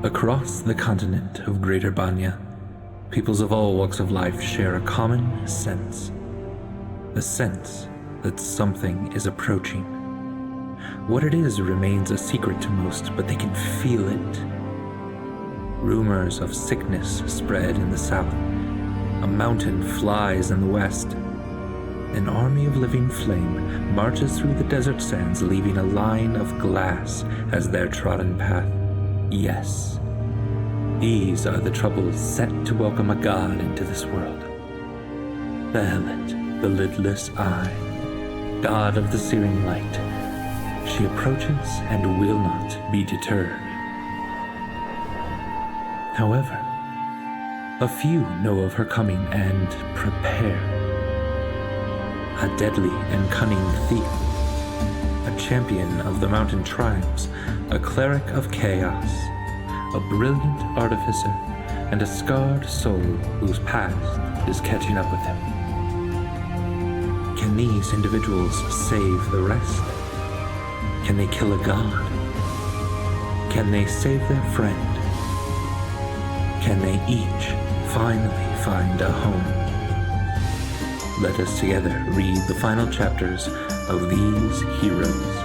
Across the continent of Greater Banya, peoples of all walks of life share a common sense. The sense that something is approaching. What it is remains a secret to most, but they can feel it. Rumors of sickness spread in the south. A mountain flies in the west. An army of living flame marches through the desert sands, leaving a line of glass as their trodden path. Yes, these are the troubles set to welcome a god into this world. Behelit, the lidless eye, god of the searing light. She approaches and will not be deterred. However, a few know of her coming and prepare. A deadly and cunning thief, a champion of the mountain tribes, a cleric of chaos, a brilliant artificer, and a scarred soul whose past is catching up with him. Can these individuals save the rest? Can they kill a god? Can they save their friend? Can they each finally find a home? Let us together read the final chapters of these heroes.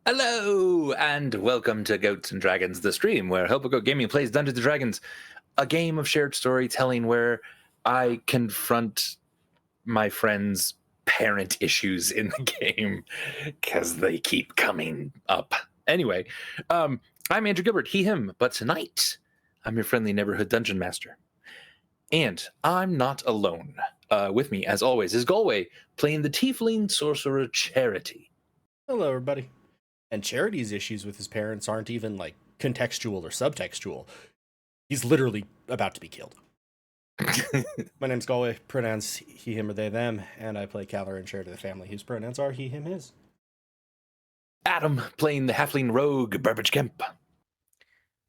Hello, and welcome to Goats and Dragons, the stream where Help a Goat Gaming plays Dungeons & Dragons, a game of shared storytelling where I confront my friends' parent issues in the game because they keep coming up. Anyway, I'm Andrew Gilbert, he, him, but tonight I'm your friendly neighborhood dungeon master. And I'm not alone. With me, as always, is Galway, playing the Tiefling Sorcerer Charity. Hello, everybody. And Charity's issues with his parents aren't even, like, contextual or subtextual. He's literally about to be killed. My name's Galway, pronouns he, him, or they, them, and I play Caller and Charity the family, whose pronouns are he, him, his. Adam, playing the Halfling Rogue, Burbage Kemp.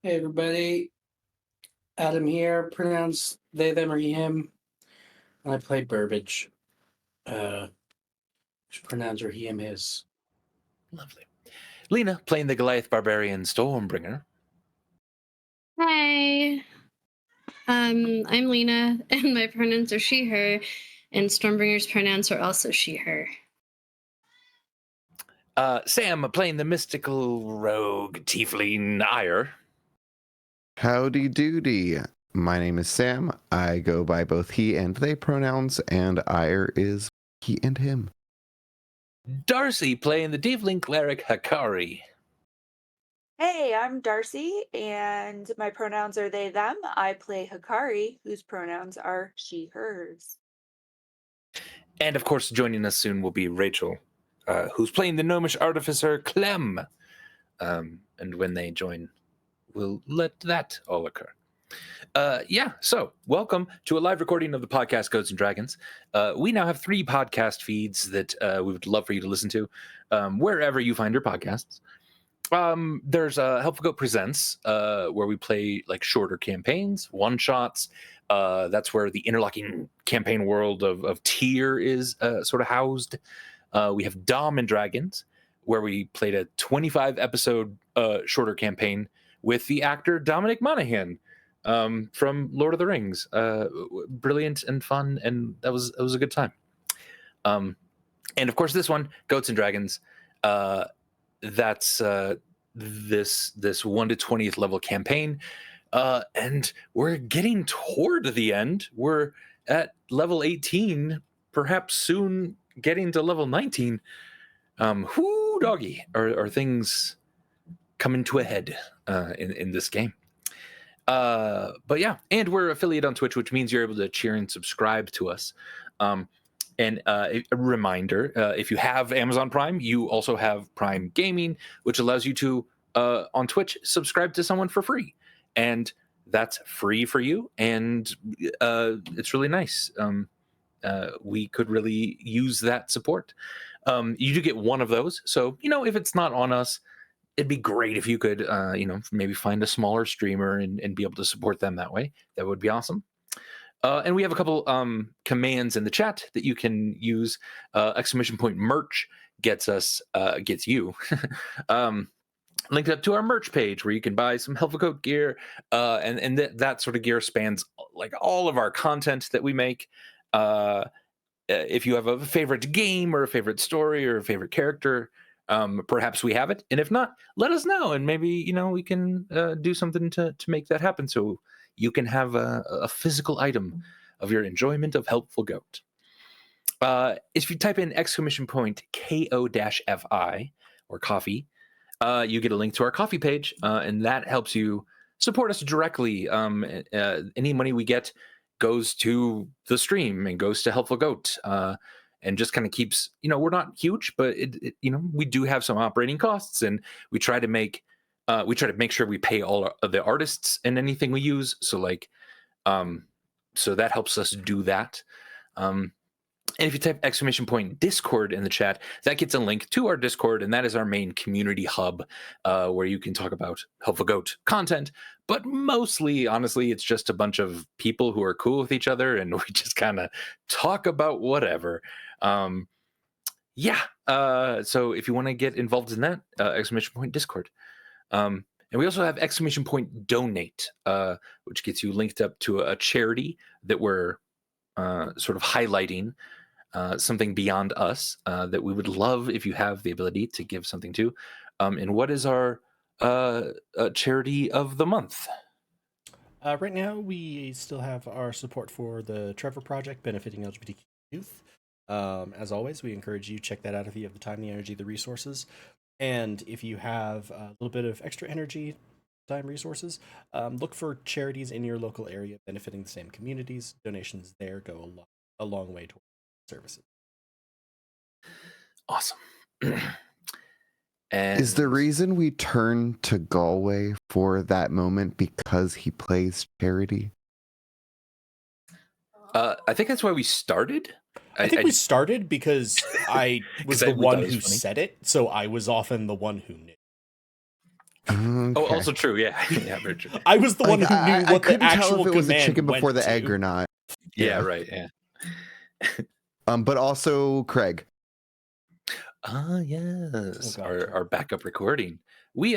Hey, everybody. Adam here, pronouns they, them, or he, him. And I play Burbage, whose pronouns are he, him, his. Lovely. Lena, playing the Goliath Barbarian Stormbringer. Hi, I'm Lena, and my pronouns are she, her, and Stormbringer's pronouns are also she, her. Sam, playing the mystical rogue Tiefling Ire. Howdy doody. My name is Sam. I go by both he and they pronouns, and Ire is he and him. Darcy, playing the Tiefling Cleric Hakari. Hey, I'm Darcy, and my pronouns are they, them. I play Hikari, whose pronouns are she, hers. And of course, joining us soon will be Rachel, who's playing the Gnomish Artificer Clem. And when they join, we'll let that all occur. So welcome to a live recording of the podcast Goats and Dragons. We now have 3 podcast feeds that we would love for you to listen to wherever you find your podcasts. There's Helpful Goat Presents, where we play like shorter campaigns, one-shots. That's where the interlocking campaign world of Tyr is sort of housed. We have Dom and Dragons, where we played a 25-episode shorter campaign with the actor Dominic Monaghan from Lord of the Rings. Brilliant and fun, and it was a good time. And of course, this one, Goats and Dragons, that's this 1 to 20th level campaign, and we're getting toward the end. We're at level 18, perhaps soon getting to level 19. Whoo doggy, are things coming to a head in this game. But yeah, and we're affiliate on Twitch, which means you're able to cheer and subscribe to us. And a reminder, if you have Amazon Prime, you also have Prime Gaming, which allows you to, on Twitch, subscribe to someone for free. And that's free for you, and it's really nice. We could really use that support. You do get one of those. So, if it's not on us, it'd be great if you could, maybe find a smaller streamer and be able to support them that way. That would be awesome. And we have a couple commands in the chat that you can use. !merch gets you linked up to our merch page where you can buy some Helpful Goat gear, and that sort of gear spans like all of our content that we make. If you have a favorite game or a favorite story or a favorite character, perhaps we have it, and if not, let us know, and maybe we can do something to make that happen, so you can have a physical item of your enjoyment of Helpful Goat. If you type in !KO-FI or coffee, you get a link to our coffee page, and that helps you support us directly. Any money we get goes to the stream and goes to Helpful Goat, and just kind of keeps, we're not huge, but we do have some operating costs, and we try to make sure we pay all of the artists and anything we use. So so that helps us do that. And if you type !Discord in the chat, that gets a link to our Discord, and that is our main community hub, where you can talk about Helpful Goat content. But mostly, honestly, it's just a bunch of people who are cool with each other, and we just kind of talk about whatever. So if you want to get involved in that, !Discord. And we also have !Donate, which gets you linked up to a charity that we're sort of highlighting, something beyond us, that we would love if you have the ability to give something to. And what is our charity of the month? Right now, we still have our support for the Trevor Project benefiting LGBTQ youth. As always, we encourage you to check that out if you have the time, the energy, the resources. And if you have a little bit of extra energy, time, resources, look for charities in your local area benefiting the same communities. Donations there go a long way towards services. Awesome. And is the reason we turn to Galway for that moment because he plays charity? I think that's why we started. I think we started because I was the one who said it, so I was often the one who knew. Okay. Oh, also true. Yeah, yeah, very true. I was the one who knew what the actual tell if it was the command chicken before went the to. egg or not. Yeah, right. Yeah. But also Craig. Yes, Oh, our backup recording. We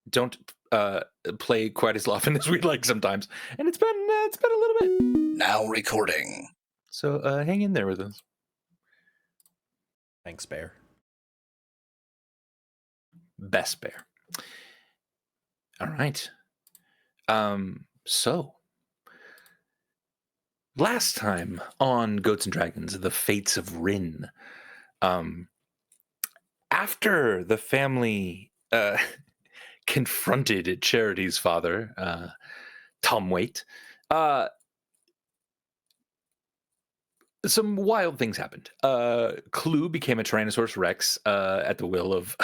don't play quite as often as we'd like sometimes, and it's been a little bit. Now recording. So hang in there with us. Thanks, Bear. Best Bear. All right. So last time on Goats and Dragons, the Fates of Ryn, after the family confronted Charity's father, Tom Waite, some wild things happened. Clue became a Tyrannosaurus Rex at the will of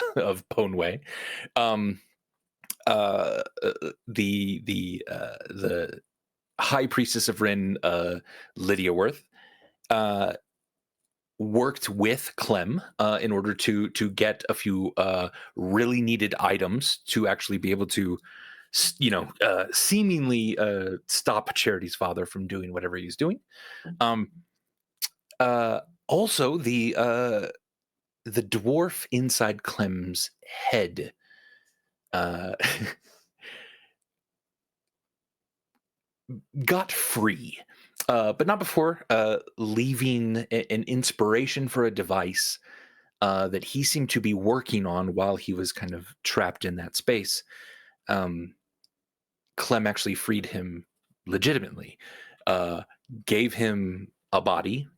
Ponway. The High Priestess of Ryn, Lydia Worth, worked with Clem in order to get a few really needed items to actually be able to, seemingly stop Charity's father from doing whatever he's doing. Also, the dwarf inside Clem's head got free, but not before leaving an inspiration for a device that he seemed to be working on while he was kind of trapped in that space. Clem actually freed him legitimately, gave him a body,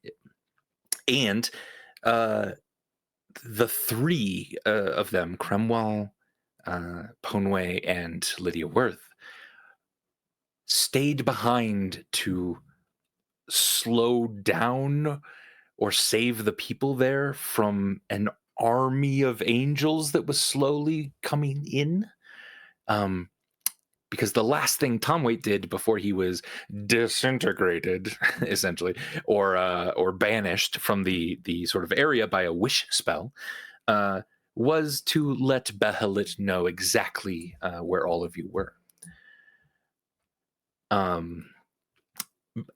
and the three of them, Cromwell, Ponway, and Lydia Worth, stayed behind to slow down or save the people there from an army of angels that was slowly coming in. Because the last thing Tom Waite did before he was disintegrated, essentially, or banished from the sort of area by a wish spell, was to let Behelit know exactly where all of you were.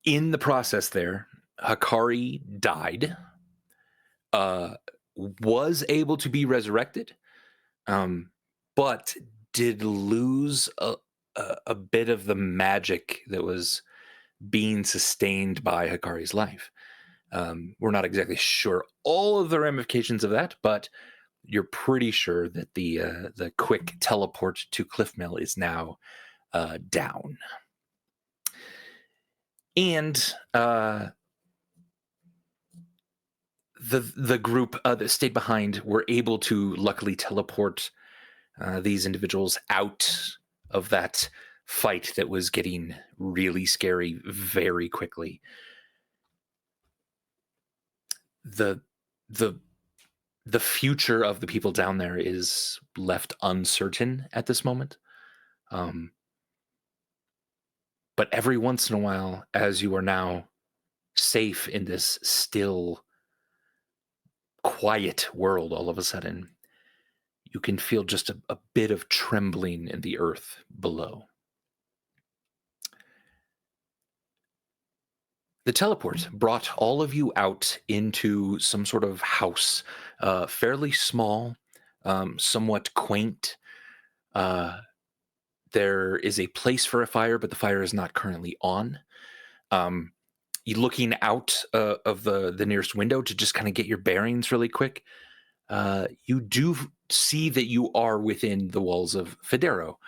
In the process there, Hakari died, was able to be resurrected, but did lose a bit of the magic that was being sustained by Hakari's life. We're not exactly sure all of the ramifications of that, but you're pretty sure that the quick teleport to Cliffmill is now down. And the group that stayed behind were able to luckily teleport these individuals out of that fight that was getting really scary very quickly. The future of the people down there is left uncertain at this moment. But every once in a while, as you are now safe in this still, quiet world, all of a sudden, you can feel just a bit of trembling in the earth below. The teleport brought all of you out into some sort of house, fairly small, somewhat quaint. There is a place for a fire, but the fire is not currently on. You looking out of the nearest window to just kind of get your bearings really quick. You do see that you are within the walls of Federo.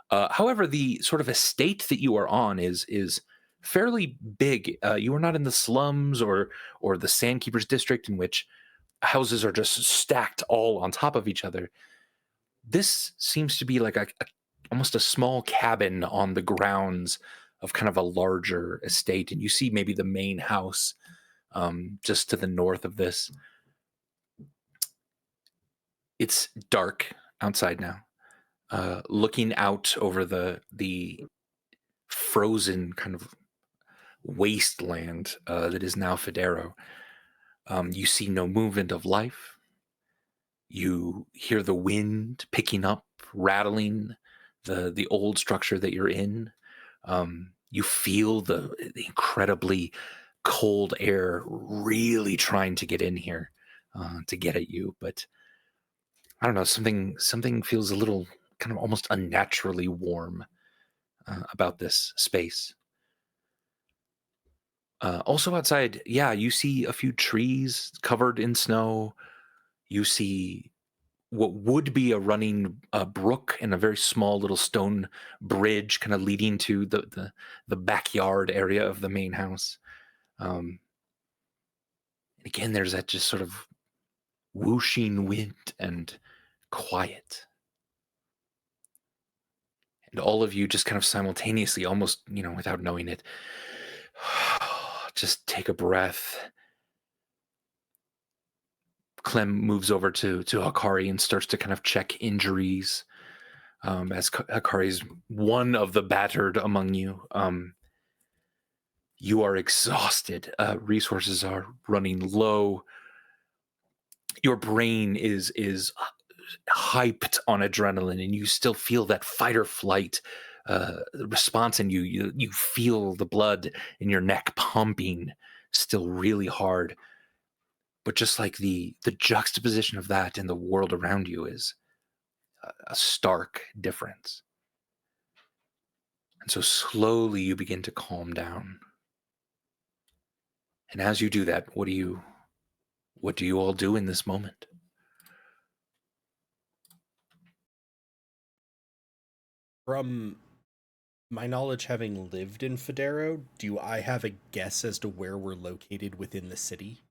However, the sort of estate that you are on is fairly big. You are not in the slums or the Sandkeepers district in which houses are just stacked all on top of each other. This seems to be like almost a small cabin on the grounds of kind of a larger estate, and you see maybe the main house just to the north of this. It's dark outside now. Looking out over the frozen kind of wasteland that is now Federo, you see no movement of life. You hear the wind picking up, rattling the old structure that you're in. You feel the incredibly cold air really trying to get in here to get at you, but I don't know, something feels a little kind of almost unnaturally warm about this space. Also outside, yeah, you see a few trees covered in snow. You see what would be a running brook and a very small little stone bridge kind of leading to the backyard area of the main house. Again, there's that just sort of whooshing wind and quiet. And all of you just kind of simultaneously, almost, without knowing it, just take a breath. Clem moves over to Hakari and starts to kind of check injuries. As Hakari's one of the battered among you. You are exhausted. Resources are running low. Your brain is hyped on adrenaline, and you still feel that fight or flight response in you. You feel the blood in your neck pumping still really hard. But just like the juxtaposition of that in the world around you is a stark difference. And so slowly you begin to calm down. And as you do that, what do you all do in this moment? From my knowledge, having lived in Federo, do I have a guess as to where we're located within the city?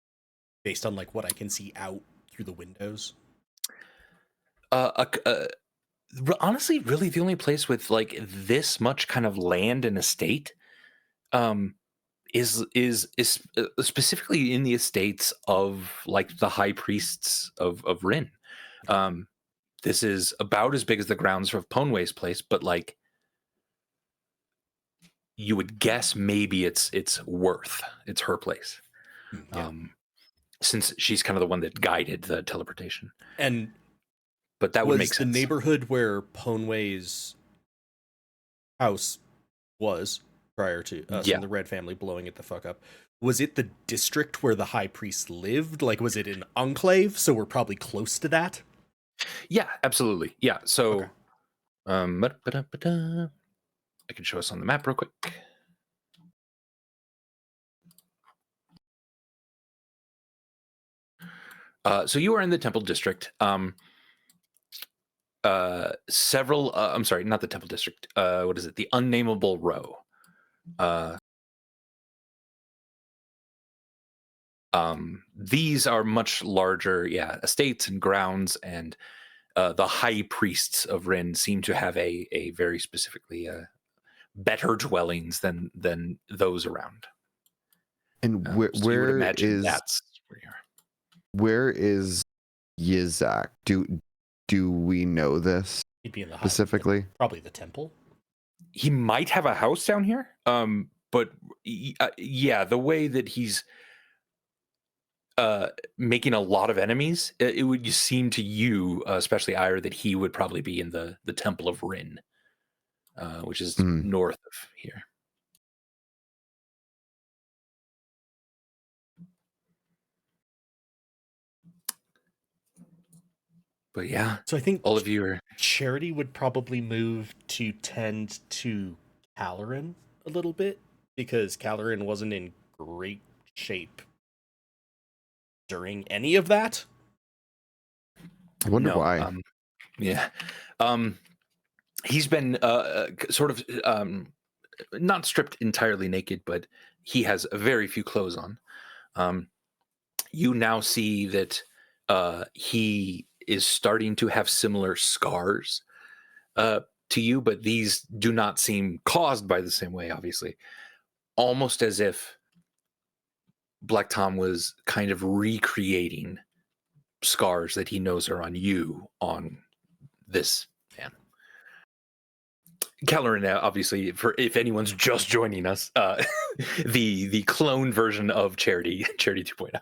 Based on what I can see out through the windows? Honestly, really the only place with this much kind of land and estate is specifically in the estates of like the high priests of Ryn. This is about as big as the grounds of Ponway's place, but like you would guess maybe it's her place. Yeah. Since she's kind of the one that guided the teleportation. And but that would was make the sense. neighborhood where Ponway's house was prior to us Yeah. and the Red family blowing it the fuck up? Was it the district where the high priest lived? Like, was it an enclave? So we're probably close to that. Yeah, absolutely. Yeah. So, Okay. I can show us on the map real quick. So you are in the Temple District. Several. I'm sorry, not the Temple District. What is it? The Unnameable Row. These are much larger, estates and grounds, and the high priests of Ryn seem to have a very specifically better dwellings than those around. And So you would where imagine is that's where you are. where is Yizak? Do we know this He'd be in the specifically? probably the temple. He might have a house down here, but yeah, the way that he's making a lot of enemies, it would seem to you, especially Ira, that he would probably be in the Temple of Ryn, which is north of here. But yeah, So I think all of you are. Charity would probably move to tend to Caloran a little bit, because Caloran wasn't in great shape during any of that. I wonder No, why. Yeah. He's been sort of not stripped entirely naked, but he has very few clothes on. You now see that he is starting to have similar scars to you, but these do not seem caused by the same way, obviously. Almost as if Black Tom was kind of recreating scars that he knows are on you on this man. Caloran, obviously, for if anyone's just joining us, the clone version of Charity 2.0.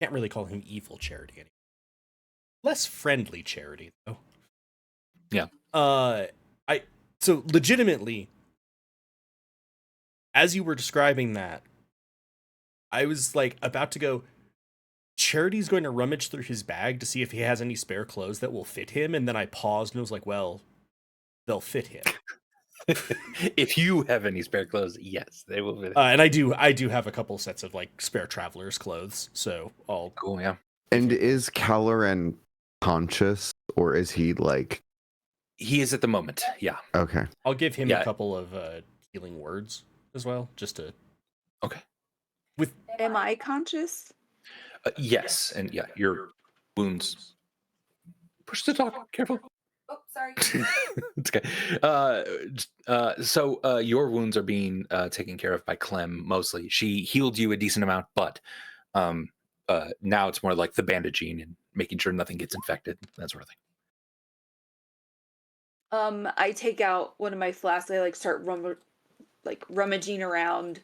Can't really call him evil Charity anymore. Less friendly Charity though. Yeah. So legitimately, as you were describing that, I was like about to go, Charity's going to rummage through his bag to see if he has any spare clothes that will fit him, and then I paused and was like, well, they'll fit him. If you have any spare clothes, yes, they will fit. And I do have a couple sets of like spare traveler's clothes, so I'll Cool, yeah. And is Caloran conscious, or is he like? He is at the moment, yeah. Okay. I'll give him Yeah. a couple of healing words as well, just to. Okay. Am I conscious? Yes, and yeah, your wounds. Push the talk. Careful. Oh, sorry. It's okay. So your wounds are being taken care of by Clem mostly. She healed you a decent amount, but now it's more like the bandaging and making sure nothing gets infected, that sort of thing. I take out one of my flasks. I like start rummaging around,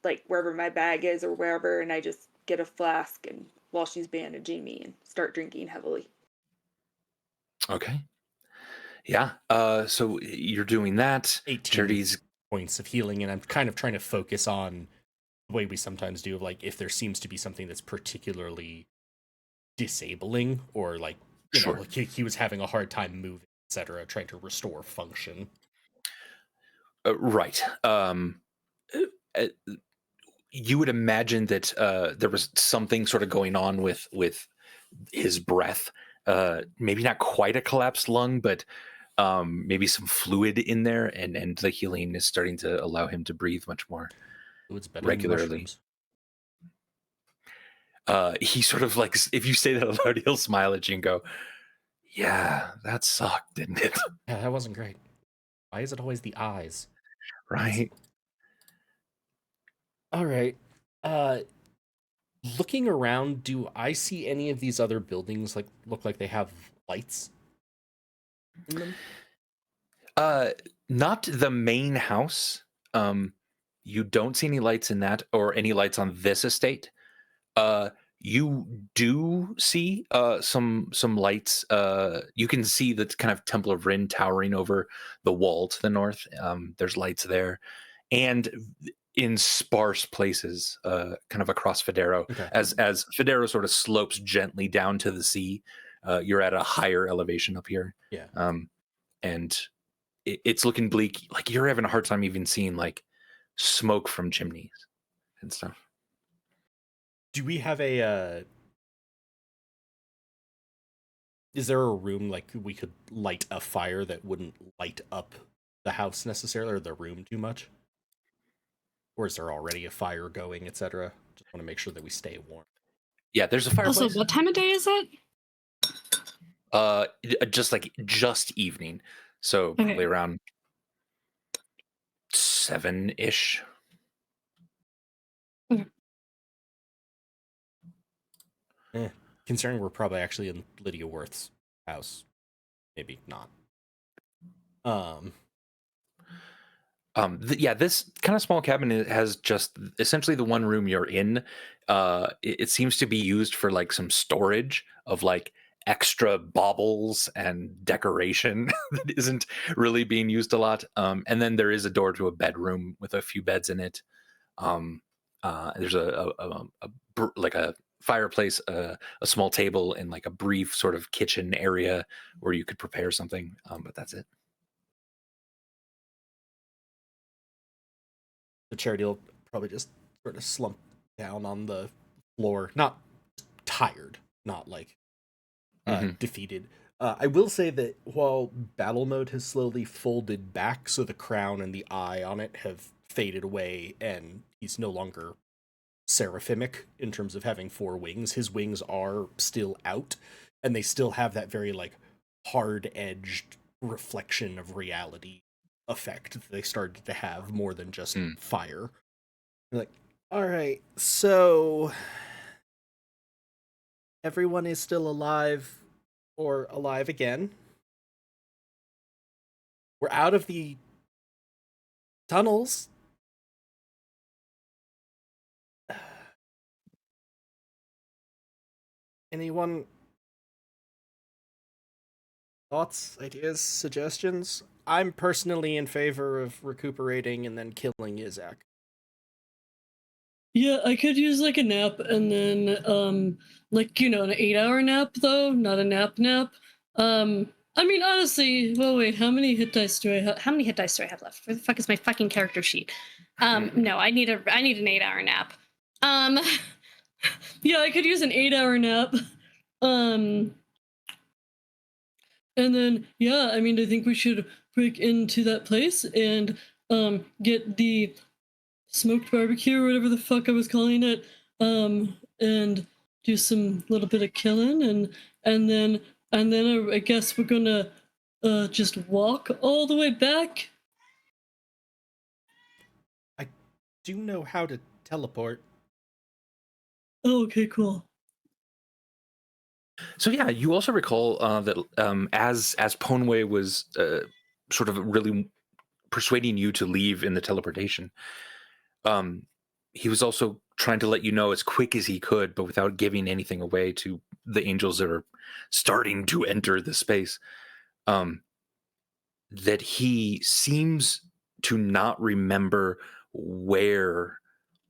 like wherever my bag is or wherever, and I just get a flask and while she's bandaging me and start drinking heavily. Okay. Yeah. So you're doing that. 18 Charity's points of healing, and I'm kind of trying to focus on the way we sometimes do, of like if there seems to be something that's particularly disabling, or like you know, like he was having a hard time moving, etc., trying to restore function. Right. You would imagine that there was something sort of going on with his breath. Maybe not quite a collapsed lung, but maybe some fluid in there, and the healing is starting to allow him to breathe much more regularly. He sort of like, if you say that aloud, he'll smile at you and go, "Yeah, that sucked, didn't it?" Yeah, that wasn't great. Why is it always the eyes? Right. All right. Looking around, do I see any of these other buildings look like they have lights in them? Not the main house. You don't see any lights in that or any lights on this estate. You do see some lights. You can see the kind of Temple of Ryn towering over the wall to the north. There's lights there, and in sparse places, kind of across Federo. Okay. As Federo sort of slopes gently down to the sea, you're at a higher elevation up here. Yeah. And it's looking bleak. Like you're having a hard time even seeing like smoke from chimneys and stuff. Do we have a is there a room like we could light a fire that wouldn't light up the house necessarily or the room too much? Or is there already a fire going, etc.? Just want to make sure that we stay warm. Yeah, there's a fireplace. Also, what time of day is it? Just evening, so Okay. probably around 7-ish. Considering we're probably actually in Lydia Worth's house, maybe not. This kind of small cabin has just essentially the one room you're in. It seems to be used for like some storage of like extra baubles and decoration that isn't really being used a lot. And then there is a door to a bedroom with a few beds in it. There's like a fireplace, a small table, and like a brief sort of kitchen area where you could prepare something. But that's it. The Charity will probably just sort of slump down on the floor, not tired, not like defeated. I will say that while battle mode has slowly folded back, so the crown and the eye on it have faded away, and he's no longer seraphic in terms of having 4 wings. His wings are still out, and they still have that very like hard-edged reflection of reality effect that they started to have more than just fire. They're like, all right, so everyone is still alive or alive again. We're out of the tunnels. Anyone? Thoughts, ideas, suggestions? I'm personally in favor of recuperating and then killing Izak. Yeah, I could use like a nap and then like an 8-hour nap though, not a nap. I mean honestly, well wait, how many hit dice do I have? How many hit dice do I have left? Where the fuck is my fucking character sheet? No, I need an 8-hour nap. Yeah, I could use an 8-hour nap. And then yeah, I mean I think we should break into that place and get the smoked barbecue or whatever the fuck I was calling it, and do some little bit of killing, and then I guess we're gonna just walk all the way back. I do know how to teleport. Oh, okay, cool. So yeah, you also recall that as Ponway was sort of really persuading you to leave in the teleportation, he was also trying to let you know as quick as he could, but without giving anything away to the angels that are starting to enter the space, that he seems to not remember where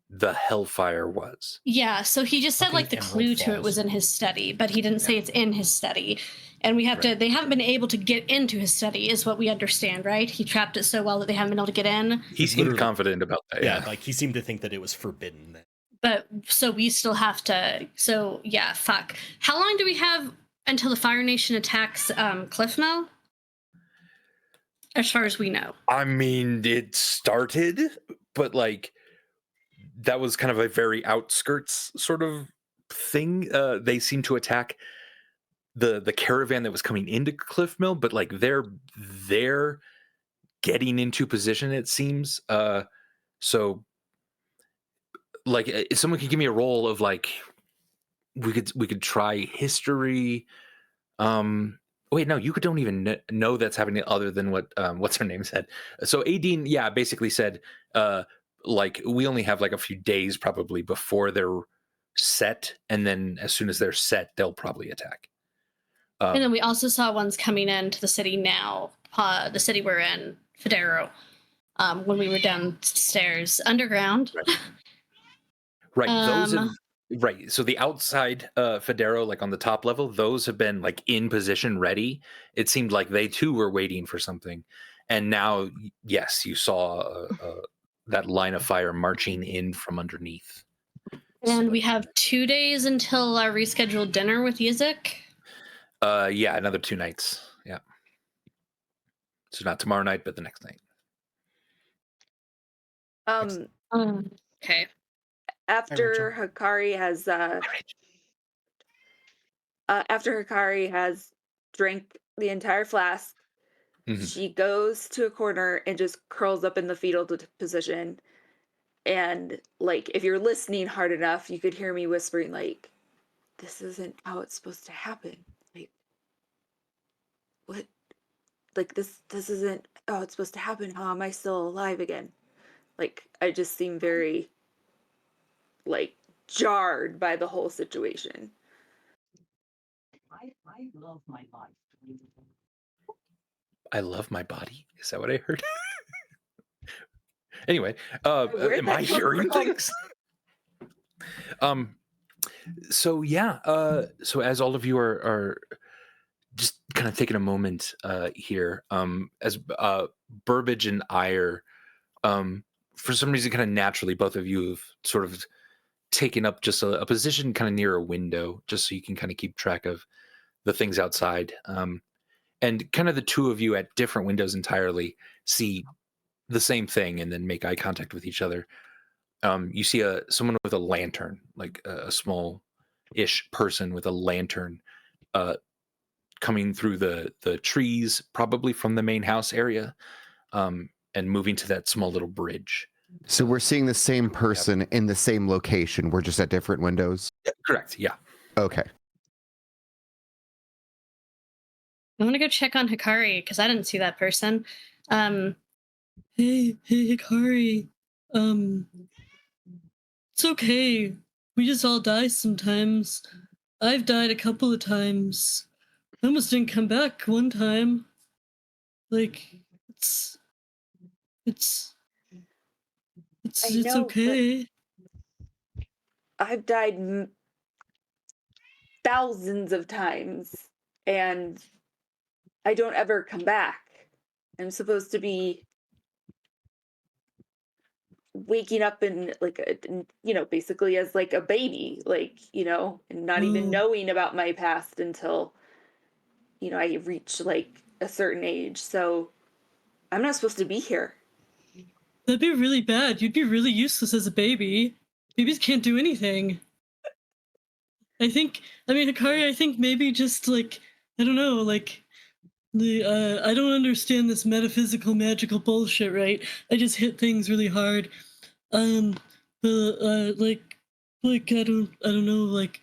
the hellfire was. Yeah, so he just said like the Fucking clue Emerald to it Falls. was in his study, but he didn't say it's in his study. And we have to, they haven't been able to get into his study, is what we understand, right? He trapped it so well that they haven't been able to get in. He seemed literally- confident about that. Yeah, like he seemed to think that it was forbidden then. But so we still have to, so yeah, fuck. How long do we have until the Fire Nation attacks Cliffmel? As far as we know. I mean, it started, but like that was kind of a very outskirts sort of thing. They seem to attack the caravan that was coming into Cliff Mill, but like they're getting into position, it seems. So like if someone could give me a roll of like we could try history. Wait, no, you don't even know that's happening other than what what's her name said. So Adine, yeah, basically said like we only have like a few days probably before they're set, and then as soon as they're set, they'll probably attack. And then we also saw ones coming into the city now, the city we're in, Federo, when we were downstairs, underground. Right. Those have, right. So the outside Federo, like on the top level, those have been like in position ready. It seemed like they too were waiting for something. And now, yes, you saw that line of fire marching in from underneath. And we have 2 days until our rescheduled dinner with Yizik. Yeah, another 2 nights. Yeah. So not tomorrow night, but the next night. Okay. After Hikari has drank the entire flask, she goes to a corner and just curls up in the fetal position. And like, if you're listening hard enough, you could hear me whispering like, "This isn't how it's supposed to happen. Like, what? Like this isn't how it's supposed to happen. How am I still alive again?" Like, I just seem very like jarred by the whole situation. I love my life. I love my body. Is that what I heard? Anyway, am I hearing things? So yeah, so as all of you are just kind of taking a moment here, as Burbage and Ire, for some reason, kind of naturally, both of you have sort of taken up just a position kind of near a window, just so you can kind of keep track of the things outside. And kind of the two of you at different windows entirely see the same thing and then make eye contact with each other. You see someone with a lantern, like a small-ish person with a lantern coming through the trees, probably from the main house area, and moving to that small little bridge. So we're seeing the same person in the same location. We're just at different windows. Yeah, correct. Yeah. Okay. I want to go check on Hikari because I didn't see that person. Hey, Hikari. It's okay. We just all die sometimes. I've died a couple of times. I almost didn't come back one time. Like, it's know, okay. I've died thousands of times, and I don't ever come back. I'm supposed to be waking up in like basically as like a baby, like, and not even knowing about my past until I reach like a certain age. So I'm not supposed to be here. That'd be really bad. You'd be really useless as a baby. Babies can't do anything. Hikari, I think maybe just like, I don't know, like I don't understand this metaphysical magical bullshit, right? I just hit things really hard. But like I don't know, like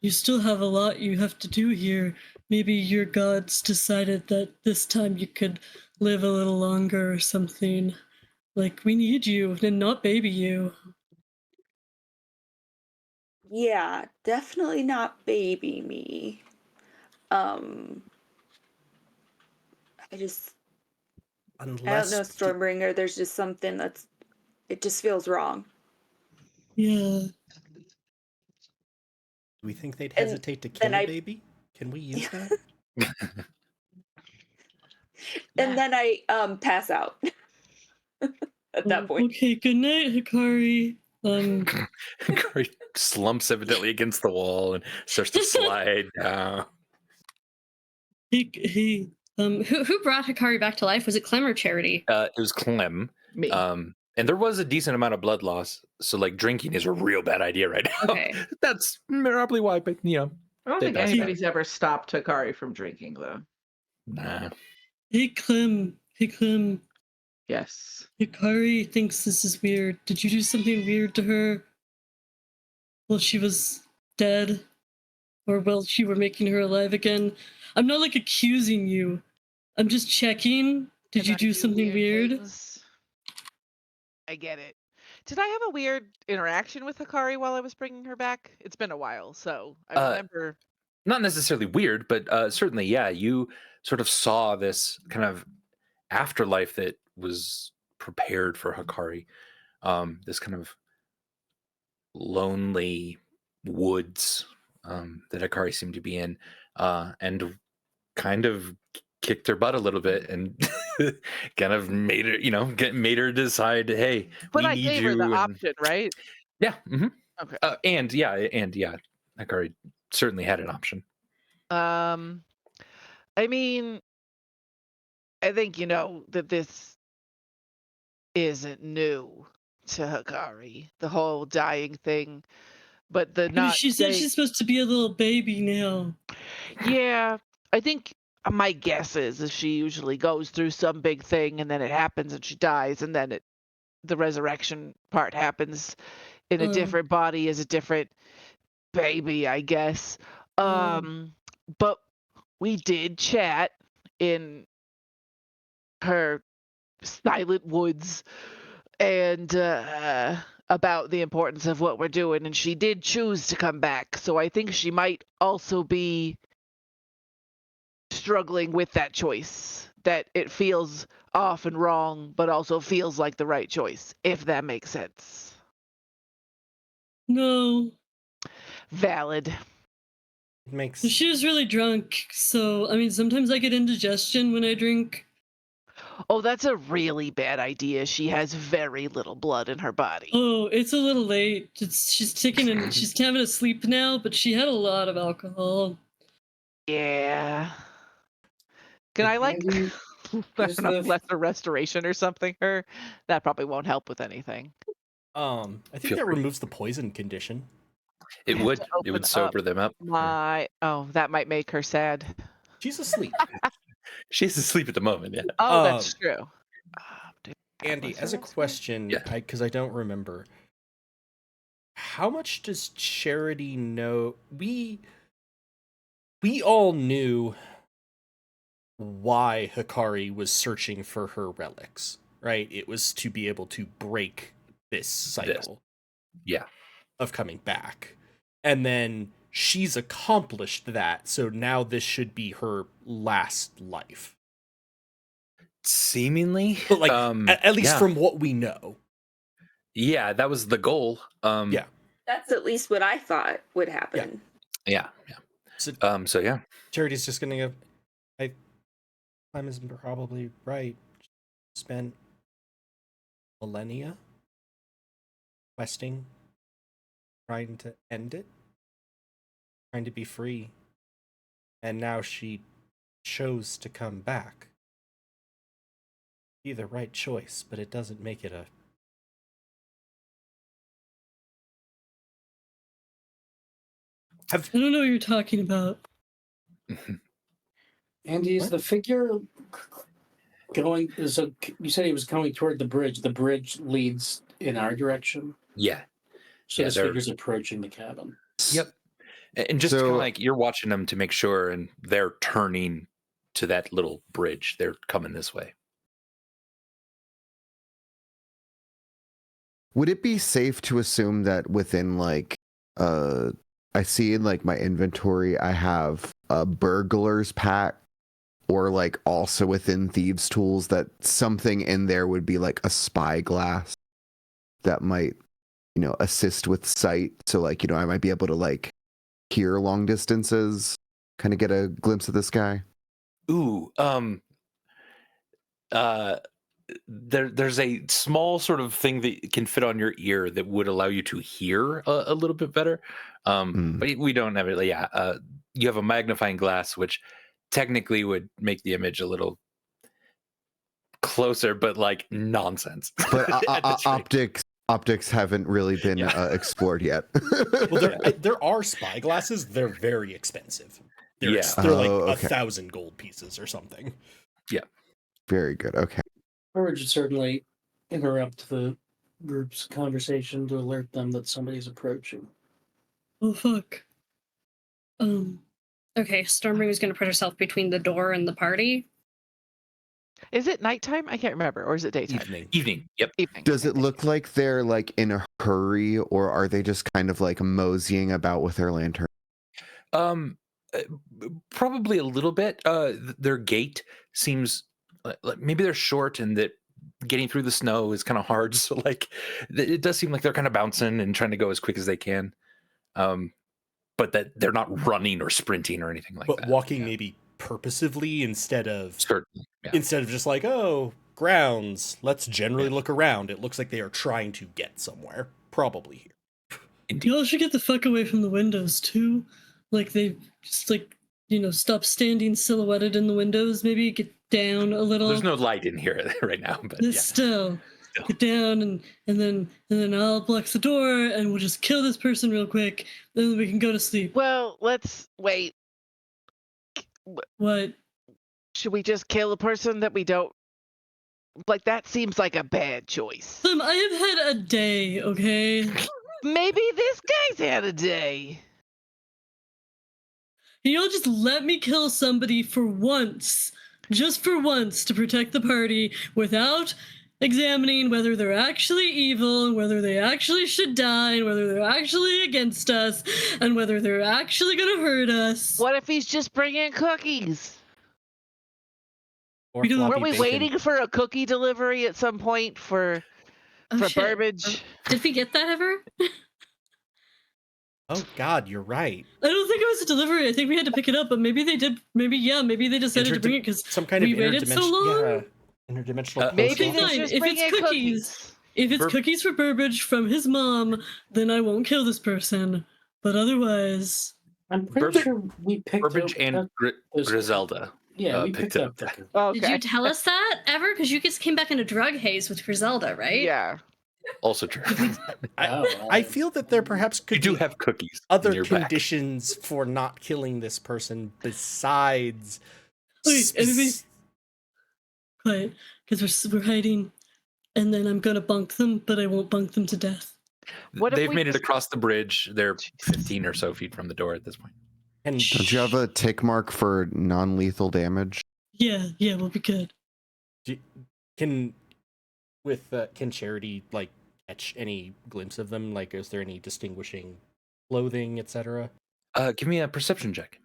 you still have a lot you have to do here. Maybe your gods decided that this time you could live a little longer or something. Like, we need you and not baby you. Yeah, definitely not baby me. I don't know, Stormbringer, there's just something it just feels wrong. Yeah. Do we think they'd hesitate to kill a baby? Can we use that? And then I pass out at that point. Okay, good night, Hikari. Hikari slumps evidently against the wall and starts to slide down. Hey, who brought Hikari back to life? Was it Clem or Charity? It was Clem. Me. And there was a decent amount of blood loss, so like drinking is a real bad idea right now. Okay. That's probably why, but I don't think anybody's ever stopped Hikari from drinking, though. Nah. Hey, Clem. Yes. Hikari thinks this is weird. Did you do something weird to her? while she was dead, or while you were making her alive again. I'm not like accusing you. I'm just checking. Did And you I do something weird? things. I get it. Did I have a weird interaction with Hikari while I was bringing her back? It's been a while, so I remember. Not necessarily weird, but certainly, yeah, you sort of saw this kind of afterlife that was prepared for Hikari. This kind of lonely woods that Hikari seemed to be in, and kind of kicked her butt a little bit and kind of made her, made her decide, hey, But we I need gave you. her the and option, right? yeah, Okay. and yeah, Hikari certainly had an option. I mean, I think you know that this isn't new to Hikari, the whole dying thing, but the I mean, not she said saying. she's supposed to be a little baby now. Yeah, I think my guess is she usually goes through some big thing and then it happens and she dies and then the resurrection part happens in a different body as a different baby, I guess. But we did chat in her silent woods and about the importance of what we're doing, and she did choose to come back. So I think she might also be struggling with that choice, that it feels off and wrong, but also feels like the right choice, if that makes sense. No. It Valid. makes She was really drunk, so I mean, sometimes I get indigestion when I drink. Oh, that's a really bad idea. She has very little blood in her body. Oh, it's a little late. She's taking and she's having a sleep now, but she had a lot of alcohol. Yeah. Can I like Andy, I is don't know, the lesser restoration or something her? That probably won't help with anything. I think Feel that free. removes the poison condition. It I have would to it open would up sober them up. that might make her sad. She's asleep. She's asleep at the moment. Yeah. Oh, that's true. Andy, as a question, Yeah. because I don't remember, how much does Charity know? We all knew why Hikari was searching for her relics, right? It was to be able to break this cycle Yeah. of coming back. And then she's accomplished that, so now this should be her last life. Seemingly. But like at least yeah. from what we know. Yeah, that was the goal. Yeah. That's at least what I thought would happen. Yeah. So yeah. Charity's just gonna go, time is probably right. Spent millennia questing, trying to end it, trying to be free. And now she chose to come back. Be the right choice, but it doesn't make it a... I don't know what you're talking about. Andy, is What? the figure going? You said he was going toward the bridge. The bridge leads in our direction. Yeah. So Yeah, this figure's approaching the cabin. Yep. And just kind of So- like you're watching them to make sure, and they're turning to that little bridge. They're coming this way. Would it be safe to assume that within like I see in like my inventory I have a burglar's pack, or like also within thieves tools that something in there would be like a spyglass that might, assist with sight, so like, I might be able to like hear long distances, kind of get a glimpse of this guy. Ooh, there's a small sort of thing that can fit on your ear that would allow you to hear a little bit better. But we don't have it. Yeah, you have a magnifying glass, which technically would make the image a little closer, but like nonsense. But At this rate. optics haven't really been explored yet. Well, there are spyglasses. They're very expensive. They're Yeah. they're like Oh, okay. 1,000 gold pieces or something. Very good. Okay. Or would you certainly interrupt the group's conversation to alert them that somebody's approaching? Oh fuck. Okay, Stormbringer's gonna put herself between the door and the party. Is it nighttime? I can't remember. Or is it daytime? Evening. Evening. Yep. Evening. Does Okay, it look like they're like in a hurry, or are they just kind of like moseying about with their lantern? Um, uh, Probably a little bit. Their gait seems like maybe they're short, and that getting through the snow is kind of hard. So like, it does seem like they're kind of bouncing and trying to go as quick as they can. But that they're not running or sprinting or anything like But that. walking maybe purposively instead of Certainly. Yeah. just like, oh, grounds, let's generally look around. It looks like they are trying to get somewhere, probably here. Indeed. Y'all should get the fuck away from the windows too. Like they just stop standing silhouetted in the windows. Maybe get down a little. There's no light in here right now, but yeah. Still get down and then I'll block the door and we'll just kill this person real quick. Then we can go to sleep. well, let's wait. What? Should we just kill a person that we don't like? That seems like a bad choice. I have had a day, okay? Maybe this guy's had a day. Y'all just let me kill somebody for once. Just for once, to protect the party without examining whether they're actually evil and whether they actually should die and whether they're actually against us and whether they're actually gonna hurt us. What if he's just bringing cookies? Or We don't- floppy Were we bacon. waiting for a cookie delivery at some point for Oh, shit. Burbage? Did we get that ever? Oh God, you're right. I don't think it was a delivery. I think we had to pick it up, but maybe they did. Maybe they decided to bring it because Some kind we of waited so long. Yeah, interdimensional. Maybe post they're office. just If it's bringing cookies. If it's Bur- cookies for Burbage from his mom, then I won't kill this person. But otherwise, I'm pretty sure we picked Burbage up and those- Griselda. Yeah, we picked picked it up. up. the- Okay. Did you tell us that ever? Because you guys came back in a drug haze with Griselda, right? Yeah. Also true. I feel that there perhaps You could do be have cookies. other in your back. conditions for not killing this person besides. wait, everybody, quiet, because we're hiding, and then I'm gonna bunk them, but I won't bunk them to death. What if They've we made it just- across the bridge. They're 15 or so feet from the door at this point. And Don't you have a tick mark for non-lethal damage? Yeah, we'll be good. can Charity like catch any glimpse of them? Like, is there any distinguishing clothing, etc.? Give me a perception check.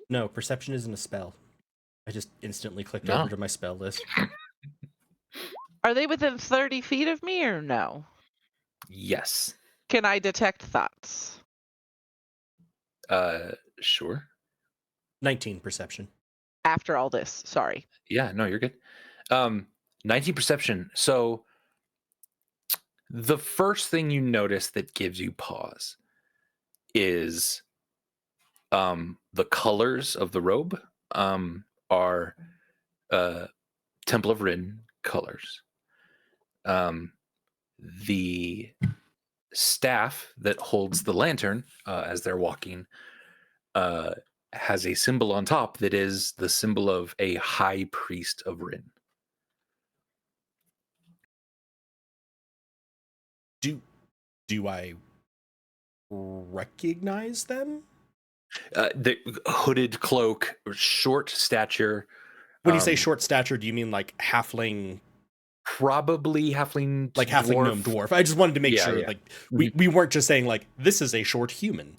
No, perception isn't a spell. I just instantly clicked No. over to my spell list. Are they within 30 feet of me or no? Yes. Can I detect thoughts? Sure. 19 perception. After all this, sorry. Yeah, no, you're good. 19 perception. So the first thing you notice that gives you pause is the colors of the robe are Temple of Ryn colors. The staff that holds the lantern as they're walking has a symbol on top that is the symbol of a high priest of Ryn. Do I recognize them? The hooded cloak, short stature. When you say short stature, do you mean like halfling, Probably halfling, like halfling gnome dwarf? I just wanted to make Yeah, sure, yeah. like we weren't just saying like this is a short human.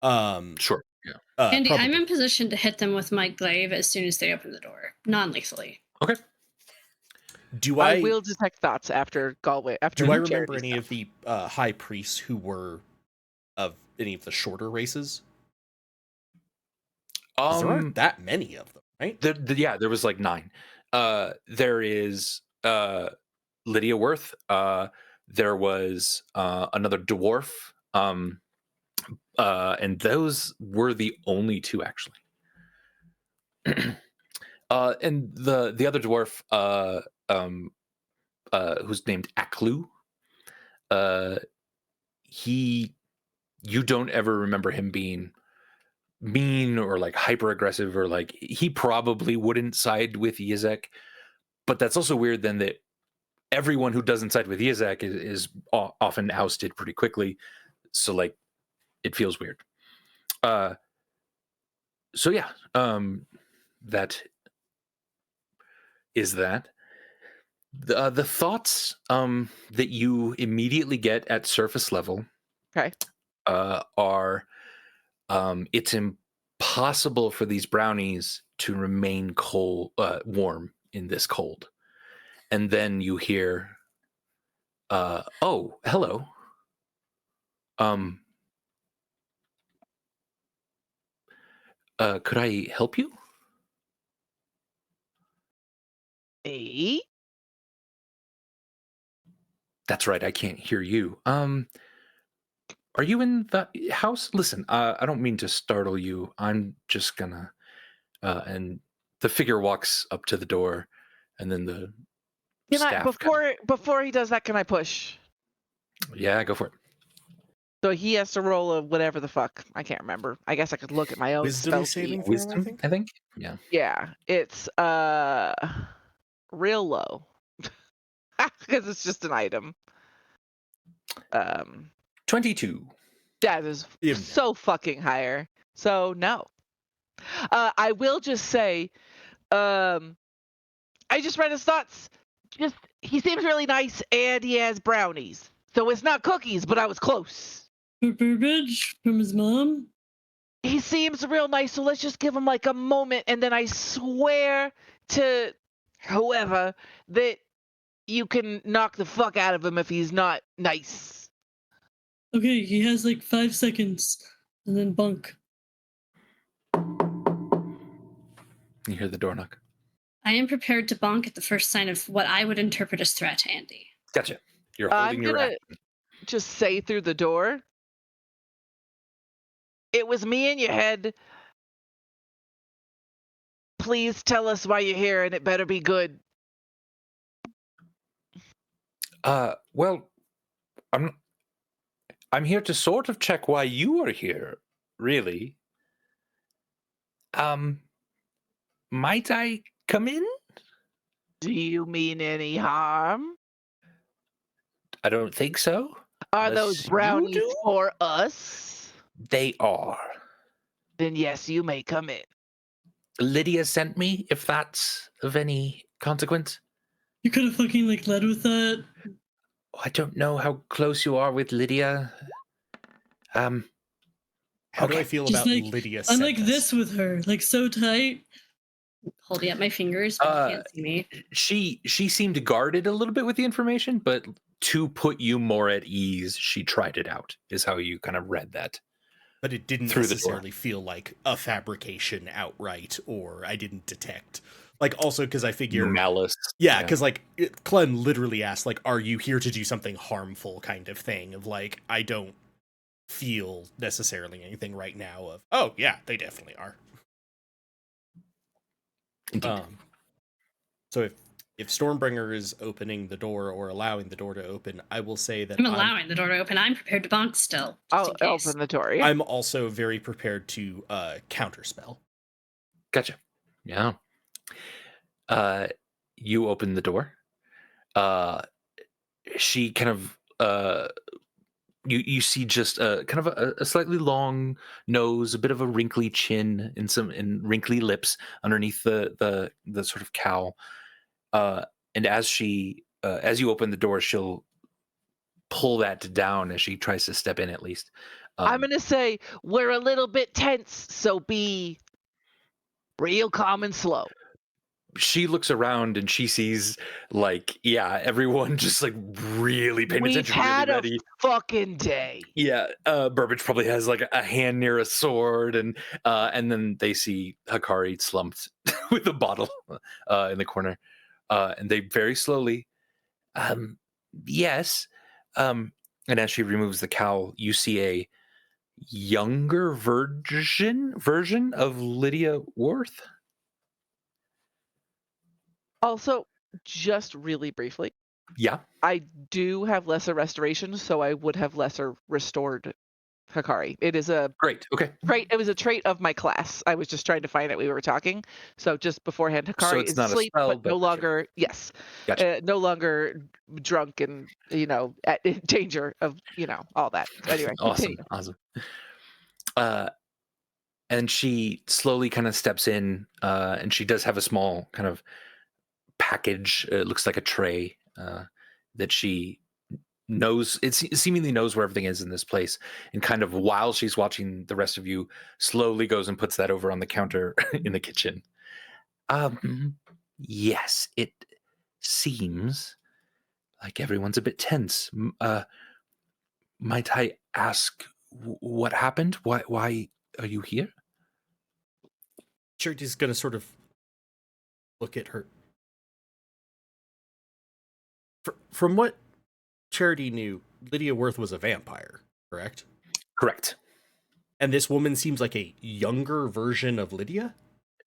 Sure. Yeah. Andy, I'm probably. in position to hit them with my glaive as soon as they open the door, non-lethally. Okay. Do I I will detect thoughts after Galway. After do I remember Charity's any done. of the high priests who were of any of the shorter races? 'Cause there aren't that many of them, right? Yeah, there was like 9. There is Lydia Worth. There was another dwarf. And those were the only 2 actually. And the other dwarf, who's named Aklu, you don't ever remember him being mean or like hyper aggressive, or like he probably wouldn't side with Yizek. But that's also weird then that everyone who doesn't side with Yizak is often ousted pretty quickly. So like, it feels weird. So yeah, that is that. The thoughts that you immediately get at surface level, Okay. are it's impossible for these brownies to remain warm in this cold. And then you hear, oh, hello. Could I help you? Me? That's right, I can't hear you. Are you in the house? Listen, I don't mean to startle you. I'm just gonna and the figure walks up to the door, and then the Can I staff before he does that, can I push? yeah, go for it. So he has to roll a whatever the fuck. I can't remember. I guess I could look at my own Wisdom spell saving sheet. throw, Wisdom, I think. Yeah. Yeah, it's real low. Because it's just an item. 22. That is Yeah. so fucking higher. So no. I will just say, I just read his thoughts. Just he seems really nice and he has brownies. So it's not cookies, but I was close. Burbage from his mom. He seems real nice, so let's just give him like a moment, and then I swear to whoever that you can knock the fuck out of him if he's not nice. Okay, he has like 5 seconds, and then bunk. You hear the door knock. I am prepared to bonk at the first sign of what I would interpret as threat, Andy. Gotcha. You're holding I'm your gonna action. just say through the door, it was me in your head. Please tell us why you're here, and it better be good. Well, I'm here to sort of check why you are here, really. Might I come in? Do you mean any harm? I don't think so. Are Unless those you brownies do? for us? They are. Then yes, you may come in. Lydia sent me, if that's of any consequence. You could have fucking like led with that. I don't know how close you are with Lydia. How do I feel She's about like, Lydia? I'm sent like us? this with her, like so tight. Holding up my fingers, but you can't see me. She seemed guarded a little bit with the information, but to put you more at ease, she tried it out, is how you kind of read that. But it didn't through the door. necessarily feel like a fabrication outright, or I didn't detect. Like, also because I figure malice. Yeah, because like Clem literally asked, like, "Are you here to do something harmful?" kind of thing. Of like, I don't feel necessarily anything right now. Of oh yeah, they definitely are. Indeed. So if Stormbringer is opening the door or allowing the door to open, I will say that I'm allowing the door to open. I'm prepared to bonk still. Just in I'll case. open the door. Yeah. I'm also very prepared to counterspell. Gotcha. Yeah. You open the door. She kind of you see just kind of a slightly long nose, a bit of a wrinkly chin, and wrinkly lips underneath the sort of cowl. And as you open the door, she'll pull that down as she tries to step in. At least, I'm gonna say we're a little bit tense, so be real calm and slow. She looks around and she sees, like, yeah, everyone just like really paying We've attention, had really ready. a fucking day. Yeah, Burbage probably has like a hand near a sword, and then they see Hikari slumped with a bottle in the corner, and they very slowly, yes, and as she removes the cowl, you see a younger version of Lydia Worth. Also, just really briefly, Yeah. I do have lesser restoration, so I would have lesser restored Hikari. It is a Great. Okay. trait. It was a trait of my class. I was just trying to find it. We were talking. So just beforehand, So Hikari it's is not a asleep, spell, but no but sure. longer. Yes, Gotcha. no longer drunk and in danger of all that. So anyway, Awesome. continue. Awesome. And she slowly kind of steps in, and she does have a small kind of package. It looks like a tray that she knows. It seemingly knows where everything is in this place, and kind of while she's watching the rest of you, slowly goes and puts that over on the counter in the kitchen. Yes, it seems like everyone's a bit tense. Might I ask what happened? Why are you here? Charity's gonna sort of look at her. From what Charity knew, Lydia Worth was a vampire, correct? Correct. And this woman seems like a younger version of Lydia?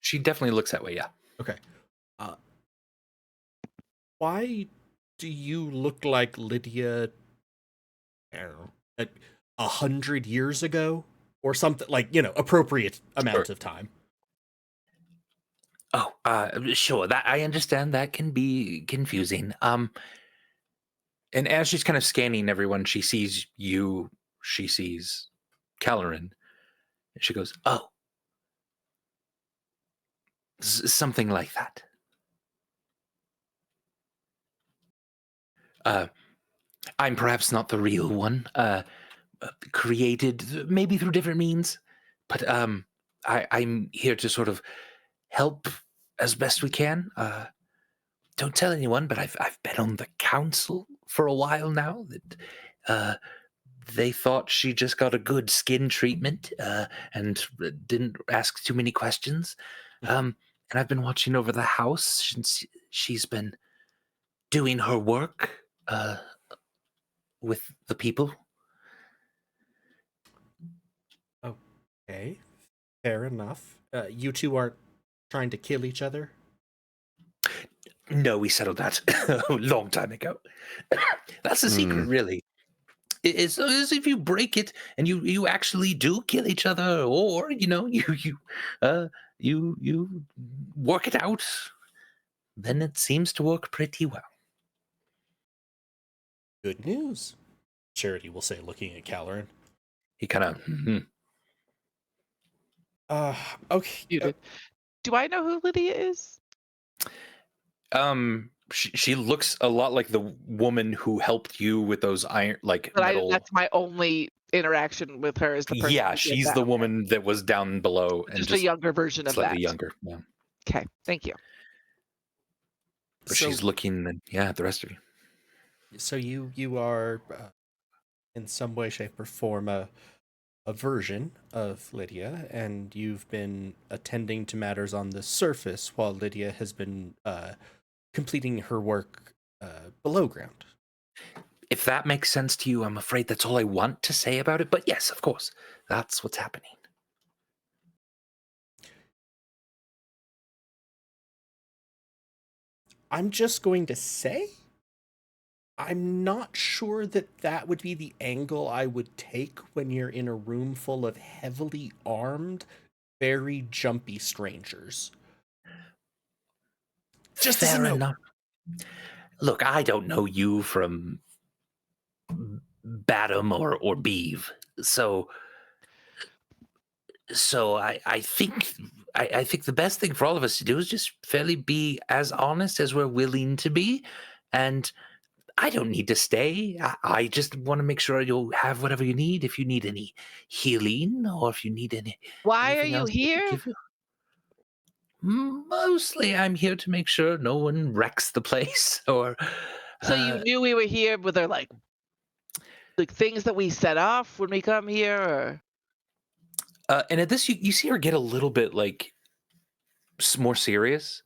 She definitely looks that way, yeah. Okay. Why do you look like Lydia, I don't know, like 100 years ago? Or something, like, appropriate amount of time. Oh, sure. That I understand. That can be confusing. And as she's kind of scanning everyone, she sees you. She sees Caloran. And she goes, "Oh, something like that." I'm perhaps not the real one. Created maybe through different means, but I'm here to sort of help as best we can. Don't tell anyone, but I've been on the council for a while now. That they thought she just got a good skin treatment and didn't ask too many questions. And I've been watching over the house since she's been doing her work with the people. Okay, fair enough. You two aren't trying to kill each other? No, we settled that a long time ago. That's the secret, really. As long as if you break it and you actually do kill each other, or you work it out, then it seems to work pretty well. Good news, Charity will say, looking at Caloran. He kind of. Okay. Do I know who Lydia is? She looks a lot like the woman who helped you with those iron, like But metal. that's my only interaction with her. Is the person? Yeah, she's the woman that was down below, and just a younger version of slightly that. younger. Yeah. Okay, thank you. But she's looking, at the rest of you. So you are, in some way, shape, or form, a version of Lydia, and you've been attending to matters on the surface while Lydia has been completing her work below ground. If that makes sense to you, I'm afraid that's all I want to say about it. But yes, of course, that's what's happening. I'm just going to say, I'm not sure that would be the angle I would take when you're in a room full of heavily armed, very jumpy strangers. Just fair enough. Look, I don't know you from Badham or Beeve, so I think the best thing for all of us to do is just fairly be as honest as we're willing to be, and I don't need to stay. I just want to make sure you'll have whatever you need. If you need any healing, or if you need any. Why are anything you else I can here? give you. Mostly, I'm here to make sure no one wrecks the place. Or so you knew we were here? Were there like things that we set off when we come here? Or? And at this, you see her get a little bit more serious.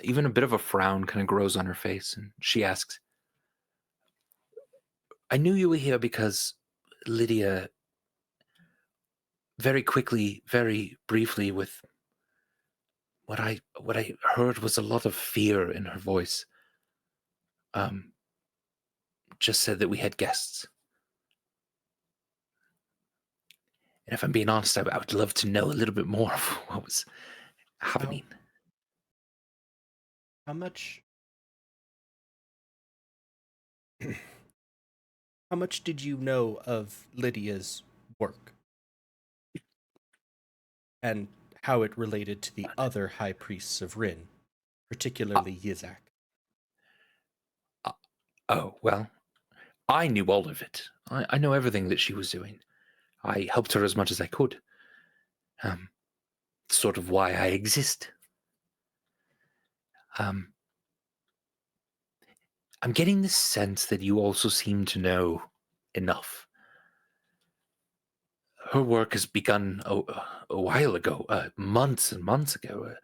Even a bit of a frown kind of grows on her face, and she asks, "I knew you were here because Lydia, very quickly, very briefly, with what I heard was a lot of fear in her voice. Just said that we had guests. And if I'm being honest, I would love to know a little bit more of what was happening. How much? How much did you know of Lydia's work? And how it related to the other high priests of Ryn, particularly Yizak? Oh, well, I knew all of it. I know everything that she was doing. I helped her as much as I could. Sort of why I exist. I'm getting the sense that you also seem to know enough. Her work has begun a while ago, months and months ago.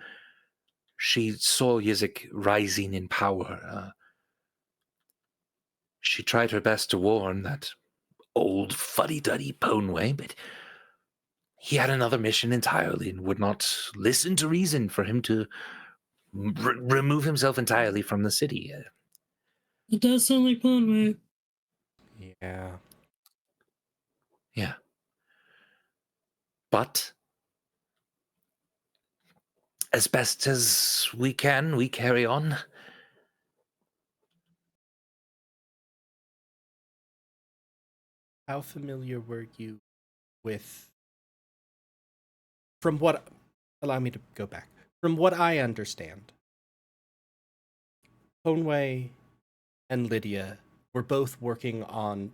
She saw Yizik rising in power. She tried her best to warn that old fuddy-duddy Poneway, but he had another mission entirely and would not listen to reason for him to remove himself entirely from the city. It does sound like Conway. Yeah. Yeah. But as best as we can, we carry on. How familiar were you with... Allow me to go back. From what I understand, Conway and Lydia were both working on,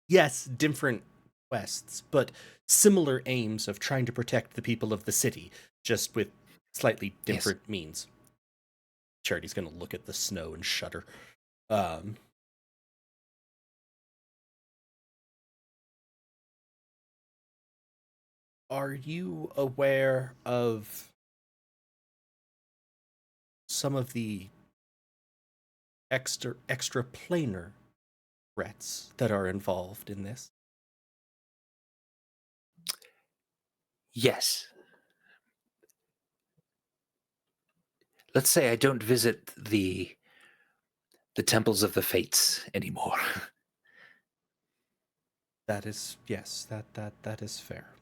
yes, different quests, but similar aims of trying to protect the people of the city, just with slightly different means. Charity's gonna look at the snow and shudder. Are you aware of some of the extra-planar threats that are involved in this? Yes. Let's say I don't visit the temples of the Fates anymore. That is, yes, that is fair.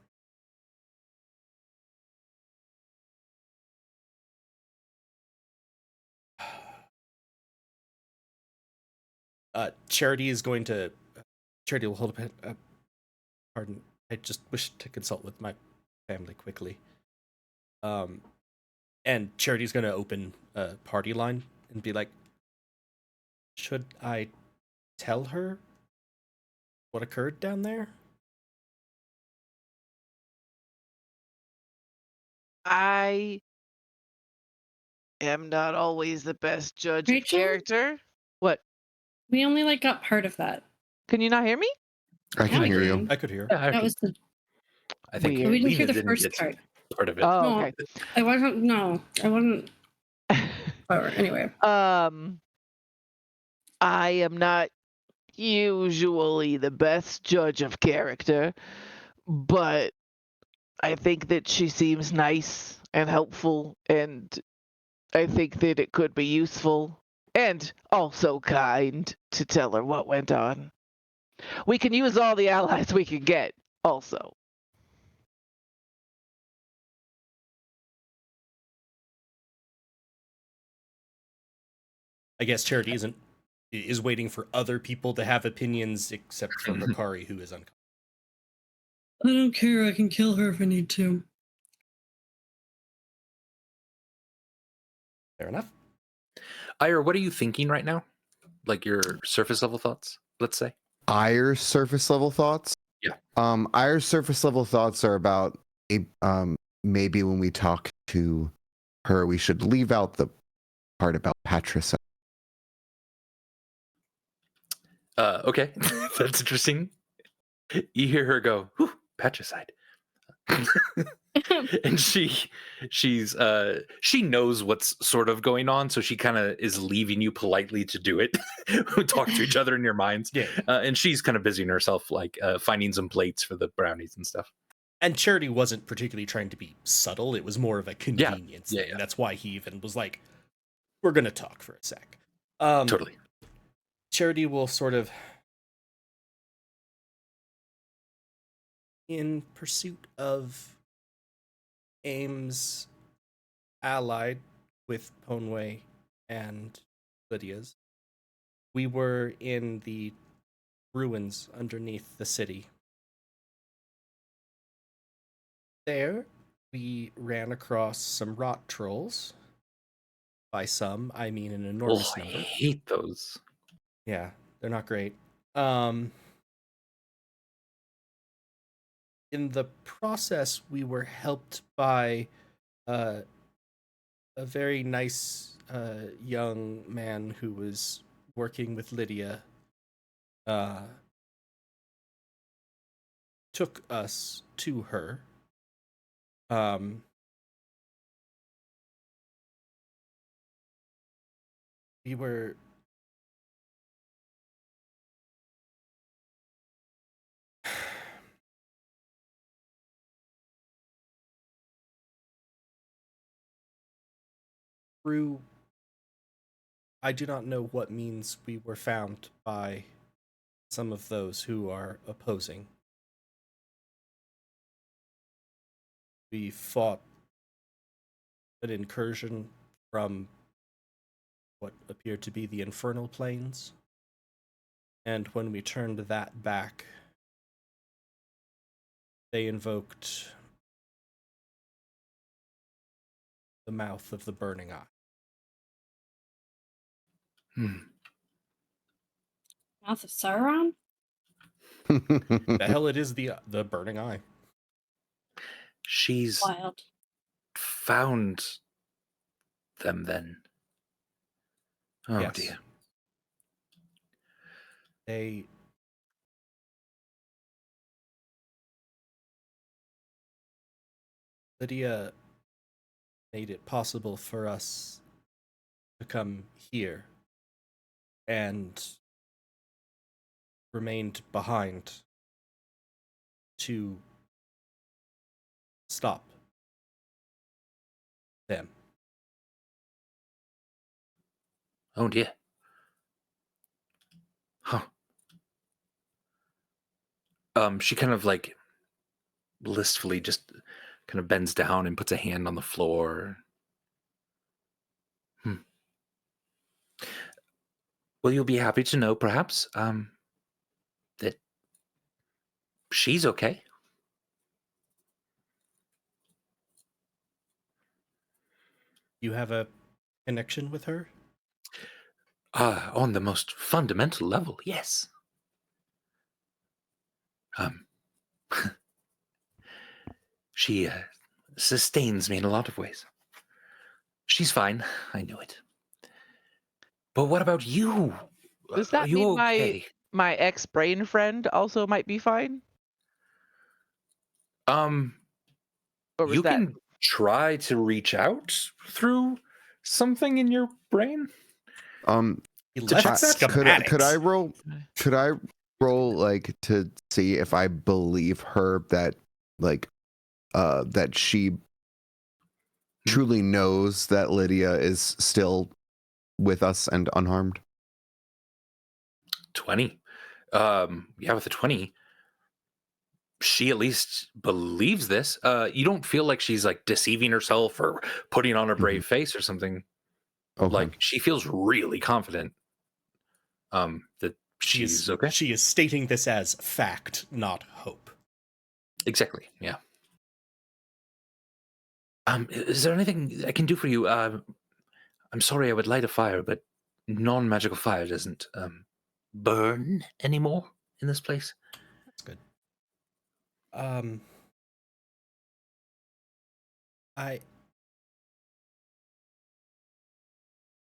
Charity will hold up. Pardon, I just wish to consult with my family quickly. And Charity's going to open a party line and be like, should I tell her what occurred down there? I am not always the best judge of Rachel? character. What? We only got part of that. Can you not hear me? I can Yeah, hear we you. can. I could hear. Yeah, That was the. I think Weird. We didn't hear Lena the first get part. part of it. Oh, No, okay. I wasn't. No, I wasn't. Whatever. Anyway. I am not usually the best judge of character, but I think that she seems nice and helpful, and I think that it could be useful and also kind to tell her what went on. We can use all the allies we can get, also. I guess Charity is waiting for other people to have opinions, except for Makari, who is unconscious. I don't care. I can kill her if I need to. Fair enough. Ira, what are you thinking right now? Like your surface level thoughts, let's say? Ire's surface level thoughts? Yeah. Ire's surface level thoughts are about maybe when we talk to her, we should leave out the part about patricide. Okay. That's interesting. You hear her go, whew, patricide. And she knows what's sort of going on, so she kind of is leaving you politely to do it. Talk to each other in your minds. Yeah. And she's kind of busying herself, like finding some plates for the brownies and stuff. And Charity wasn't particularly trying to be subtle. It was more of a convenience thing. Yeah. That's why he even was like, we're going to talk for a sec. Totally. Charity will sort of in pursuit of aims allied with Ponway and Lydia's. We were in the ruins underneath the city. There, we ran across some rot trolls. By some, I mean an enormous I number. hate those. Yeah, they're not great. In the process, we were helped by a very nice young man who was working with Lydia. Took us to her. We were through. I do not know what means we were found by some of those who are opposing. We fought an incursion from what appeared to be the infernal planes. And when we turned that back, they invoked the mouth of the burning eye. Mouth of Sauron? The hell it is the burning eye. She's Wild. found them then. Oh Yes. dear. Lydia made it possible for us to come here and remained behind to stop them. Oh dear. Huh. She kind of like blissfully just kind of bends down and puts a hand on the floor. Well, you'll be happy to know, perhaps, that she's okay. You have a connection with her? On the most fundamental level, yes. She sustains me in a lot of ways. She's fine. I knew it. But what about you? Does Are that you mean okay? my ex-brain friend also might be fine? Or was You that can try to reach out through something in your brain. He To left check that? schematics. Could I roll like to see if I believe her that like that she truly knows that Lydia is still with us and unharmed? 20. Yeah, with a 20, she at least believes this. You don't feel like she's like deceiving herself or putting on a brave face or something. Okay. Like she feels really confident that she's okay. She is stating this as fact, not hope. Exactly. Yeah. Is there anything I can do for you? I'm sorry I would light a fire, but non-magical fire doesn't burn anymore in this place. That's good.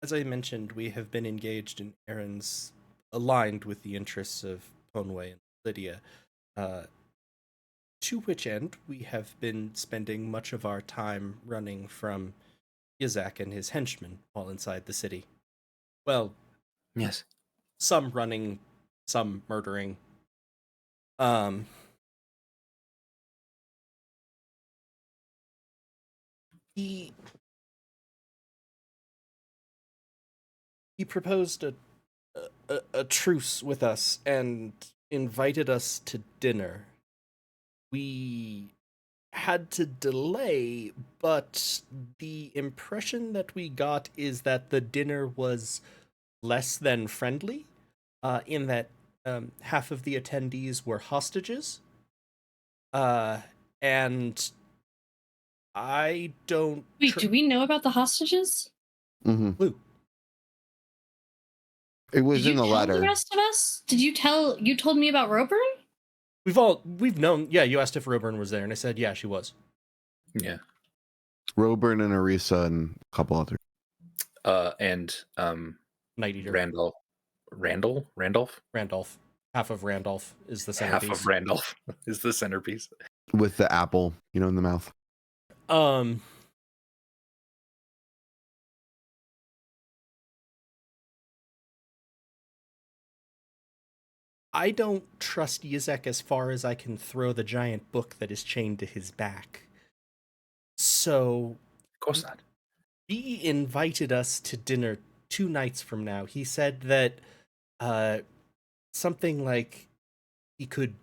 As I mentioned, we have been engaged in errands aligned with the interests of Ponway and Lydia, to which end we have been spending much of our time running from Yazak and his henchmen while inside the city. Well, Yes. some running, some murdering. He proposed a truce with us and invited us to dinner. we had to delay, but the impression that we got is that the dinner was less than friendly, in that half of the attendees were hostages. And I don't... Wait, do we know about the hostages? Blue. It was Did in you the tell letter. the rest of us? You told me about Roburn? We've known. Yeah, you asked if Roburn was there, and I said, yeah, she was. Yeah. Roburn and Arisa and a couple others. And Night Eater. Randolph. Half of Randolph is the Half centerpiece. of Randolph is the centerpiece. With the apple, in the mouth. I don't trust Yizek as far as I can throw the giant book that is chained to his back. So... Of course not. He invited us to dinner 2 nights from now. He said that something like he could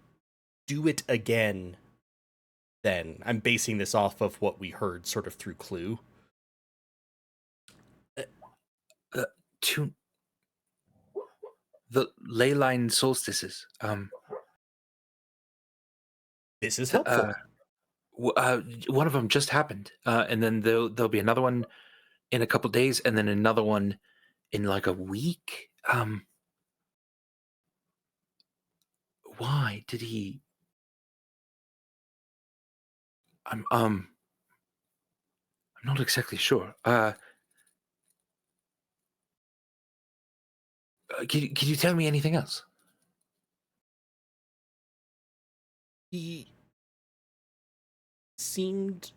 do it again then. I'm basing this off of what we heard sort of through Clue. The ley line solstices. This is helpful. One of them just happened, and then there'll be another one in a couple days, and then another one in like a week. Why did he? I'm not exactly sure. Can you tell me anything else? He seemed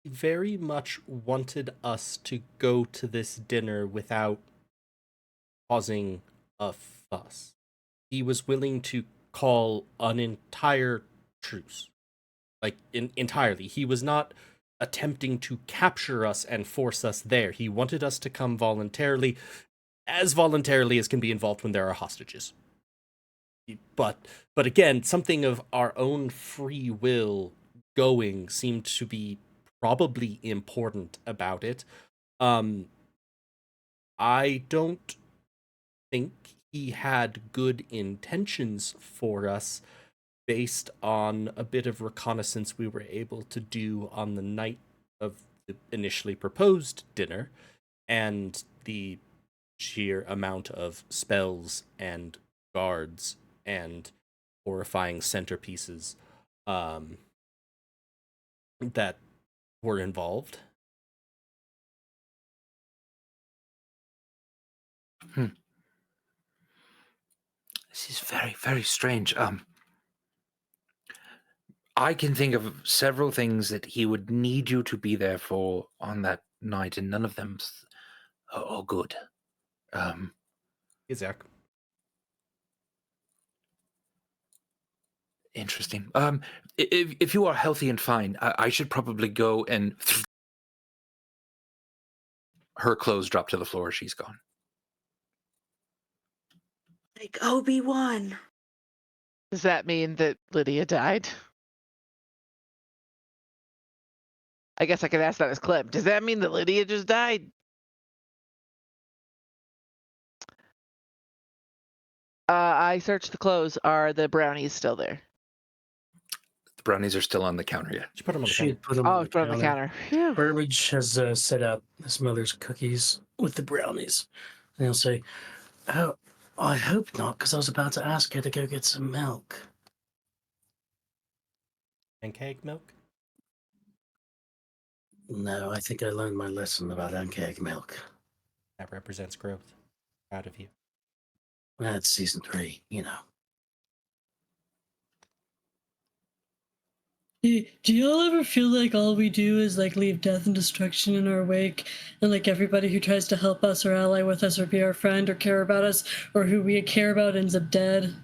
very much wanted us to go to this dinner without causing a fuss. He was willing to call an entire truce. Like, entirely. He was not attempting to capture us and force us there. He wanted us to come voluntarily as can be involved when there are hostages. But again, something of our own free will going seemed to be probably important about it. I don't think he had good intentions for us based on a bit of reconnaissance we were able to do on the night of the initially proposed dinner, and the sheer amount of spells and guards and horrifying centerpieces that were involved. This is very, very strange. I can think of several things that he would need you to be there for on that night, and none of them are good. Isaac. Interesting. If you are healthy and fine, I should probably go and... Her clothes drop to the floor. She's gone. Like Obi-Wan. Does that mean that Lydia died? I guess I could ask that as Clem. Does that mean that Lydia just died? I searched the clothes. Are the brownies still there? The brownies are still on the counter, yeah. She put them on the She counter. put them Oh, on it's on the counter. Phew. Burbage has set out his mother's cookies with the brownies. And he'll say, "Oh, I hope not, because I was about to ask her to go get some milk." Pancake milk? No, I think I learned my lesson about pancake milk. That represents growth. Proud of you. That's season 3, Do y'all ever feel like all we do is like leave death and destruction in our wake, and like everybody who tries to help us or ally with us or be our friend or care about us or who we care about ends up dead?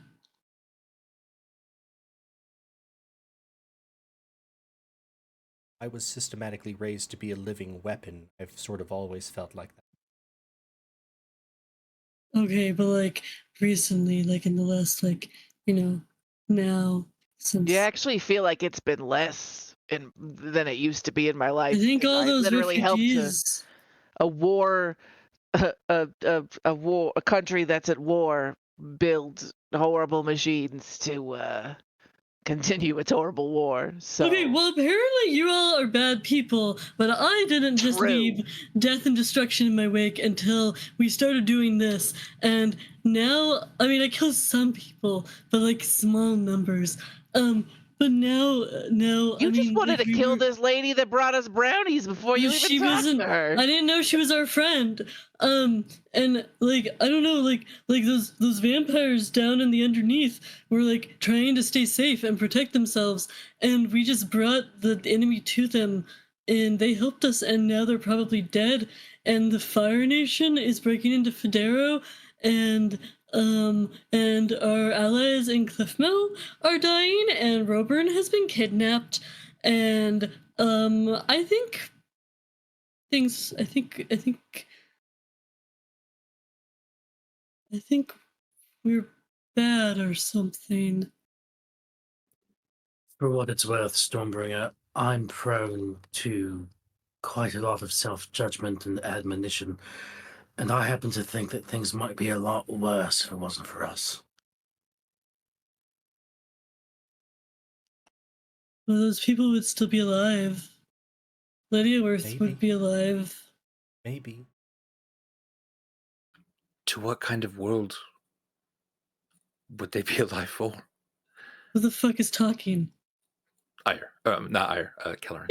I was systematically raised to be a living weapon. I've sort of always felt like that. Okay, but like recently, like in the last like now since You actually feel like it's been less than it used to be in my life. I think 'Cause all I those literally helped refugees. a war, a country that's at war build horrible machines to continue its horrible war. So Okay, well, apparently you all are bad people, but I didn't just True. leave death and destruction in my wake until we started doing this. And now, I mean, I killed some people, but like small numbers. But now, you I just mean, wanted like, to we kill were- this lady that brought us brownies before you even she talked wasn't. to her. I didn't know she was our friend. And like I don't know, like those vampires down in the underneath were like trying to stay safe and protect themselves, and we just brought the enemy to them, and they helped us, and now they're probably dead. And the Fire Nation is breaking into Federo, and our allies in Cliffmill are dying, and Roburn has been kidnapped, and I think things. I think we're bad or something. For what it's worth, Stormbringer, I'm prone to quite a lot of self-judgment and admonition, and I happen to think that things might be a lot worse if it wasn't for us. Well, those people would still be alive. Lydia Worth Maybe. would be alive. Maybe. To what kind of world would they be alive for? Who the fuck is talking? Ire. Not Ire. Kelleran.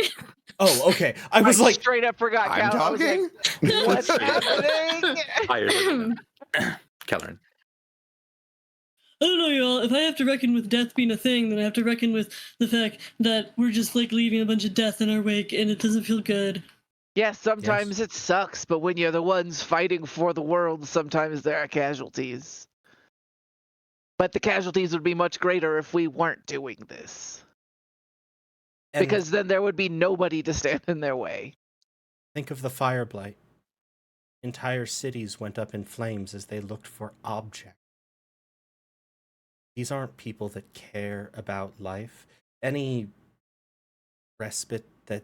Oh, okay. I was like, straight up forgot. I'm Cal. I was like, talking. what's happening? Ire. Kelleran. I don't know, y'all. If I have to reckon with death being a thing, then I have to reckon with the fact that we're just like leaving a bunch of death in our wake, and it doesn't feel good. Yeah, sometimes it sucks, but when you're the ones fighting for the world, sometimes there are casualties. But the casualties would be much greater if we weren't doing this. and Because then there would be nobody to stand in their way. think of the fire blight. Entire cities went up in flames as they looked for objects. These aren't people that care about life. Any respite that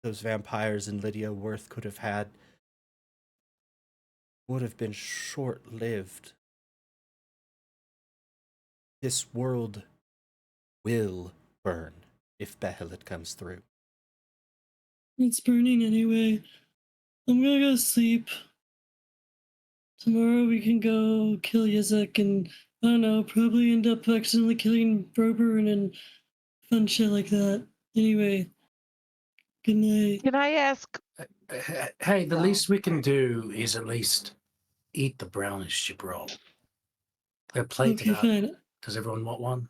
those vampires and Lydia Worth could have had would have been short-lived. This world will burn if Behelit comes through. It's burning anyway. I'm gonna go sleep. Tomorrow we can go kill Yazek and, I don't know, probably end up accidentally killing Broburn and fun shit like that. Anyway, good night. Can I ask? Hey, the least we can do is at least eat the brownies you brought. A plate Okay, of that. fine. Does everyone want one?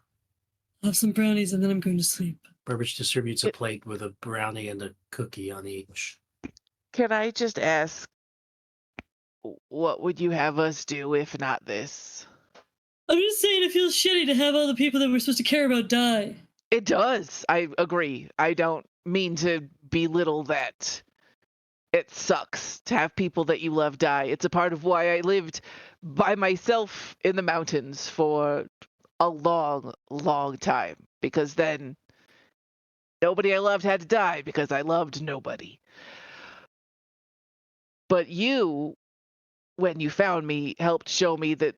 I'll have some brownies and then I'm going to sleep. Burbage distributes a plate with a brownie and a cookie on each. Can I just ask? What would you have us do if not this? I'm just saying it feels shitty to have all the people that we're supposed to care about die. It does. I agree. I don't mean to belittle that. It sucks to have people that you love die. It's a part of why I lived by myself in the mountains for a long, long time. Because then nobody I loved had to die because I loved nobody. But you, when you found me, helped show me that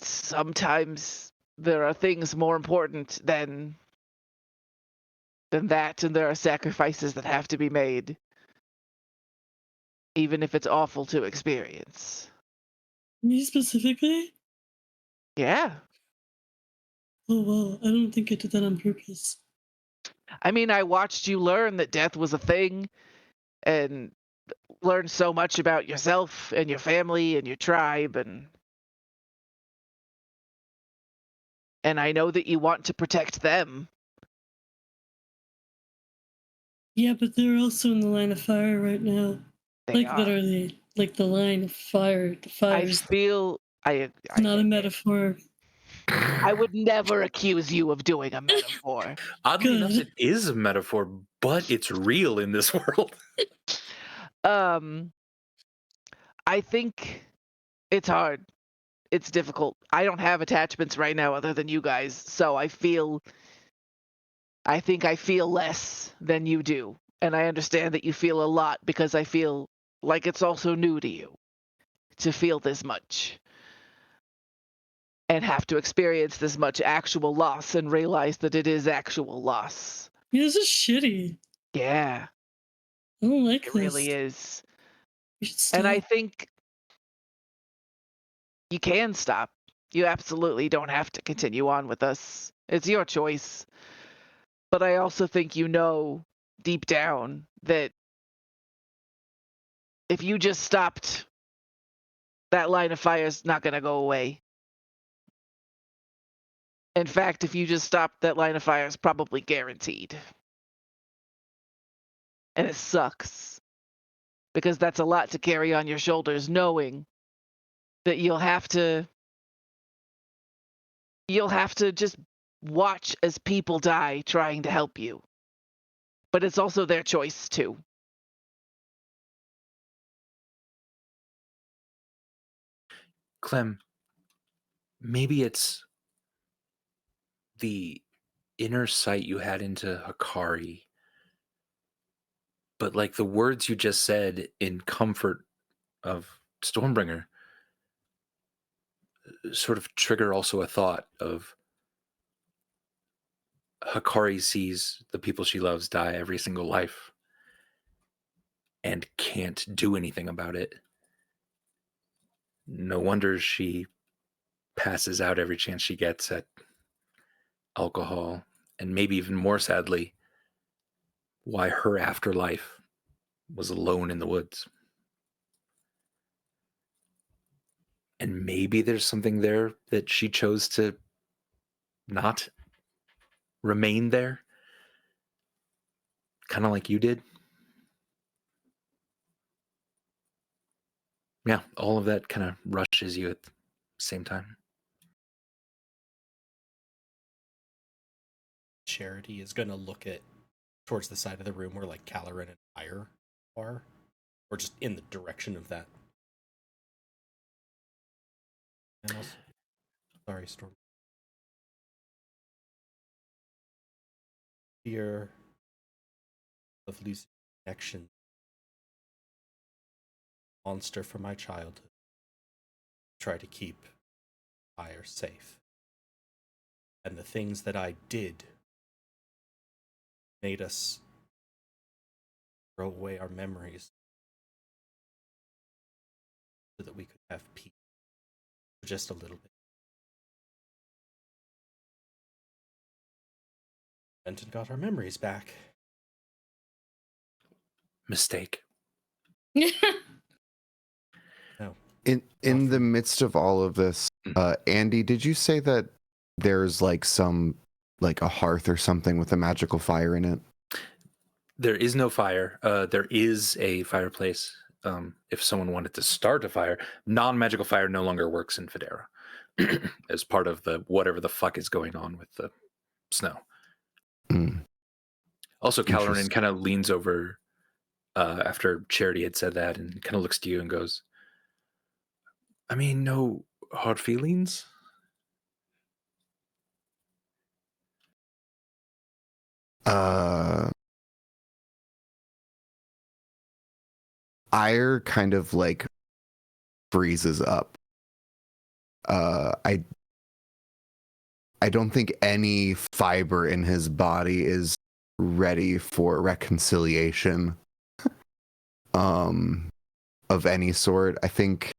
sometimes there are things more important than that, and there are sacrifices that have to be made, even if it's awful to experience. Me specifically? Yeah. Oh, wow. I don't think I did that on purpose. I mean, I watched you learn that death was a thing, and learn so much about yourself and your family and your tribe, and I know that you want to protect them. Yeah, but they're also in the line of fire right now. They Like, are. literally. Like, the line of fire. The I fire's feel not a metaphor. I would never accuse you of doing a metaphor. Oddly enough, Good. it is a metaphor, but it's real in this world. I think it's hard. it's difficult. I don't have attachments right now other than you guys, so I think I feel less than you do. And I understand that you feel a lot because I feel like it's also new to you to feel this much and have to experience this much actual loss and realize that it is actual loss. Yeah, this is shitty. Yeah, I don't like it this. really is. We should And I stop. think you can stop. You absolutely don't have to continue on with us. It's your choice. But I also think you know deep down that if you just stopped, that line of fire is not going to go away. In fact, if you just stopped, that line of fire is probably guaranteed. And it sucks because that's a lot to carry on your shoulders, knowing that you'll have to just watch as people die trying to help you. But it's also their choice too. Clem, maybe it's the inner sight you had into Hikari, but like the words you just said in comfort of Stormbringer sort of trigger also a thought of Hikari sees the people she loves die every single life and can't do anything about it. No wonder she passes out every chance she gets at alcohol, and maybe even more sadly, why her afterlife was alone in the woods. And maybe there's something there that she chose to not remain there, kind of like you did. Yeah, all of that kind of rushes you at the same time. Charity is going to look at towards the side of the room where like Caloran and Ire are, or just in the direction of that. And also, sorry, Storm. Fear of losing connection. Monster from my childhood. Try to keep Ire safe. And the things that I did made us throw away our memories so that we could have peace for just a little bit. Benton got our memories back. Mistake. No. In the midst of all of this, Andy, did you say that there's like a hearth or something with a magical fire in it? There is no fire. There is a fireplace. If someone wanted to start a fire, non-magical fire no longer works in Federa as part of the whatever the fuck is going on with the snow. Mm. Also, Caloran kind of leans over after Charity had said that and kind of looks to you and goes, I mean, no hard feelings? Ire kind of like freezes up. I don't think any fiber in his body is ready for reconciliation of any sort. I think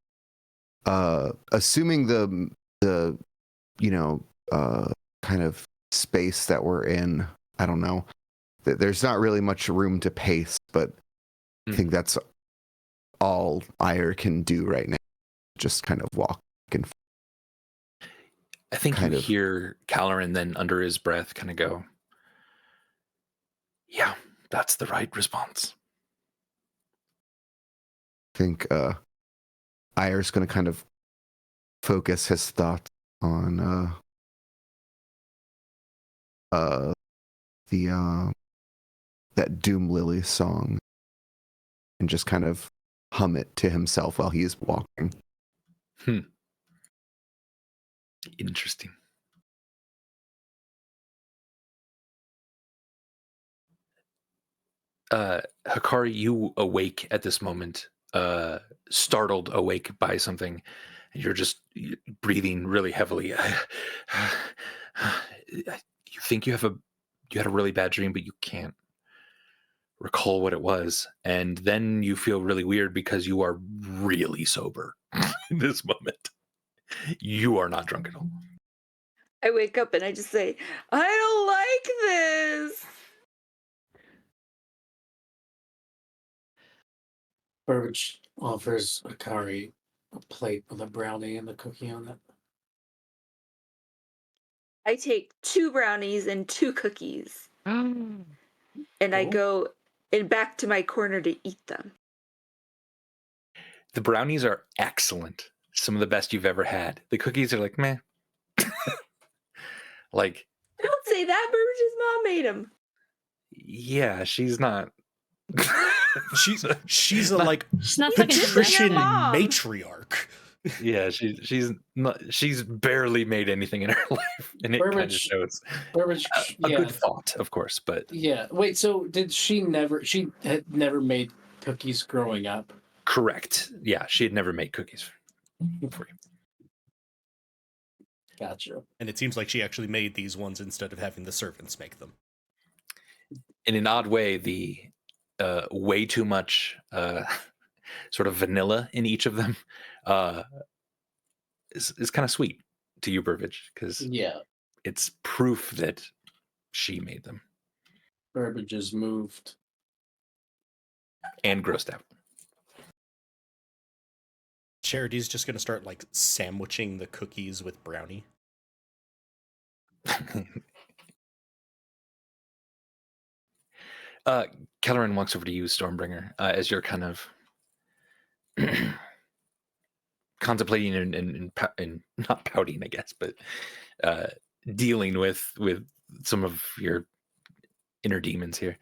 assuming the kind of space that we're in, I don't know. There's not really much room to pace, but I think that's all Ire can do right now. Just kind of walk and I think you hear Caloran then under his breath kind of go, yeah, that's the right response. I think Ire's going to kind of focus his thoughts on that Doom Lily song and just kind of hum it to himself while he's walking. Interesting. Hikari, you awake at this moment, startled awake by something, and you're just breathing really heavily. You think you had a really bad dream, but you can't recall what it was, and then you feel really weird because you are really sober in this moment. You are not drunk at all. I wake up and I just say, I don't like this. Burbage offers Akari a plate with a brownie and a cookie on it. I take 2 brownies and 2 cookies, and I Cool. go and back to my corner to eat them. The brownies are excellent. Some of the best you've ever had. The cookies are like, meh. Like, Don't say that. Burbage's mom made them. yeah, she's not. She's a like She's not fucking nutrition Mom. matriarch. Yeah, she's barely made anything in her life, and it kind of Burbage- shows. Burbage, A yeah, good thought, of course, but yeah. Wait, so did she never? She had never made cookies growing up. correct. Yeah, she had never made cookies for you. Gotcha. And it seems like she actually made these ones instead of having the servants make them. In an odd way, the way too much sort of vanilla in each of them is kind of sweet to you, Burbage, because Yeah, it's proof that she made them Burbage is moved. and grossed out. Charity's just gonna start like sandwiching the cookies with brownie. Kelleran walks over to you, Stormbringer, as you're kind of contemplating and not pouting, I guess, but dealing with some of your inner demons here.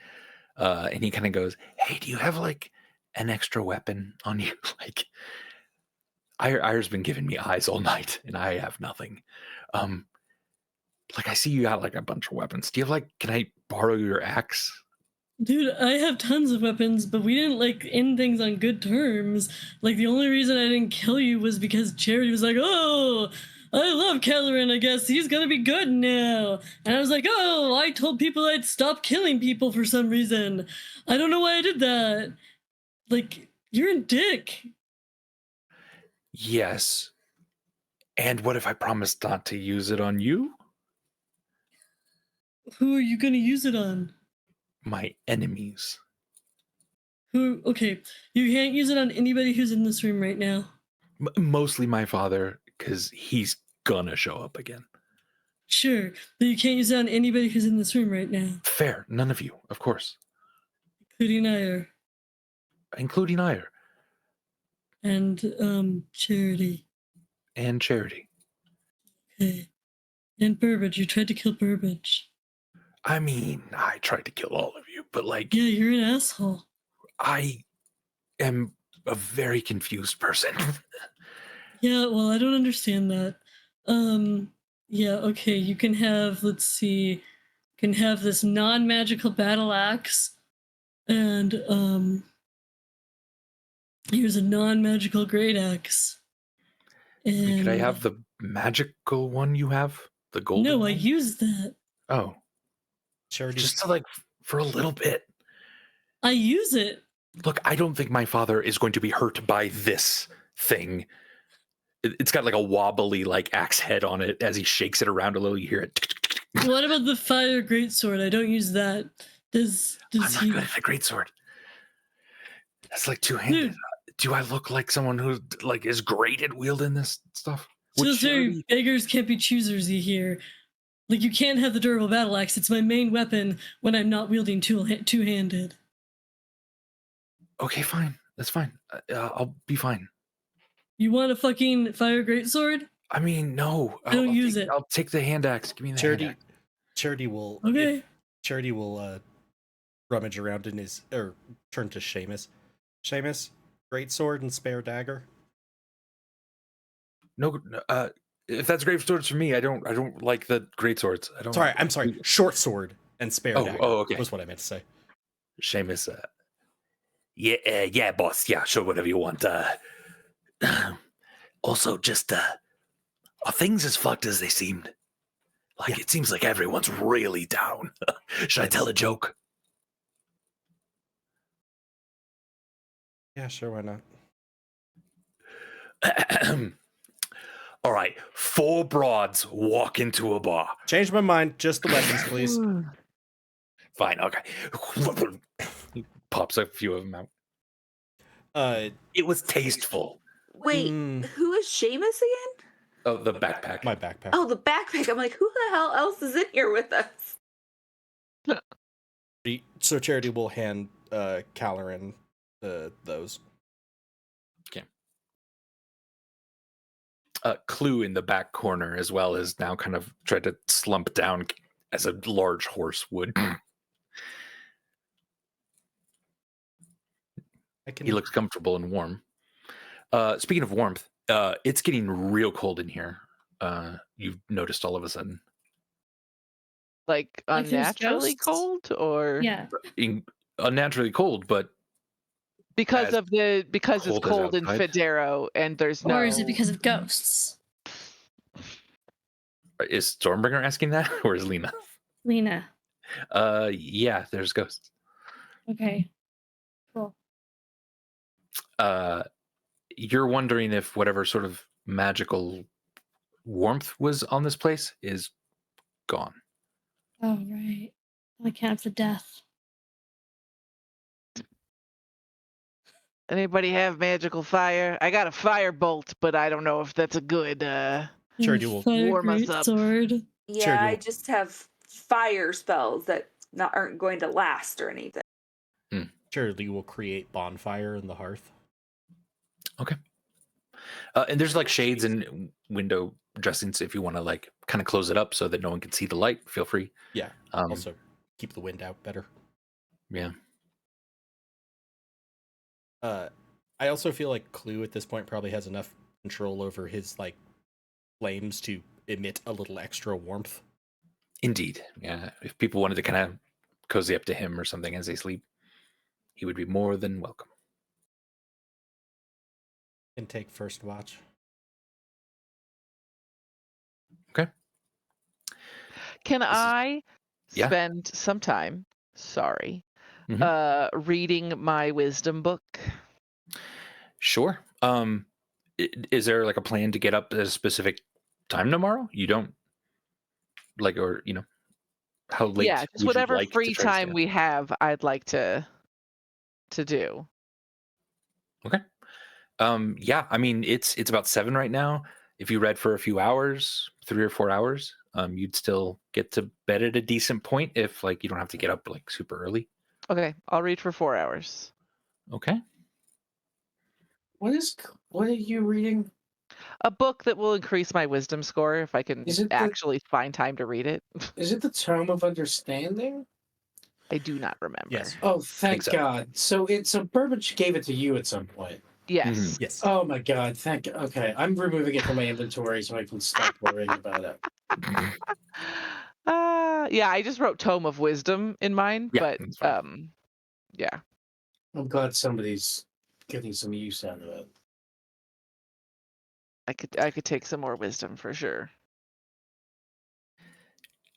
And he kind of goes, "Hey, do you have like an extra weapon on you?" Like, Ire's been giving me eyes all night, and I have nothing. Like, I see you got like a bunch of weapons. Do you have like? Can I borrow your axe? Dude, I have tons of weapons, but we didn't like end things on good terms. Like the only reason I didn't kill you was because Charity was like, "Oh, I love Kelleran. I guess he's gonna be good now." And I was like, "Oh, I told people I'd stop killing people for some reason. I don't know why I did that." Like, you're a dick. Yes. And what if I promised not to use it on you? Who are you gonna use it on? My enemies. Who? Okay, you can't use it on anybody who's in this room right now. Mostly my father, because he's gonna show up again. Sure, but you can't use it on anybody who's in this room right now, Fair. None of you, of course. including Ire Including Ire and Charity. and Charity. Okay, and Burbage. You tried to kill Burbage. I mean, I tried to kill all of you, but like, Yeah, you're an asshole. I am a very confused person. Yeah, well, I don't understand that. Yeah, okay, you can have, let's see, you can have this non-magical battle axe, and here's a non-magical great axe. And Could I have the magical one you have? The golden no, one? I used that. Oh, Charity's just to like for a little bit. I use it. Look, I don't think my father is going to be hurt by this thing. It's got like a wobbly like axe head on it. As he shakes it around a little, you hear it. What about the fire greatsword? I don't use that. Does I'm not he? good at the greatsword. That's like two-handed. Dude. Do I look like someone who like is great at wielding this stuff? Would Just very Charity- beggars can't be choosersy here. Like, you can't have the durable battle axe. It's my main weapon when I'm not wielding two-handed. Okay, fine. That's fine. I'll be fine. You want a fucking fire greatsword? I mean, no. Don't use it. I'll take the hand axe. Give me the Charity. hand axe. Charity will Okay. Charity will rummage around in his or turn to Seamus. Seamus, great sword and spare dagger. No, If that's great swords for me, I don't like the great swords. I don't. Sorry, I'm sorry. Short sword and spare dagger. Okay. Was what I meant to say. Seamus, yeah, boss. Yeah, sure, whatever you want. Also, just are things as fucked as they seemed? Like, it seems like everyone's really down. Should I tell a joke? Yeah, sure, why not? All right, 4 broads walk into a bar. Change my mind. Just the weapons, please. Fine, okay. Pops a few of them out. It was tasteful. Wait, who is Seamus again? Oh, the backpack. My backpack. Oh, the backpack. I'm like, who the hell else is in here with us? So Charity will hand Caloran those. Okay. Clue in the back corner as well as now kind of tried to slump down as a large horse would. He looks comfortable and warm. Speaking of warmth, it's getting real cold in here. You've noticed all of a sudden. Like Like there's unnaturally ghosts? cold, or Yeah. Unnaturally cold, but because as it's cold as cold in outside? Federo and there's no. Or is it because of ghosts? is Stormbringer asking that, or is Lena? Lena. Yeah, there's ghosts. Okay. Cool. You're wondering if whatever sort of magical warmth was on this place is gone. Oh, right. On account of the death. Anybody have magical fire? I got a firebolt, but I don't know if that's a good Charity will warm us up. Sword. Yeah, Sure, I you'll- just have fire spells that aren't going to last or anything. Charity will create bonfire in the hearth. Okay. And there's like shades and window dressings if you want to like kind of close it up so that no one can see the light. Feel free. Yeah. Also, keep the wind out better. Yeah. I also feel like Clue at this point probably has enough control over his like flames to emit a little extra warmth. Indeed. Yeah. If people wanted to kind of cozy up to him or something as they sleep, he would be more than welcome. Can take first watch. Okay. Can I Yeah. spend some time, Mhm. reading my wisdom book? Sure. Is there like a plan to get up at a specific time tomorrow? You don't like, or how late? Yeah, would just you whatever like to free try to stay time up? we have, I'd like to do. Okay. Yeah, I mean it's about 7 right now. If you read for a few hours, 3 or 4 hours, you'd still get to bed at a decent point if like you don't have to get up like super early. Okay, I'll read for 4 hours. Okay. What are you reading? A book that will increase my wisdom score if I can Is it the- actually find time to read it. Is it the Tome of Understanding? I do not remember. Yes. Oh, thank so. God. So Burbage gave it to you at some point. Yes. Yes. Oh my God, thank. Okay, I'm removing it from my inventory so I can stop worrying about it. Yeah, I just wrote Tome of Wisdom in mine, Yeah, but that's fine. yeah. I'm glad somebody's getting some use out of it. I could take some more wisdom for sure.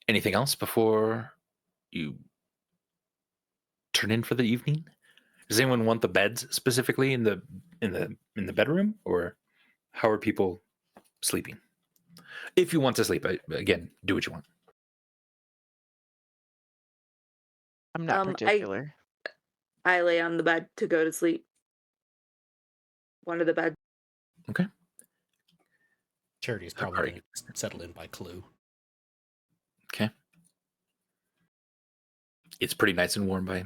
Anything else before you turn in for the evening? Does anyone want the beds specifically in the bedroom, or how are people sleeping? If you want to sleep, again, do what you want. I'm not particular. I lay on the bed to go to sleep. One of the beds. Okay. Charity is probably going to settle in by Clue. Okay. It's pretty nice and warm by.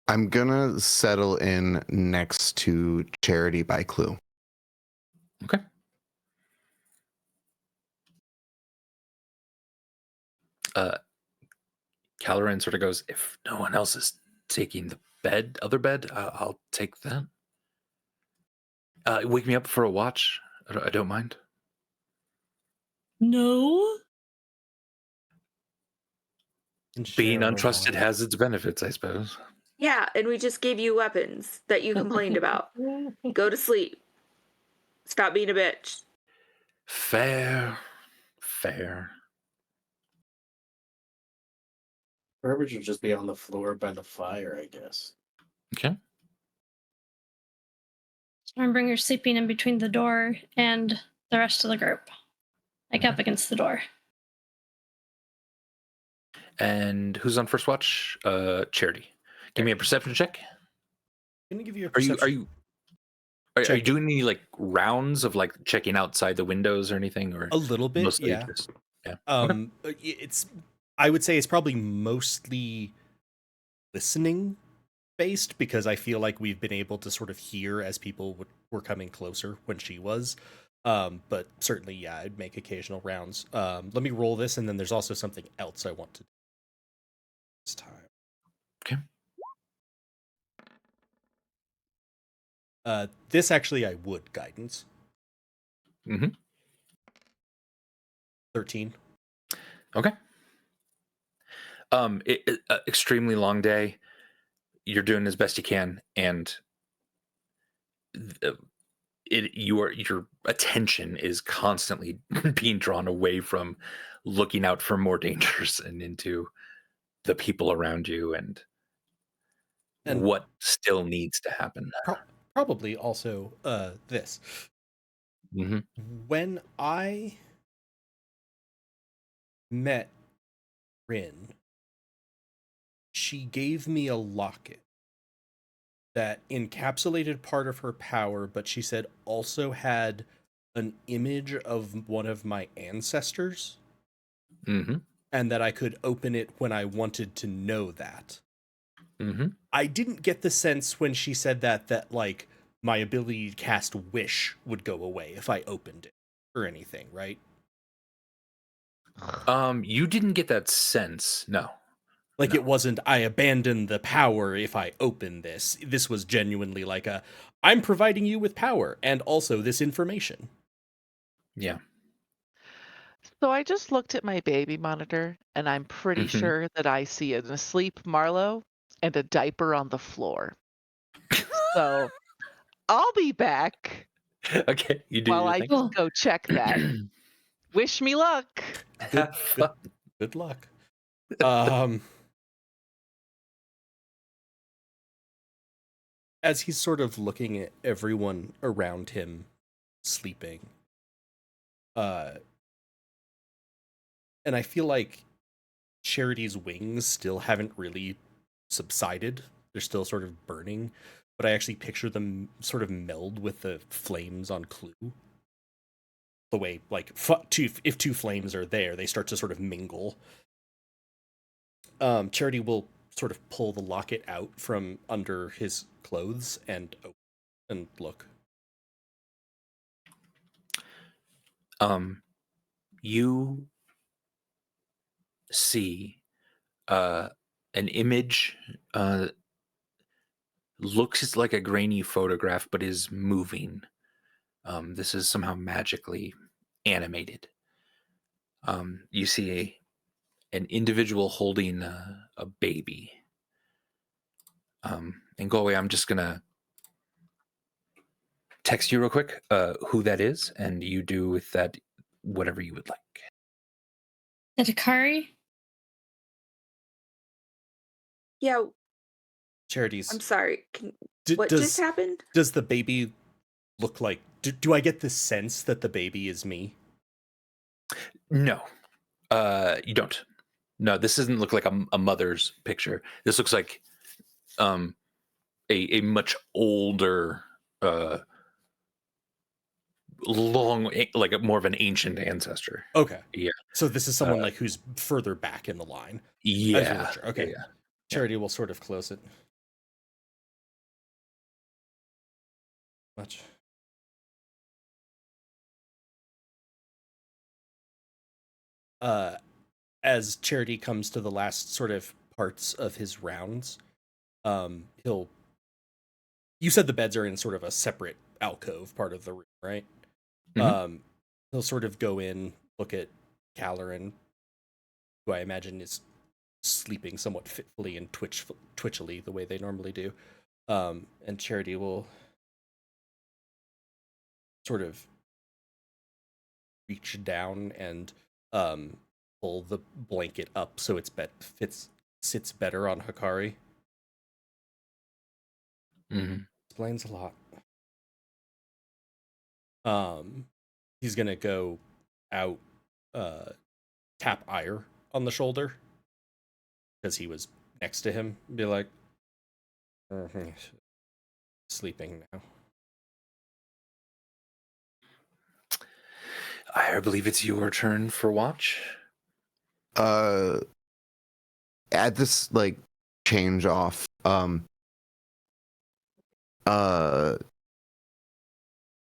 I'm gonna settle in next to Charity by Clue. Okay. Caloran sort of goes, if no one else is taking the other bed, I'll take that. Wake me up for a watch. I don't mind. No. And share Being a untrusted wand. has its benefits, I suppose. Yeah, and we just gave you weapons that you complained about. Go to sleep. Stop being a bitch. Fair. Fair. Burbage would just be on the floor by the fire, I guess. Okay. Remember, you're sleeping in between the door and the rest of the group, like up Okay. against the door. And who's on first watch? Charity. Give me a perception check. I'm gonna give you a Are you perception. are you check. doing any like rounds of like checking outside the windows or anything, or A little bit, mostly yeah. just okay. It's I would say it's probably mostly listening based because I feel like we've been able to sort of hear as people were coming closer when she was. But certainly, yeah, I'd make occasional rounds. Let me roll this, and then there's also something else I want to do this time. Okay. This actually I would guidance. Mm-hmm. 13. Okay. Extremely long day. You're doing as best you can, and your attention is constantly being drawn away from looking out for more dangers and into the people around you and what still needs to happen. Probably also this. Mm-hmm. When I met Ryn, she gave me a locket that encapsulated part of her power, but she said also had an image of one of my ancestors, Mm-hmm. and that I could open it when I wanted to know that. Mm-hmm. I didn't get the sense when she said that like my ability to cast Wish would go away if I opened it or anything, right? You didn't get that sense, no. Like No. it wasn't I abandon the power if I open this. This was genuinely like I'm providing you with power and also this information. Yeah. So I just looked at my baby monitor, and I'm pretty Mm-hmm. sure that I see an asleep Marlowe and a diaper on the floor. So I'll be back Okay, you do while your I thing. just go check that. Wish me luck. Have fun. Good luck. As he's sort of looking at everyone around him sleeping, and I feel like Charity's wings still haven't really subsided. They're still sort of burning, but I actually picture them sort of meld with the flames on Clue. The way, like, if two flames are there, they start to sort of mingle. Charity will sort of pull the locket out from under his clothes and look. You see an image, looks like a grainy photograph, but is moving. This is somehow magically animated. You see an individual holding a baby. And go away. I'm just gonna text you real quick who that is, and you do with that whatever you would like. The Dakari? Yeah, Charity's. I'm sorry. What just happened? Does the baby look like? Do I get the sense that the baby is me? No, you don't. No, this doesn't look like a mother's picture. This looks like a much older, long, like more of an ancient ancestor. Okay. Yeah. So this is someone like who's further back in the line. Yeah. Sure. Okay. Yeah. Charity will sort of close it. Much. As Charity comes to the last sort of parts of his rounds, he'll. You said the beds are in sort of a separate alcove part of the room, right? Mhm. He'll sort of go in look at Caloran, who I imagine is sleeping somewhat fitfully and twitchily the way they normally do. And Charity will sort of reach down and pull the blanket up so it's sits better on Hikari. Mm-hmm. Explains a lot. He's gonna go out, tap Ire on the shoulder because he was next to him. Be like, sleeping now. I believe it's your turn for watch. At this like change off,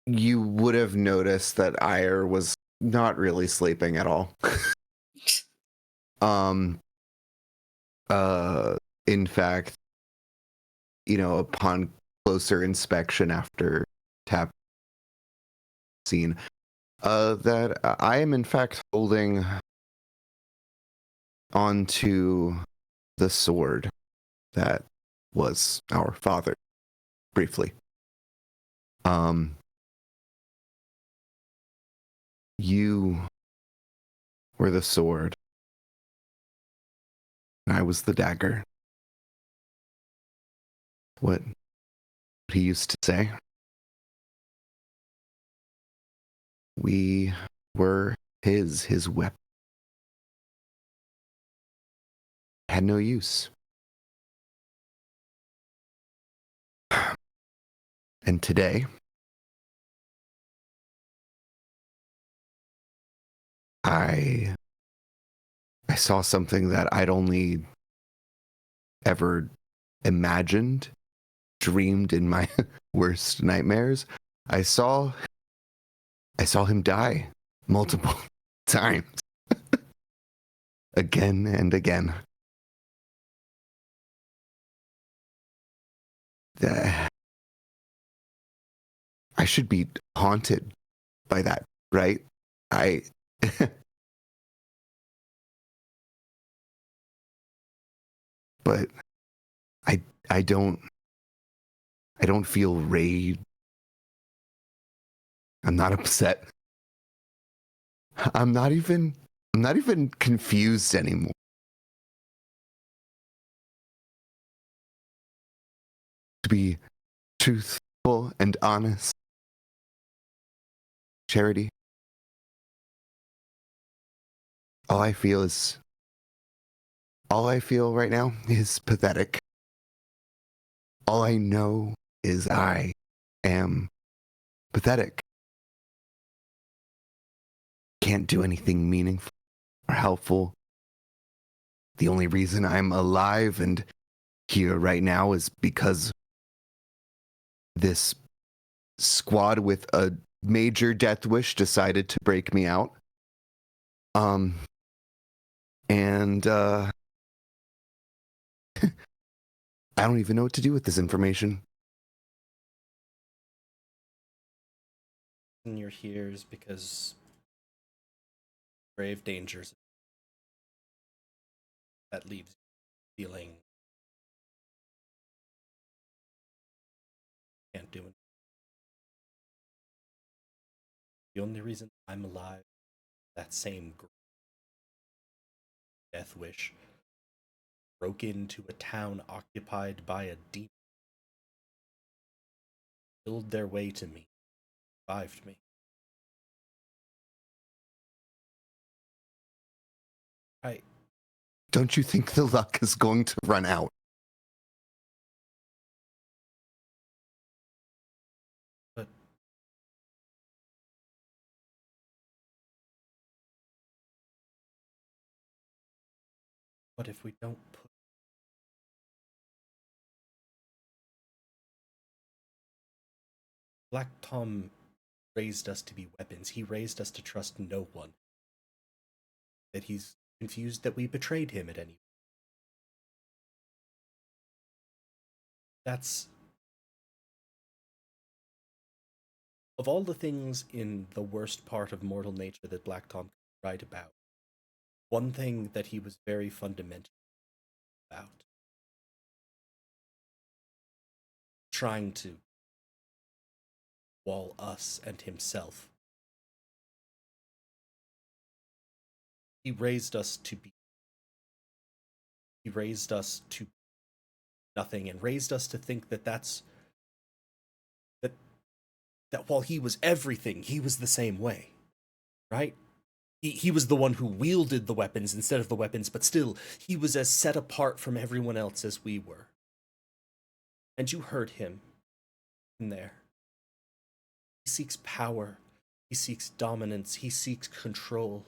you would have noticed that Ire was not really sleeping at all. In fact, upon closer inspection after tap scene, that I am in fact holding onto the sword that was our father, briefly. You were the sword. I was the dagger. What he used to say. We were his weapon. Had no use. And today, I saw something that I'd only ever imagined, dreamed in my worst nightmares. I saw him die multiple times. Again and again. I should be haunted by that, right? But I don't feel rage. I'm not upset. I'm not even confused anymore. To be truthful and honest, Charity, all I feel right now is pathetic. All I know is I am pathetic. Can't do anything meaningful or helpful. The only reason I'm alive and here right now is because this squad with a major death wish decided to break me out. And I don't even know what to do with this information. And you're here is because grave dangers that leaves you feeling can't do it. The only reason I'm alive, that same death wish broke into a town occupied by a demon, killed their way to me, revived me. Don't you think the luck is going to run out? But what if we don't put Black Tom raised us to be weapons. He raised us to trust no one. That he's confused that we betrayed him at any. That's of all the things in the worst part of mortal nature that Black Tom right about. One thing that he was very fundamental about, trying to wall us and himself. He raised us to nothing, and raised us to think that that while he was everything, he was the same way, right? He was the one who wielded the weapons instead of the weapons, but still, he was as set apart from everyone else as we were. And you heard him in there. He seeks power. He seeks dominance. He seeks control.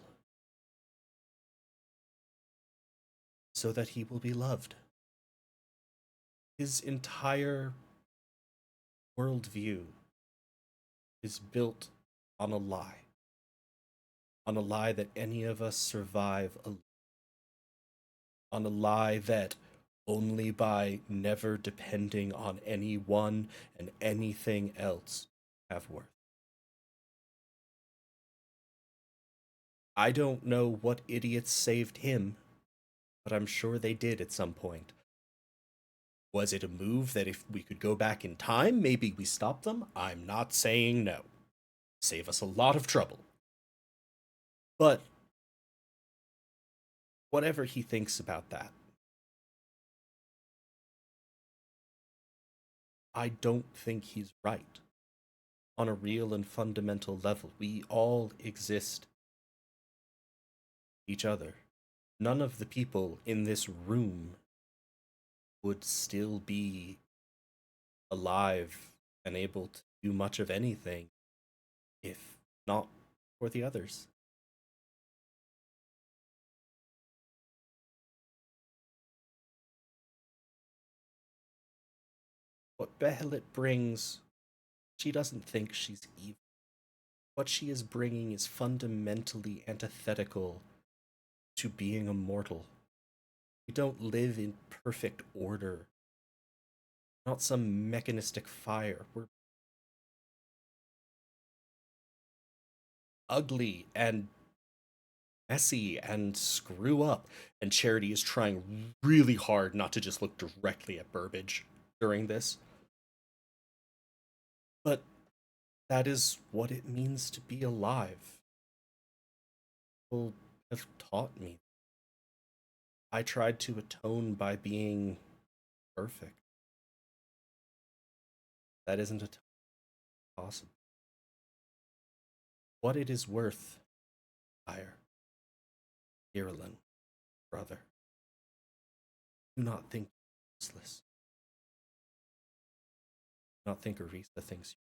So that he will be loved. His entire worldview is built on a lie. On a lie that any of us survive alone. On a lie that only by never depending on anyone and anything else have worth. I don't know what idiots saved him, but I'm sure they did at some point. Was it a move that if we could go back in time, maybe we stop them? I'm not saying no. Save us a lot of trouble. But whatever he thinks about that, I don't think he's right. On a real and fundamental level, we all exist each other. None of the people in this room would still be alive and able to do much of anything if not for the others. What Behelit brings, she doesn't think she's evil. What she is bringing is fundamentally antithetical to being a mortal. We don't live in perfect order. Not some mechanistic fire. We're ugly and messy and screw up. And Charity is trying really hard not to just look directly at Burbage during this. But that is what it means to be alive. People have taught me. I tried to atone by being perfect. That isn't possible. What it is worth, Ire, Ireland, brother, do not think useless. Do not think Arisa thinks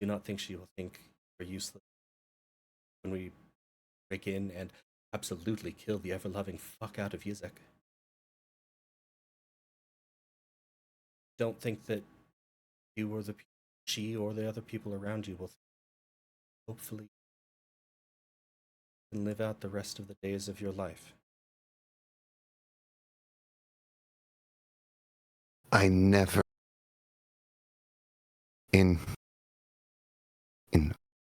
you. Do not think she will think you're useless when we break in and absolutely kill the ever-loving fuck out of Yizek. Don't think that you or she or the other people around you will hopefully can live out the rest of the days of your life. I never in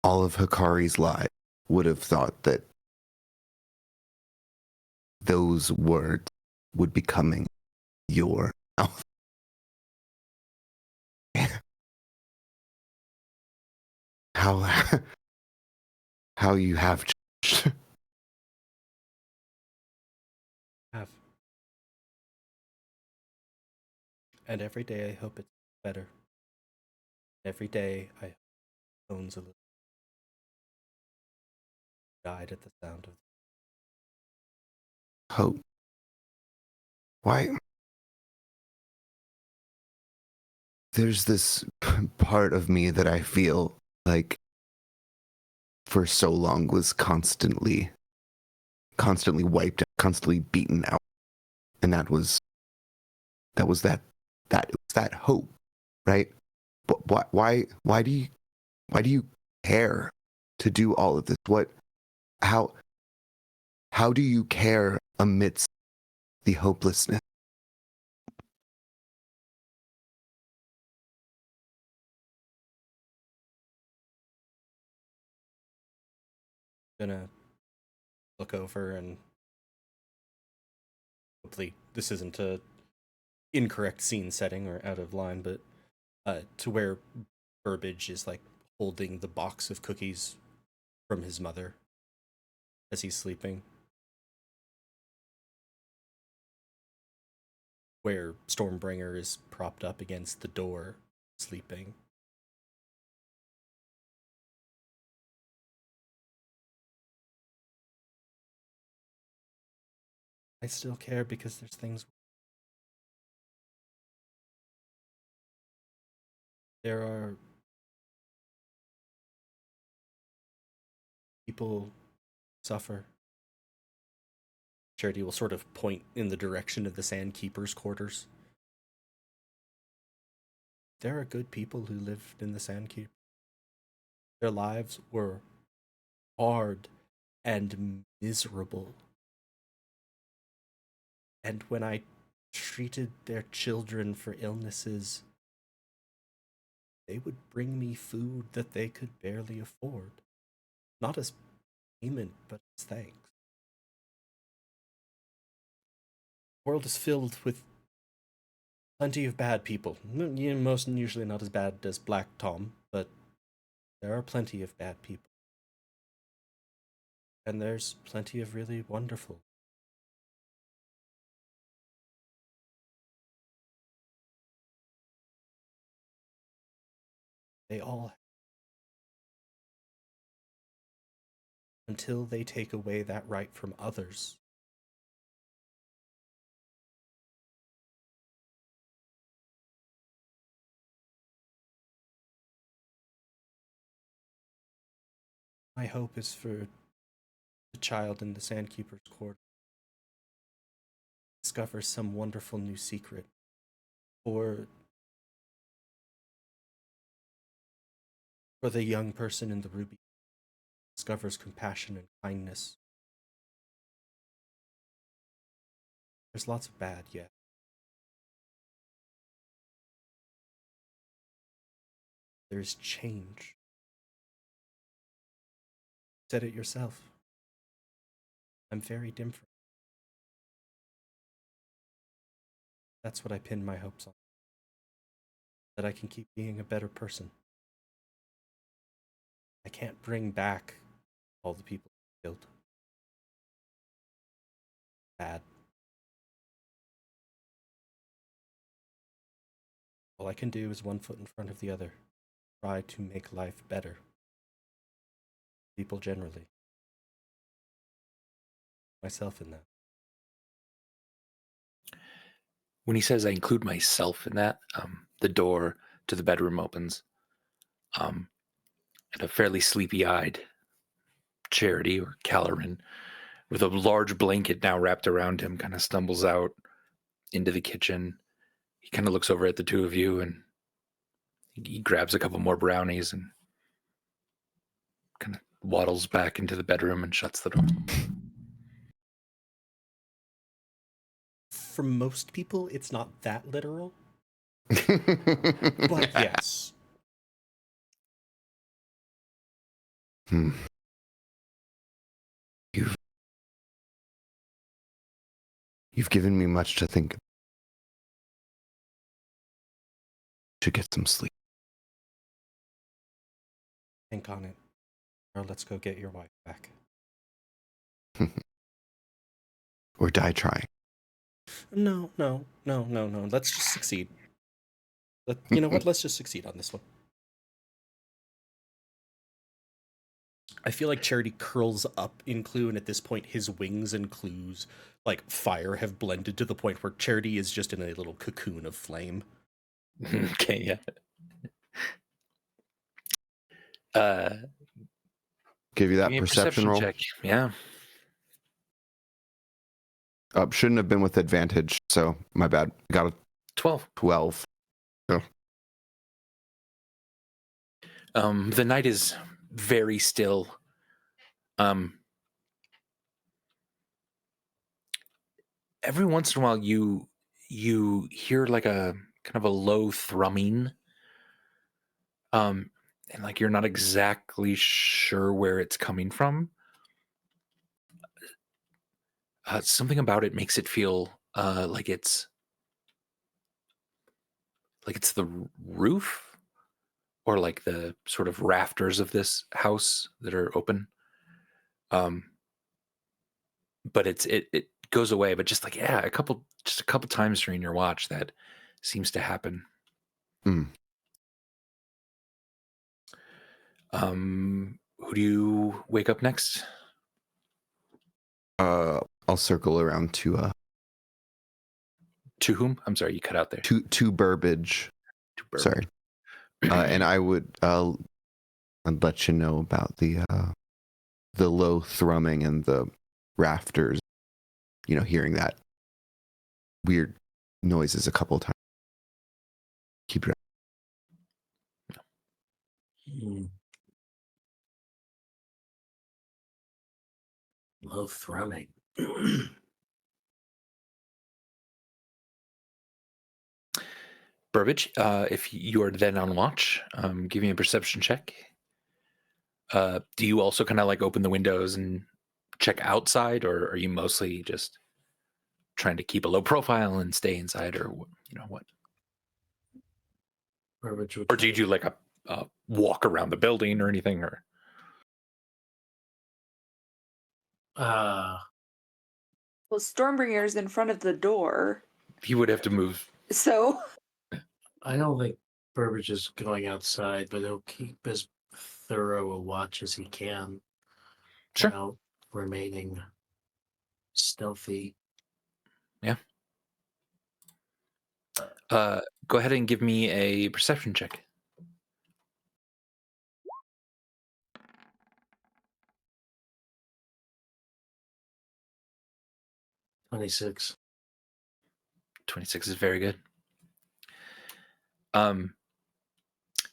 all of Hikari's life would have thought that those words would be coming your mouth. How you have changed. Have. And every day I hope it's better. Every day I hope it tones a little. Died at the sound of Hope. Why? There's this part of me that I feel like for so long was constantly wiped out, constantly beaten out. And that was that hope, right? But why do you care to do all of this? How do you care amidst the hopelessness? gonna look over and hopefully this isn't a incorrect scene setting or out of line, but to where Burbage is like holding the box of cookies from his mother as he's sleeping, where Stormbringer is propped up against the door sleeping. I still care because there's things. There are people suffer. Charity will sort of point in the direction of the Sandkeeper's quarters. There are good people who lived in the Sandkeeper. Their lives were hard and miserable. And when I treated their children for illnesses, they would bring me food that they could barely afford. Not as payment, but as thanks. The world is filled with plenty of bad people. Most usually not as bad as Black Tom, but there are plenty of bad people. And there's plenty of really wonderful. They all, until they take away that right from others. My hope is for the child in the Sandkeeper's Court to discover some wonderful new secret, or for the young person in the ruby discovers compassion and kindness. There's lots of bad yet. There's change. You said it yourself. I'm very different. That's what I pin my hopes on. That I can keep being a better person. I can't bring back all the people killed. Bad. All I can do is one foot in front of the other. Try to make life better. People generally. Myself in that. When he says I include myself in that, the door to the bedroom opens. And a fairly sleepy-eyed Charity or Calorin with a large blanket now wrapped around him kind of stumbles out into the kitchen. He kind of looks over at the two of you and he grabs a couple more brownies and kind of waddles back into the bedroom and shuts the door. For most people, it's not that literal. But yes. You've given me much to think of. Should get some sleep. Think on it. Or let's go get your wife back. Or die trying. No. Let's just succeed. You know what? Let's just succeed on this one. I feel like Charity curls up in Clue, and at this point, his wings and Clue's like fire have blended to the point where Charity is just in a little cocoon of flame. Okay, yeah. Give you that Give me a perception roll. check. Yeah. Shouldn't have been with advantage, so my bad. Got a 12. 12. Oh. The night is very still. Every once in a while you hear like a kind of a low thrumming. And like you're not exactly sure where it's coming from. Something about it makes it feel like it's the roof or like the sort of rafters of this house that are open. But it goes away. But just like a couple times during your watch that seems to happen. Who do you wake up next? I'll circle around to whom? I'm sorry, you cut out there. to Burbage. Sorry. And I would I'd let you know about the low thrumming and the rafters. You know, hearing that weird noises a couple times. Keep your Low thrumming. Burbage, if you are then on watch, give me a perception check. Do you also kind of like open the windows and check outside, or are you mostly just trying to keep a low profile and stay inside, or what? Burbage Or do you do like a walk around the building or anything, or? Well, Stormbringer's in front of the door. He would have to move. So I don't think Burbage is going outside, but he'll keep as thorough a watch as he can. Sure. Without remaining stealthy. Yeah. Go ahead and give me a perception check. $26. 26 is very good.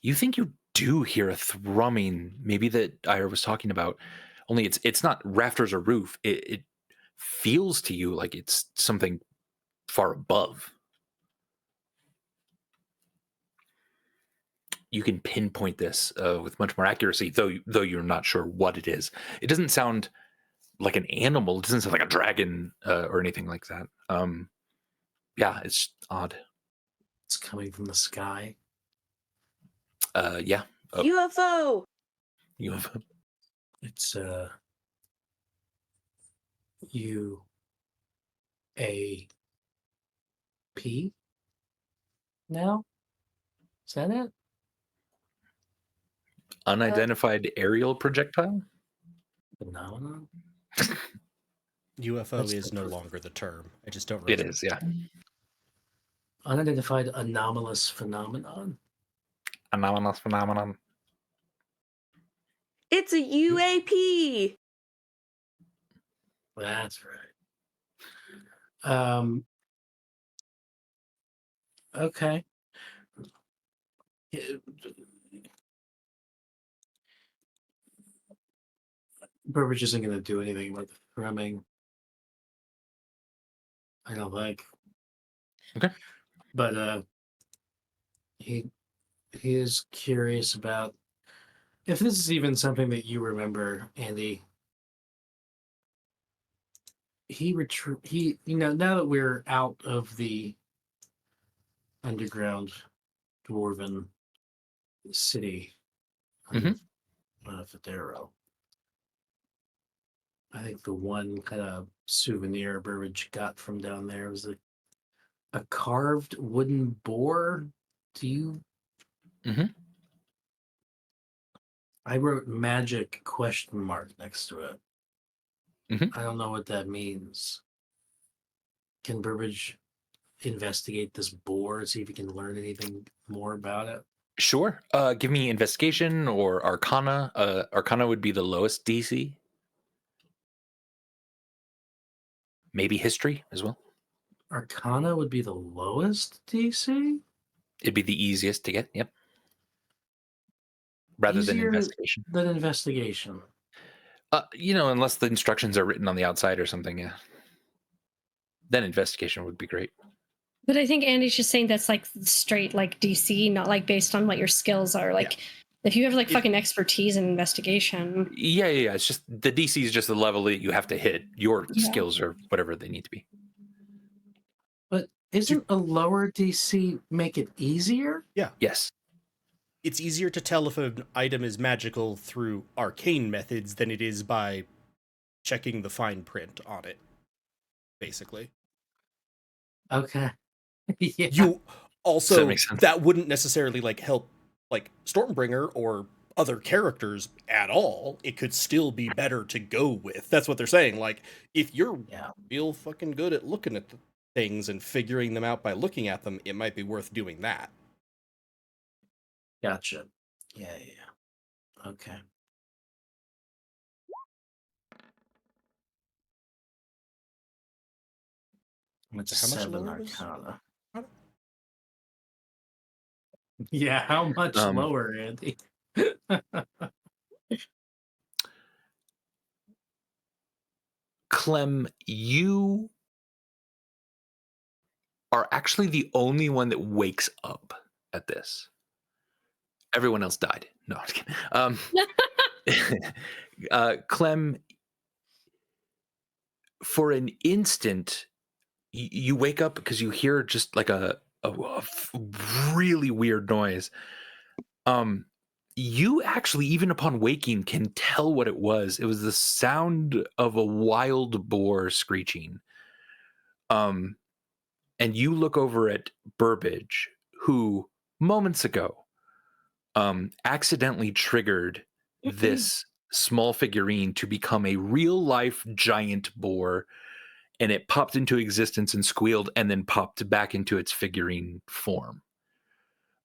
You think you do hear a thrumming, maybe that Ira was talking about, only it's not rafters or roof. It feels to you like it's something far above. You can pinpoint this with much more accuracy, though you're not sure what it is. It doesn't sound like an animal. It doesn't sound like a dragon or anything like that. Yeah, it's odd. It's coming from the sky. Yeah. UFO. UFO. It's UAP now? Is that it? Unidentified aerial projectile? Phenomenon? UFO That's is no different. longer the term. I just don't It remember. is, yeah. Unidentified anomalous phenomenon? Anomalous phenomenon. It's a UAP. That's right. Okay. Burbage isn't going to do anything about the thrumming. I don't think. Okay. But he is curious about if this is even something that you remember, Andy. He now that we're out of the underground dwarven city of Federo. I think the one kind of souvenir Burbage got from down there was a carved wooden boar. Do you? I wrote magic ? Next to it. I don't know what that means. Can Burbage investigate this boar, see if he can learn anything more about it? Sure. Give me investigation or arcana. Arcana would be the lowest DC. Maybe history as well. Arcana would be the lowest DC? It'd be the easiest to get, yep. Rather than Easier investigation. Than investigation. Unless the instructions are written on the outside or something, yeah. Then investigation would be great. But I think Andy's just saying that's like straight like DC, not like based on what your skills are. Like If you have like fucking expertise in investigation. Yeah. It's just the DC is just the level that you have to hit. Your skills or whatever they need to be. But isn't a lower DC make it easier? Yeah. Yes. It's easier to tell if an item is magical through arcane methods than it is by checking the fine print on it, basically. Okay. Yeah. You also, that makes sense. that wouldn't necessarily like help like Stormbringer or other characters at all. It could still be better to go with. That's what they're saying. Like, if you're real fucking good at looking at the things and figuring them out by looking at them, it might be worth doing that. Gotcha. Yeah. Okay. It's How much 7 lower was- Arcana. Yeah, how much lower, Andy? Clem, you are actually the only one that wakes up at this. Everyone else died. No, I'm just kidding. Clem, for an instant, you wake up because you hear just like a really weird noise. You actually, even upon waking, can tell what it was. It was the sound of a wild boar screeching. And you look over at Burbage, who moments ago accidentally triggered this small figurine to become a real life giant boar, and it popped into existence and squealed and then popped back into its figurine form.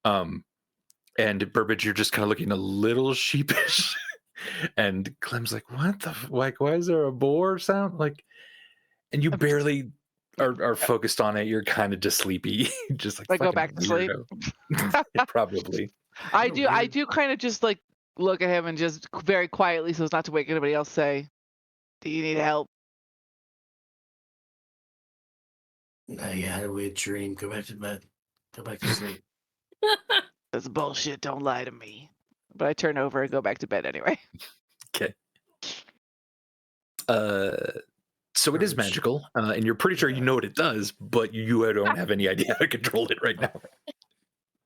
And Burbage, you're just kind of looking a little sheepish. And Clem's like, what the like, why is there a boar sound? Like, and you barely are focused on it. You're kind of just sleepy. Just like I go fucking back to sleep. Probably. I do kind of just like look at him and just very quietly, so as not to wake anybody else, say, "Do you need help?" No, you had a weird dream. Go back to bed. Go back to sleep. That's bullshit. Don't lie to me. But I turn over and go back to bed anyway. Okay. So it is magical, and you're pretty sure you know what it does, but you don't have any idea how to control it right now.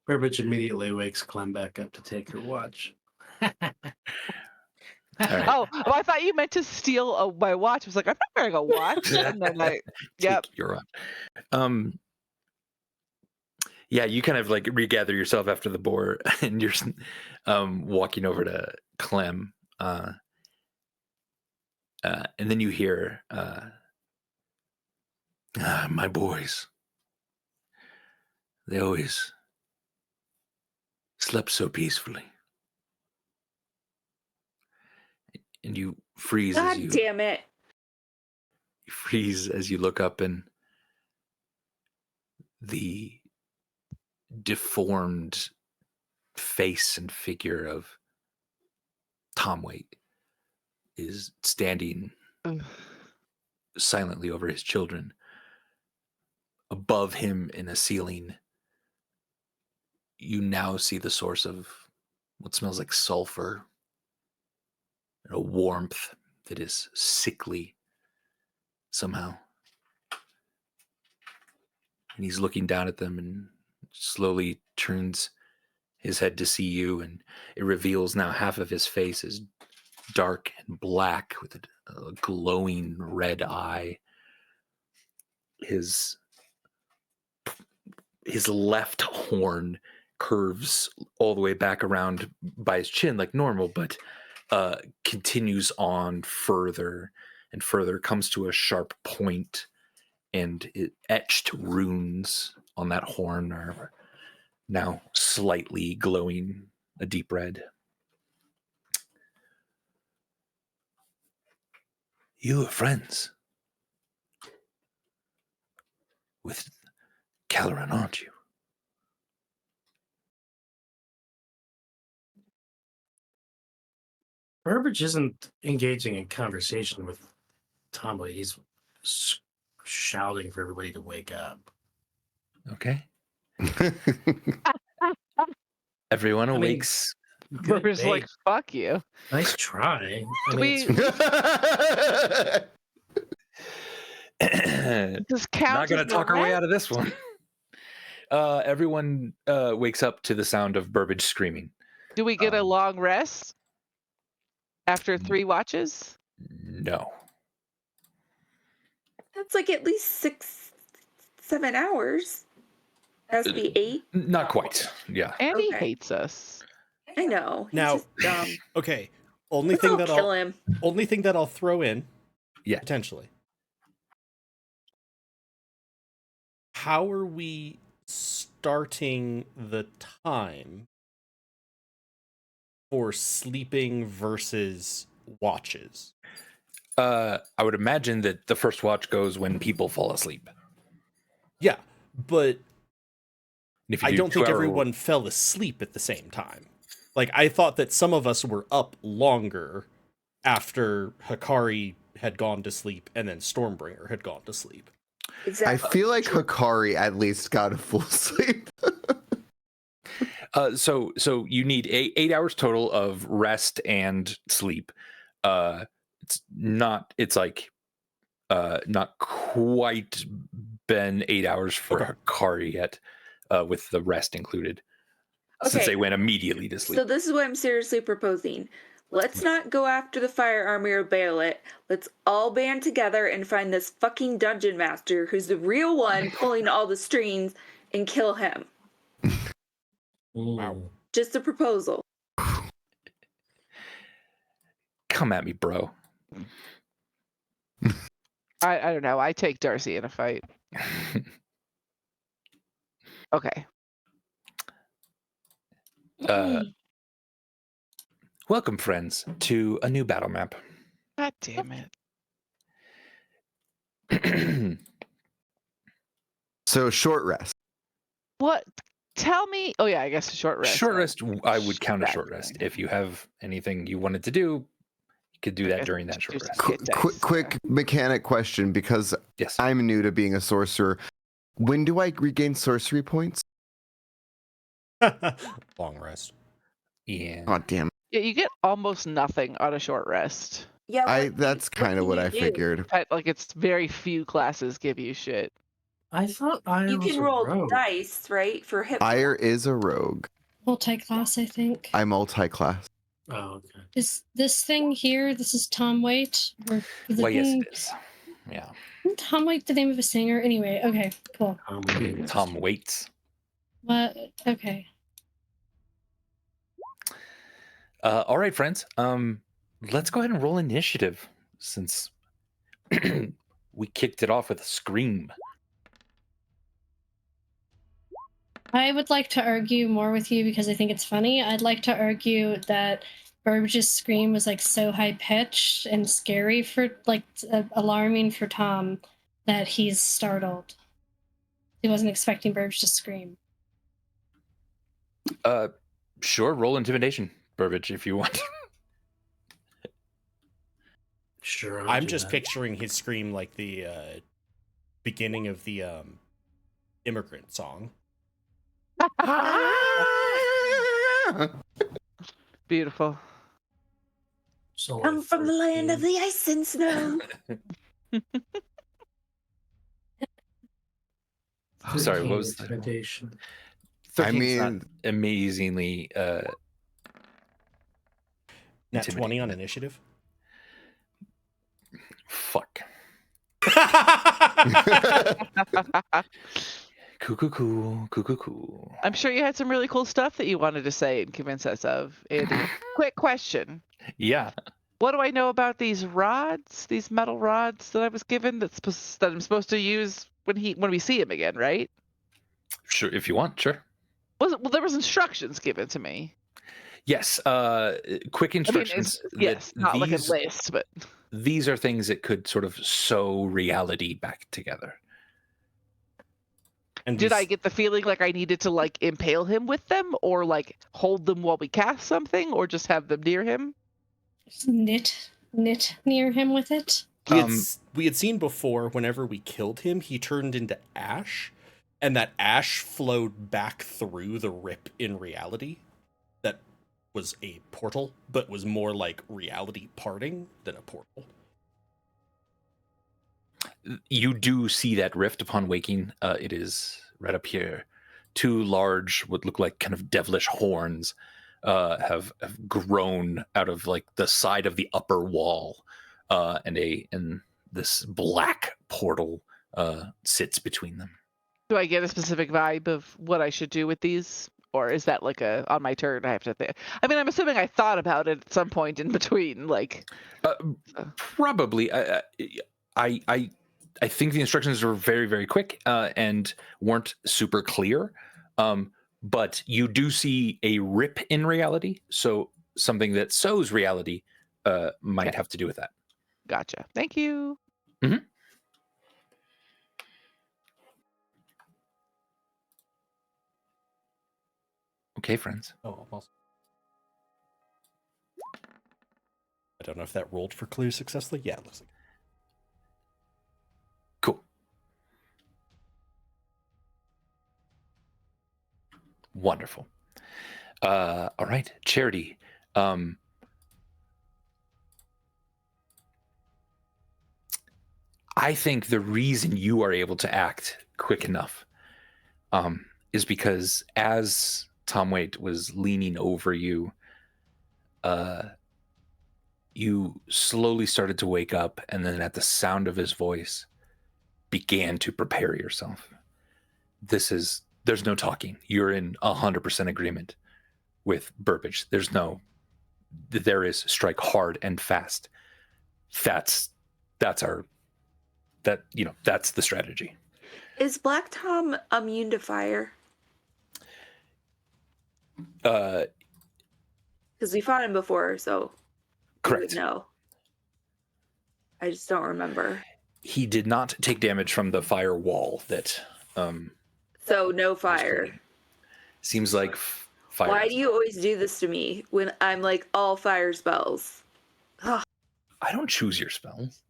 Burbage immediately wakes Clem back up to take her watch. Right. Oh, I thought you meant to steal my watch. I was like, I'm not wearing a watch. And then Take your watch. Yeah, you kind of like regather yourself after the boar, and you're walking over to Clem. And then you hear, my boys, they always slept so peacefully. And you freeze God as you damn it. freeze as you look up, and the deformed face and figure of Tom Waite is standing silently over his children. Above him in a ceiling, you now see the source of what smells like sulfur, and a warmth that is sickly somehow. And he's looking down at them and slowly turns his head to see you, and it reveals now half of his face is dark and black with a glowing red eye. His left horn curves all the way back around by his chin like normal, but continues on further and further, comes to a sharp point, and etched runes on that horn are now slightly glowing a deep red. You are friends with Caloran, aren't you? Burbage isn't engaging in conversation with Tomley. He's shouting for everybody to wake up. Okay. Everyone awakes. Good Burber's bait. like, fuck you. Nice try. I Do mean, we- it's- Does count Not gonna as talk our way rest? out of this one. Everyone wakes up to the sound of Burbage screaming. Do we get a long rest after 3 watches? No. That's like at least 6-7 hours. Has to be 8. Not quite. Yeah. Andy Okay. hates us. I know. He's Now- just dumb. Okay. Only Let's thing all that kill I'll him. only thing that I'll throw in, Yeah. potentially. How are we starting the time for sleeping versus watches? I would imagine that the first watch goes when people fall asleep. Yeah, but And if you I do don't think 2-hour everyone fell asleep at the same time. Like, I thought that some of us were up longer after Hikari had gone to sleep and then Stormbringer had gone to sleep. I Exactly. feel like Hikari at least got a full sleep. So you need 8 hours total of rest and sleep. It's like not quite been 8 hours for Okay. Hikari yet, with the rest included. Since Okay. they went immediately to sleep. So this is what I'm seriously proposing. Let's not go after the fire army or bail it. Let's all band together and find this fucking dungeon master who's the real one pulling all the strings and kill him. Wow. Just a proposal. Come at me, bro. I don't know. I take Darcy in a fight. Okay. Welcome, friends, to a new battle map. God damn it. So short rest. What? Tell me. Oh yeah, I guess a short rest. Short right? rest, I would count a That short rest. thing. If you have anything you wanted to do, you could do that Okay, during that just short do rest. some hit dice. Quick mechanic question, because Yes. I'm new to being a sorcerer. When do I regain sorcery points? Long rest. Yeah. Oh damn! Yeah, you get almost nothing on a short rest. Yeah. That's kind of what I figured. In fact, like it's very few classes give you shit. I thought I You was can a roll rogue. dice, right? For hit Ire is a rogue. Multi-class, I think. I multi-class. Oh, okay. Is this thing here? This is Tom Waite. Or the Well, yes, thing- it is. Yeah. Isn't Tom Waite the name of a singer? Anyway, okay, cool. Tom Waits. What? Okay. All right, friends. Let's go ahead and roll initiative since we kicked it off with a scream. I would like to argue more with you because I think it's funny. I'd like to argue that Burbage's scream was like so high pitched and scary for alarming for Tom that he's startled. He wasn't expecting Burbage to scream. Sure, roll intimidation, Burbage, if you want. Sure. I'll I'm do just that. picturing his scream like the beginning of the immigrant song. Beautiful. So Come from the land of the ice and snow. Sorry, what was the intimidation? 13's not mean- amazingly Nat 20 on intimidating. initiative. Fuck. Cool. I'm sure you had some really cool stuff that you wanted to say and convince us of. Andy, quick question. Yeah. What do I know about these rods, these metal rods that I was given that I'm supposed to use when we see him again, right? Sure, if you want, sure. Well, there was instructions given to me. Yes. Quick instructions. I mean, yes, that not like a these- list, but These are things that could sort of sew reality back together. And did these- I get the feeling like I needed to like impale him with them or like hold them while we cast something or just have them near him? Just knit near him with it. we had seen before, whenever we killed him, he turned into ash, and that ash flowed back through the rip in reality. That was a portal, but was more like reality parting than a portal. You do see that rift upon waking. It is right up here. Two large, what look like kind of devilish horns have grown out of like the side of the upper wall, and this black portal sits between them. Do I get a specific vibe of what I should do with these? Or is that like on my turn I have to think? I mean, I'm assuming I thought about it at some point in between, like. Probably. I think the instructions were very, very quick and weren't super clear. But you do see a rip in reality. So something that sows reality might have to do with that. Gotcha. Thank you. Mm-hmm. Okay, friends. Oh, awesome. I don't know if that rolled for clue successfully. Yeah, it looks like. Cool. Wonderful. All right, Charity. I think the reason you are able to act quick enough is because as Tom Waite was leaning over you, you slowly started to wake up, and then at the sound of his voice, began to prepare yourself. There's no talking. You're in 100% agreement with Burbage. There is strike hard and fast. That's the strategy. Is Black Tom immune to fire? Because we fought him before, so correct. No, I just don't remember. He did not take damage from the fire wall that. So no fire. Seems like fire. Why do you always do this to me when I'm like all fire spells? I don't choose your spells.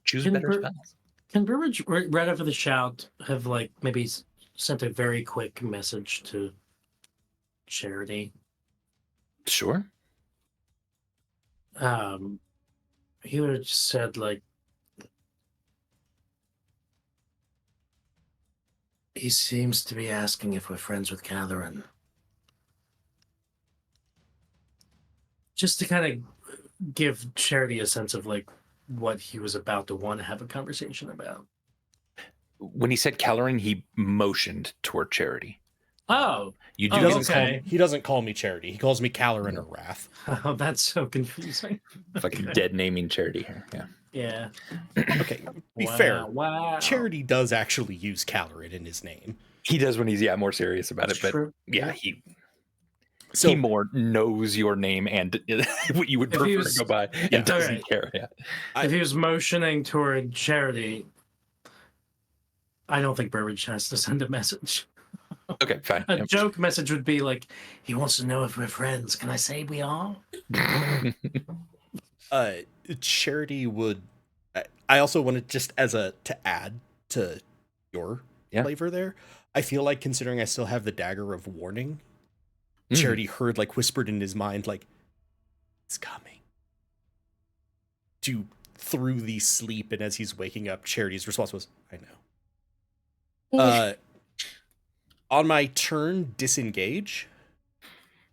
Choose better spells. Can Burbage, right after the shout, have like maybe sent a very quick message to Charity? Sure. He would have just said like, he seems to be asking if we're friends with Catherine. Just to kind of give Charity a sense of like what he was about to want to have a conversation about. When he said Calorin, he motioned toward Charity. Oh, he doesn't call me Charity. He calls me Calorin or Wrath. Oh, that's so confusing. Fucking dead naming Charity here. Yeah. Yeah. Okay. Be fair. Wow. Charity does actually use Calorin in his name. He does when he's more serious about That's it. But true. yeah, he more knows your name and what you would prefer to go by. And doesn't care. Yeah. If he was motioning toward Charity, I don't think Burbage has to send a message. Okay, fine. A joke message would be like, he wants to know if we're friends. Can I say we are? Charity would. I also wanted just to add to your flavor there. I feel like considering I still have the dagger of warning, Charity heard like whispered in his mind like, it's coming. Through the sleep, and as he's waking up, Charity's response was, I know. On my turn, disengage.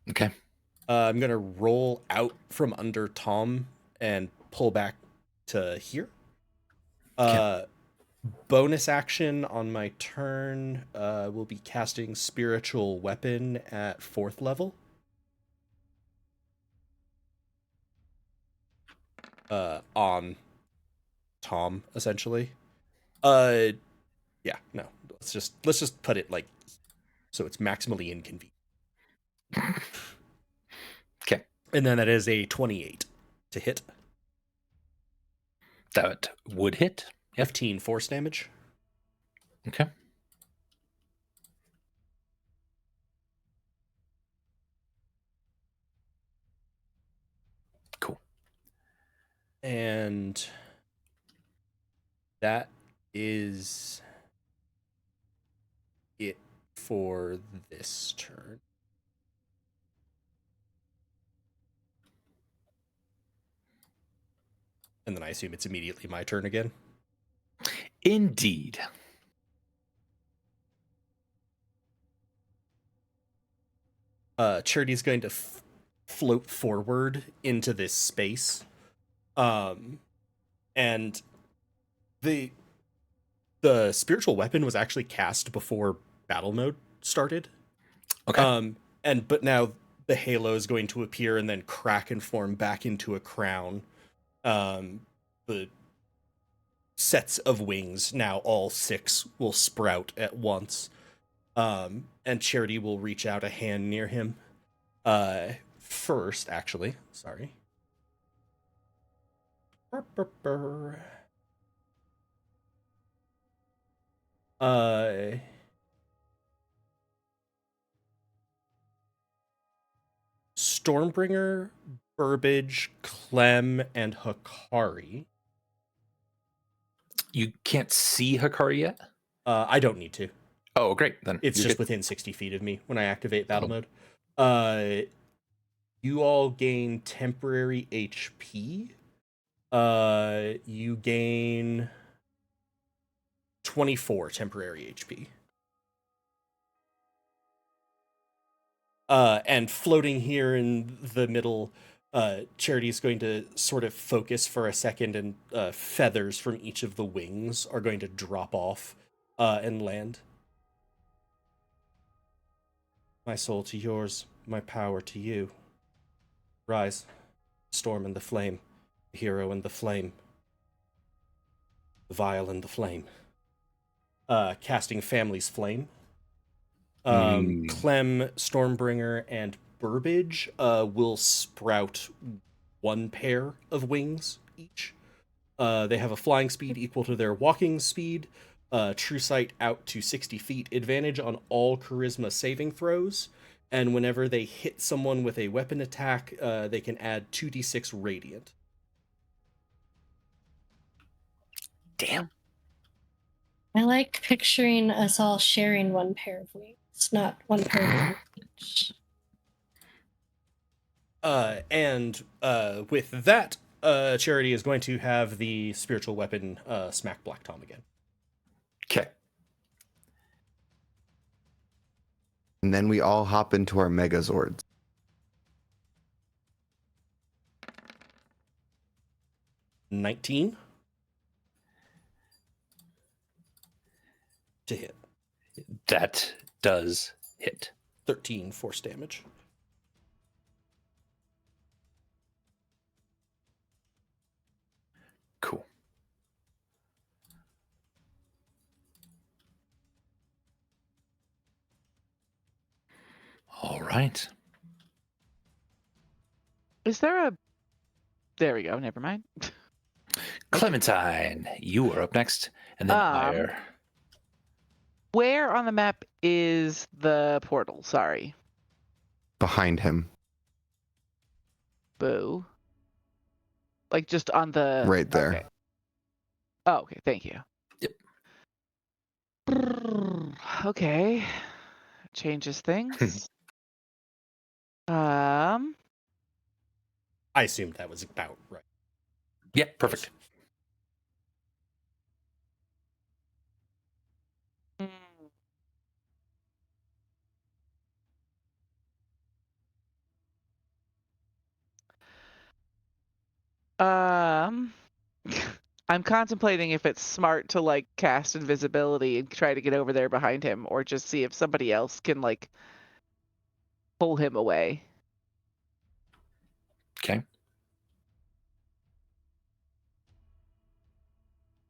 Okay. I'm gonna roll out from under Tom and pull back to here. Bonus action on my turn, will be casting Spiritual Weapon at 4th level. On Tom, essentially. Yeah, no. Let's just put it like so it's maximally inconvenient. Okay. And then that is a 28 to hit. That would hit. 15 force damage. Okay. Cool. And that is it for this turn. And then I assume it's immediately my turn again. Indeed. Charity's going to float forward into this space. And the spiritual weapon was actually cast before battle mode started. Okay. But now the halo is going to appear and then crack and form back into a crown. The sets of wings, now all 6, will sprout at once. And Charity will reach out a hand near him. First, actually. Sorry. Stormbringer, Burbage, Clem, and Hikari. You can't see Hikari yet? I don't need to. Oh, great. Then It's just within 60 feet of me when I activate battle mode. You all gain temporary HP. You gain 24 temporary HP. And floating here in the middle, Charity is going to sort of focus for a second, and feathers from each of the wings are going to drop off and land. My soul to yours, my power to you. Rise, storm and the flame, the hero and the flame, the vial and the flame. Casting Family's Flame. Clem, Stormbringer, and Burbage will sprout 1 pair of wings each. They have a flying speed equal to their walking speed, true sight out to 60 feet, advantage on all charisma saving throws, and whenever they hit someone with a weapon attack, they can add 2d6 radiant. Damn. I like picturing us all sharing 1 pair of wings, not 1 pair of each. And with that, Charity is going to have the spiritual weapon smack Black Tom again. Okay. And then we all hop into our Megazords. $19 to hit. That does hit. 13 force damage. Cool. All right. Is there a... There we go. Never mind. Clementine, you are up next. And then Ire. Where on the map is the portal? Sorry. Behind him. Boo. Like just on the... Right there. Okay. Oh, okay. Thank you. Yep. Okay. Changes things. I assumed that was about right. Yeah, perfect. I'm contemplating if it's smart to like cast invisibility and try to get over there behind him, or just see if somebody else can like pull him away. Okay.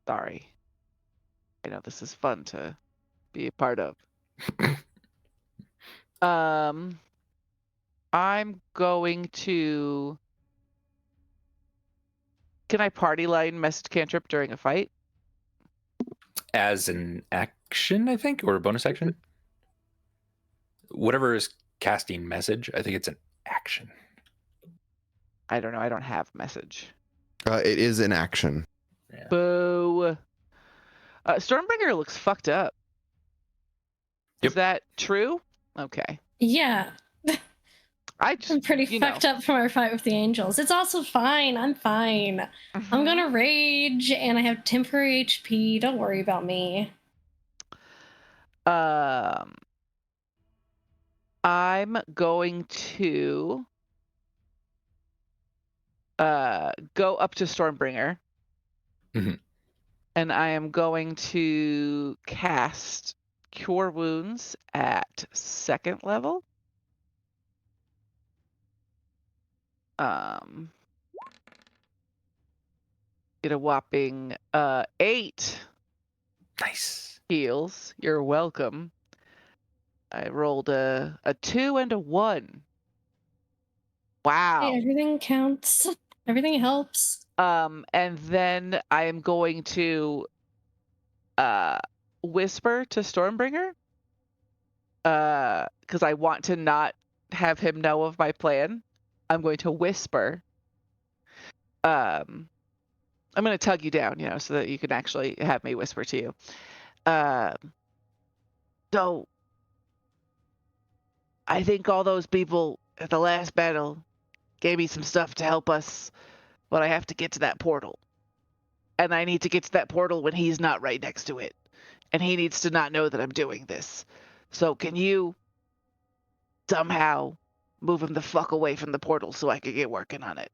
Sorry. I know this is fun to be a part of. I'm going to... Can I party line message cantrip during a fight? As an action, I think, or a bonus action? Whatever is casting message, I think it's an action. I don't know. I don't have message. It is an action. Yeah. Boo. Stormbringer looks fucked up. Yep. Is that true? Okay. Yeah. I just, I'm pretty you know. fucked up from our fight with the angels. It's also fine. I'm fine. I'm gonna rage, and I have temporary HP. Don't worry about me. I'm going to go up to Stormbringer. Mhm. And I am going to cast Cure Wounds at 2nd level. Get a whopping 8 Nice. heals. You're welcome. I rolled a 2 and a 1. Wow. Hey, everything counts. Everything helps. And then I am going to whisper to Stormbringer. Because I want to not have him know of my plan. I'm going to whisper. I'm going to tug you down, so that you can actually have me whisper to you. So I think all those people at the last battle gave me some stuff to help us, but I have to get to that portal. And I need to get to that portal when he's not right next to it. And he needs to not know that I'm doing this. So can you somehow move him the fuck away from the portal so I could get working on it?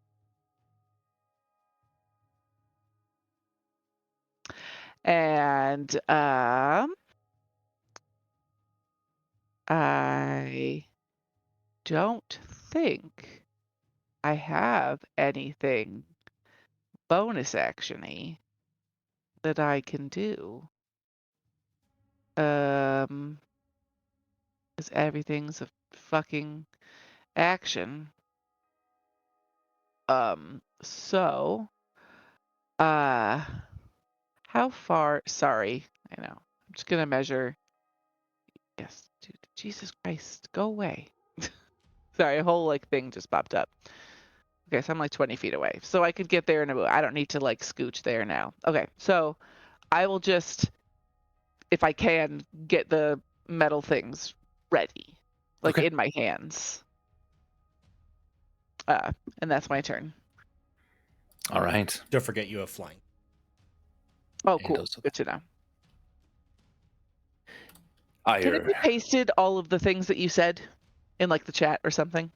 And I don't think I have anything bonus action-y that I can do. Because everything's a fucking action. So, how far? Sorry, I know. I'm just gonna measure. Yes, dude, Jesus Christ, go away. Sorry, a whole thing just popped up. Okay, so I'm 20 feet away. So I could get there in a I don't need to scooch there now. Okay, so I will just, if I can, get the metal things ready. Okay. In my hands. And that's my turn. All right. Don't forget you have flying. Oh, And cool. also- Good to know. Ire. Can it be pasted all of the things that you said in the chat or something?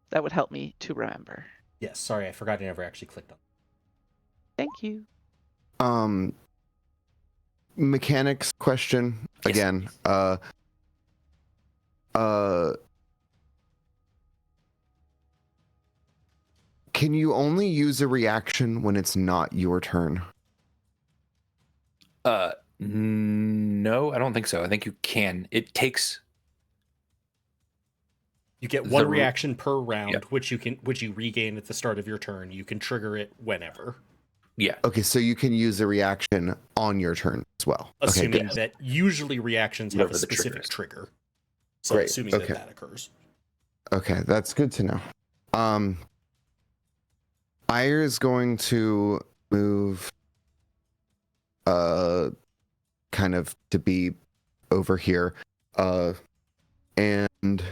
That would help me to remember. Yes, sorry, I forgot I never actually clicked on. Thank you. Mechanics question Yes. again. Can you only use a reaction when it's not your turn? No, I don't think so. I think you can. It takes. You get The one re- reaction per round, Yeah. which you regain at the start of your turn. You can trigger it whenever. Yeah. Okay, so you can use a reaction on your turn as well. Assuming okay, good. that usually reactions have Whatever a the specific trigger trigger. So Great, assuming okay. that occurs. Okay, that's good to know. Ire is going to move kind of to be over here. And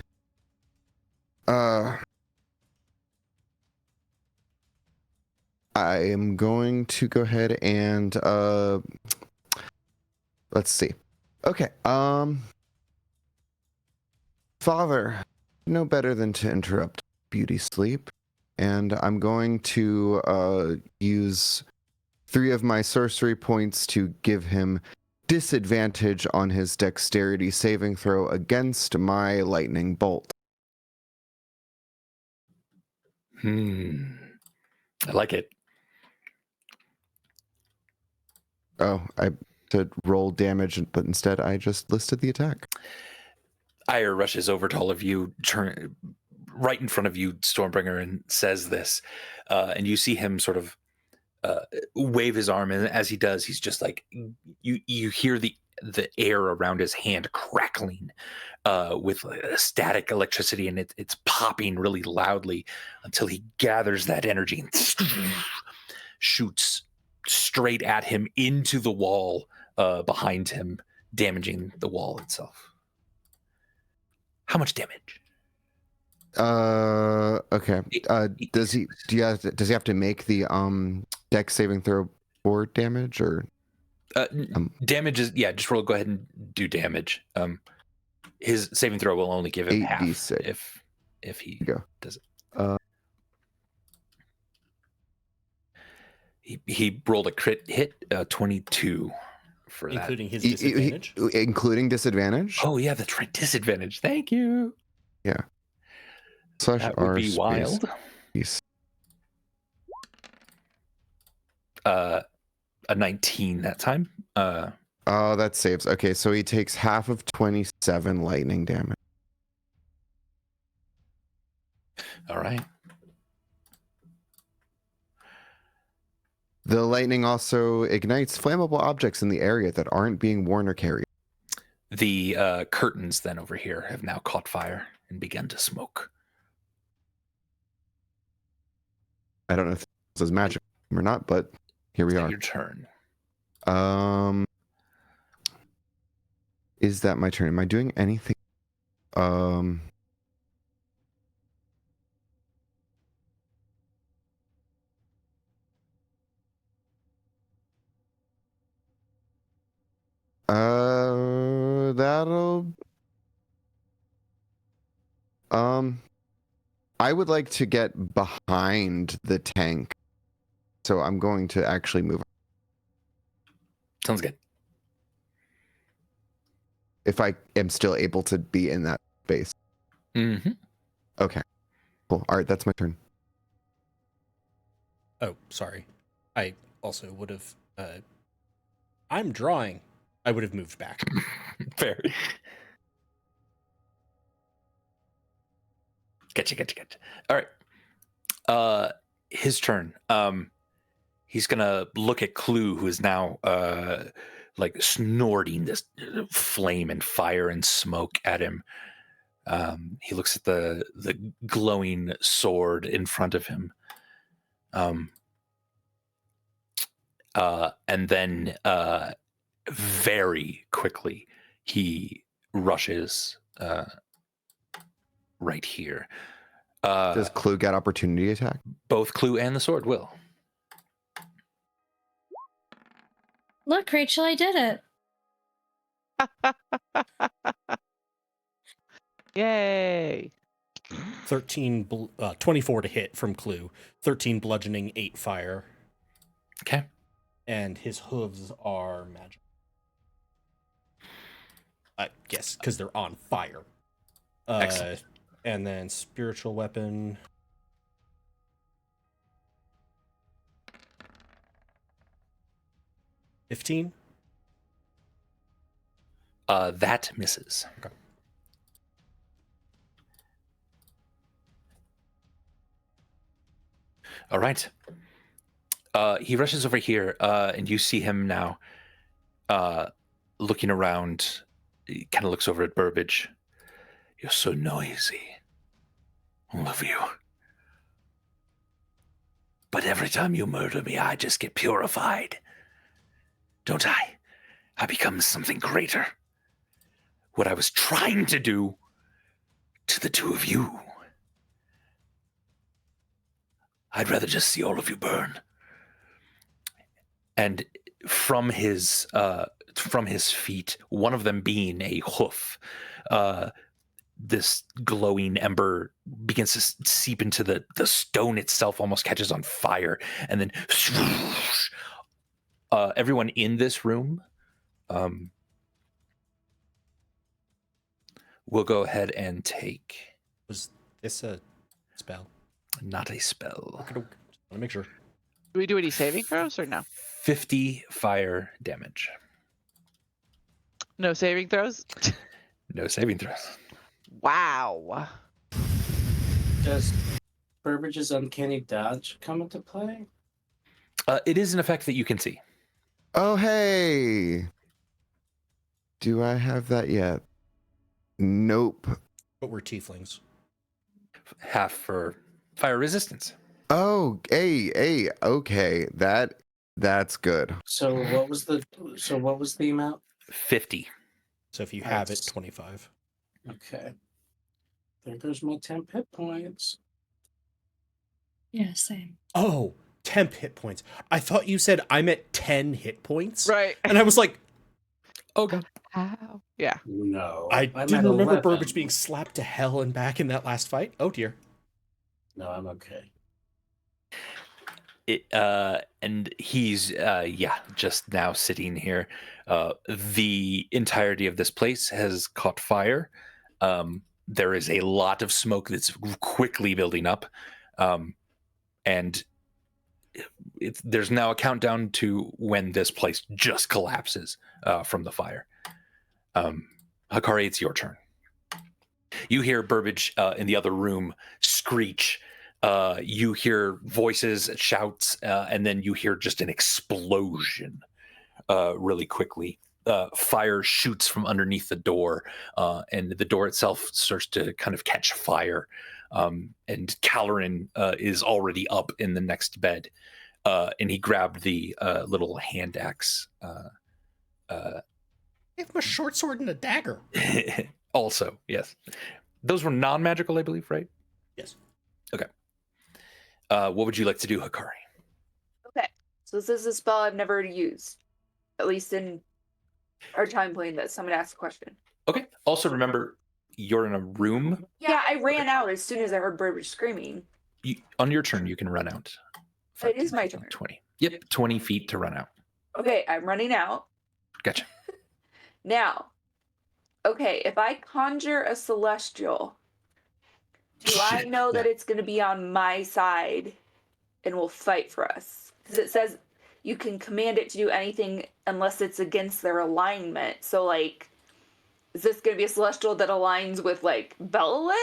I am going to go ahead and let's see. Okay. Father, no better than to interrupt beauty sleep. And I'm going to use 3 of my sorcery points to give him disadvantage on his dexterity saving throw against my lightning bolt. I like it. Oh, I said roll damage, but instead I just listed the attack. Ire rushes over to all of you, turn right in front of you, Stormbringer, and says this. And you see him sort of wave his arm, and as he does, he's just you hear the air around his hand crackling with static electricity, and it's popping really loudly until he gathers that energy and shoots straight at him into the wall behind him, damaging the wall itself. How much damage? Okay. Does he have to make the dex saving throw for damage or damage is just roll. Go ahead and do damage. His saving throw will only give him half 8d6 if he does it. He rolled a crit hit, 22 for that, including his disadvantage. Including disadvantage. Oh yeah, that's right, disadvantage. Thank you. Yeah. Slash that would R be wild. A 19 that time. Oh, that saves. Okay, so he takes half of 27 lightning damage. All right. The lightning also ignites flammable objects in the area that aren't being worn or carried. The curtains then over here have now caught fire and begun to smoke. I don't know if this is magic or not, but here we are. Your turn. Is that my turn? Am I doing anything? That'll. I would like to get behind the tank, so I'm going to actually move. Sounds good. If I am still able to be in that space. Mm-hmm. Okay. Cool. All right, that's my turn. Oh, sorry. I also would have. I'm drawing. I would have moved back. Fair. Gotcha. All right. His turn. He's gonna look at Clue, who is now like snorting this flame and fire and smoke at him. He looks at the glowing sword in front of him. And then very quickly he rushes right here. Does Clue get opportunity attack? Both Clue and the sword will. Look, Rachel, I did it. Yay. 24 to hit from Clue. 13 bludgeoning, 8 fire. Okay. And his hooves are magic. Yes, because they're on fire. Excellent. And then spiritual weapon. $15. That misses. Okay. All right. He rushes over here, and you see him now looking around. He kind of looks over at Burbage. You're so noisy, all of you. But every time you murder me, I just get purified. Don't I? I become something greater. What I was trying to do to the two of you. I'd rather just see all of you burn. And from his feet, one of them being a hoof, this glowing ember begins to seep into the stone itself, almost catches on fire, and then everyone in this room will go ahead and take. Was this a spell? Not a spell. Okay, want to make sure. Do we do any saving throws or no? 50 fire damage. No saving throws? No saving throws. Wow. Does Burbage's uncanny dodge come into play? It is an effect that you can see. Oh, hey. Do I have that yet? Nope. But we're tieflings. Half for fire resistance. Oh, hey, okay. That's good. So what was the amount? 50. So if you have it, 25. Okay. There goes my 10 hit points. Yeah, same. Oh, temp hit points. I thought you said I'm at 10 hit points. Right. And I was like, Oh god. Ow. Yeah. No. I I'm didn't at remember 11. Burbage being slapped to hell and back in that last fight. Oh dear. No, I'm okay. And he's just now sitting here. The entirety of this place has caught fire. There is a lot of smoke that's quickly building up, and there's now a countdown to when this place just collapses from the fire. Hikari, it's your turn. You hear Burbage in the other room screech. You hear voices, shouts, and then you hear just an explosion really quickly. Fire shoots from underneath the door, and the door itself starts to kind of catch fire. And Caloran is already up in the next bed, and he grabbed the little hand axe. Give him a short sword and a dagger. Also, yes. Those were non-magical, I believe, right? Yes. Okay. What would you like to do, Hikari? Okay, so this is a spell I've never used, at least in our time playing this. Someone asked a question. Okay. Also, remember, you're in a room. Yeah, I ran out as soon as I heard Burbage screaming. On your turn, you can run out. It is my turn. 20. Yep, 20 feet to run out. Okay, I'm running out. Gotcha. Now, okay, if I conjure a celestial, do I Shit, know that yeah. it's going to be on my side and will fight for us? Because it says you can command it to do anything unless it's against their alignment. So, like, is this going to be a celestial that aligns with, like, Bellalit?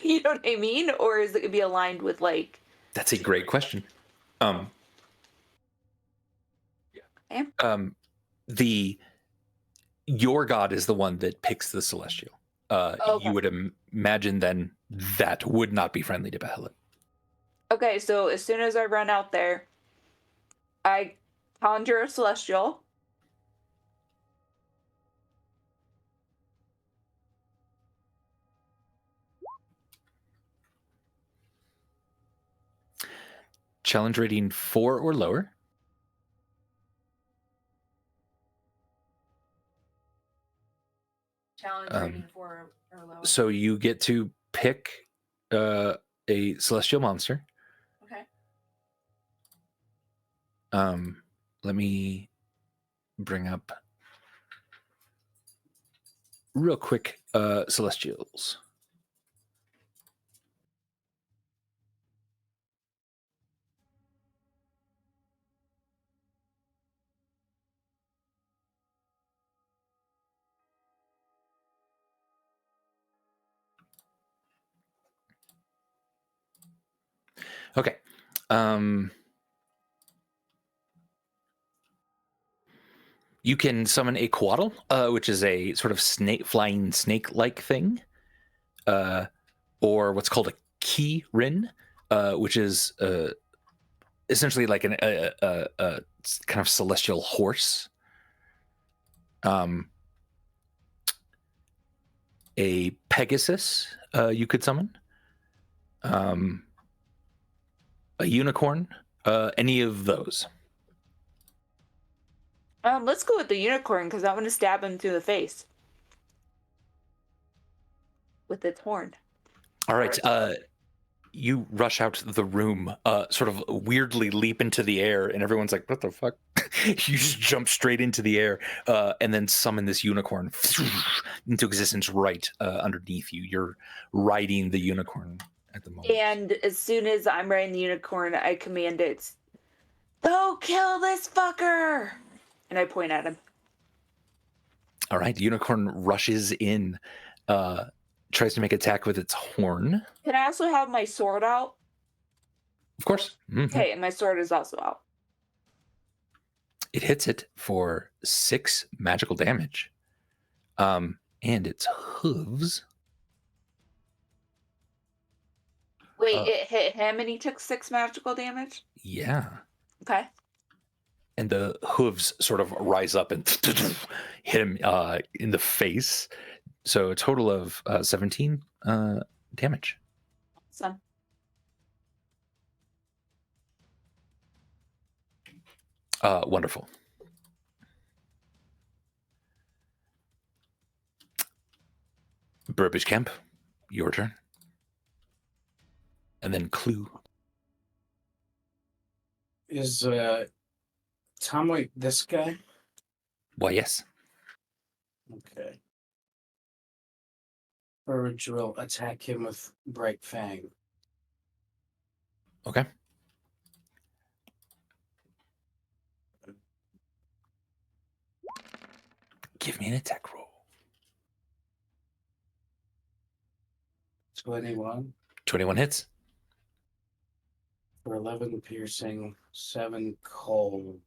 You know what I mean? Or is it going to be aligned with, like... That's a great question. Your god is the one that picks the celestial. Okay. You would imagine then that would not be friendly to Behelit. Okay, so as soon as I run out there, I conjure a celestial. Challenge rating 4 or lower. Challenge rating 4 or lower. So you get to pick a celestial monster. Okay. Let me bring up real quick celestials. Okay. You can summon a Quaddle, which is a sort of flying snake-like thing, or what's called a Key Ryn, which is essentially like a kind of celestial horse. A Pegasus you could summon. A unicorn, any of those. Let's go with the unicorn because I want to stab him through the face with its horn. All right. You rush out the room, sort of weirdly leap into the air, and everyone's like, "What the fuck?" You just jump straight into the air, and then summon this unicorn into existence right underneath you. You're riding the unicorn at the moment. And as soon as I'm riding the unicorn, I command it, "Go kill this fucker!" And I point at him. All right. The unicorn rushes in, tries to make attack with its horn. Can I also have my sword out? Of course. Mm-hmm. Okay, and my sword is also out. It hits it for 6 magical damage. And its hooves. Wait, it hit him and he took 6 magical damage? Yeah. Okay. And the hooves sort of rise up and hit him in the face. So a total of 17 damage. Son. Wonderful. Burbage Kemp, your turn. And then Clue. Is Tom White this guy? Why, yes. Okay. Burbage will attack him with Bright Fang. Okay. Give me an attack roll. 21 21 hits. for 11 piercing, 7 cold.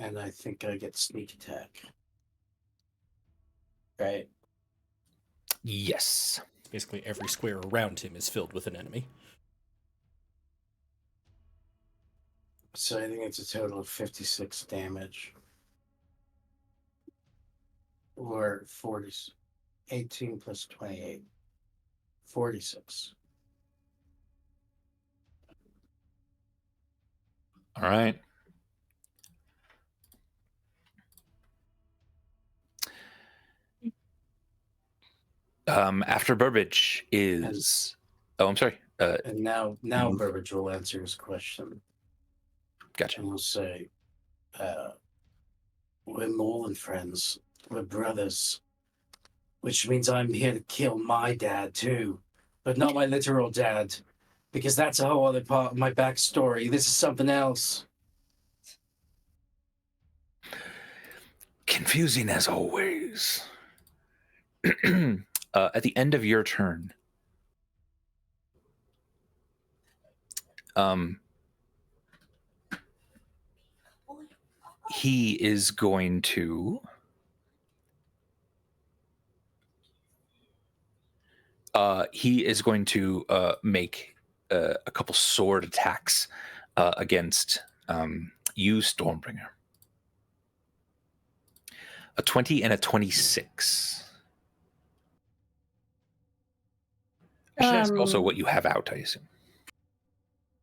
And I think I get sneak attack. Right. Yes. Basically, every square around him is filled with an enemy. So I think it's a total of 56 damage. Or 40, 18 plus 28. 46. All right. After Burbage is... Oh, I'm sorry. And now Burbage will answer his question. Gotcha. And will say, we're more than friends. We're brothers. Which means I'm here to kill my dad, too. But not my literal dad. Because that's a whole other part of my backstory. This is something else. Confusing as always. At the end of your turn, he is going to make a couple sword attacks against you, Stormbringer. A 20 and a 26. I should ask also what you have out, I assume.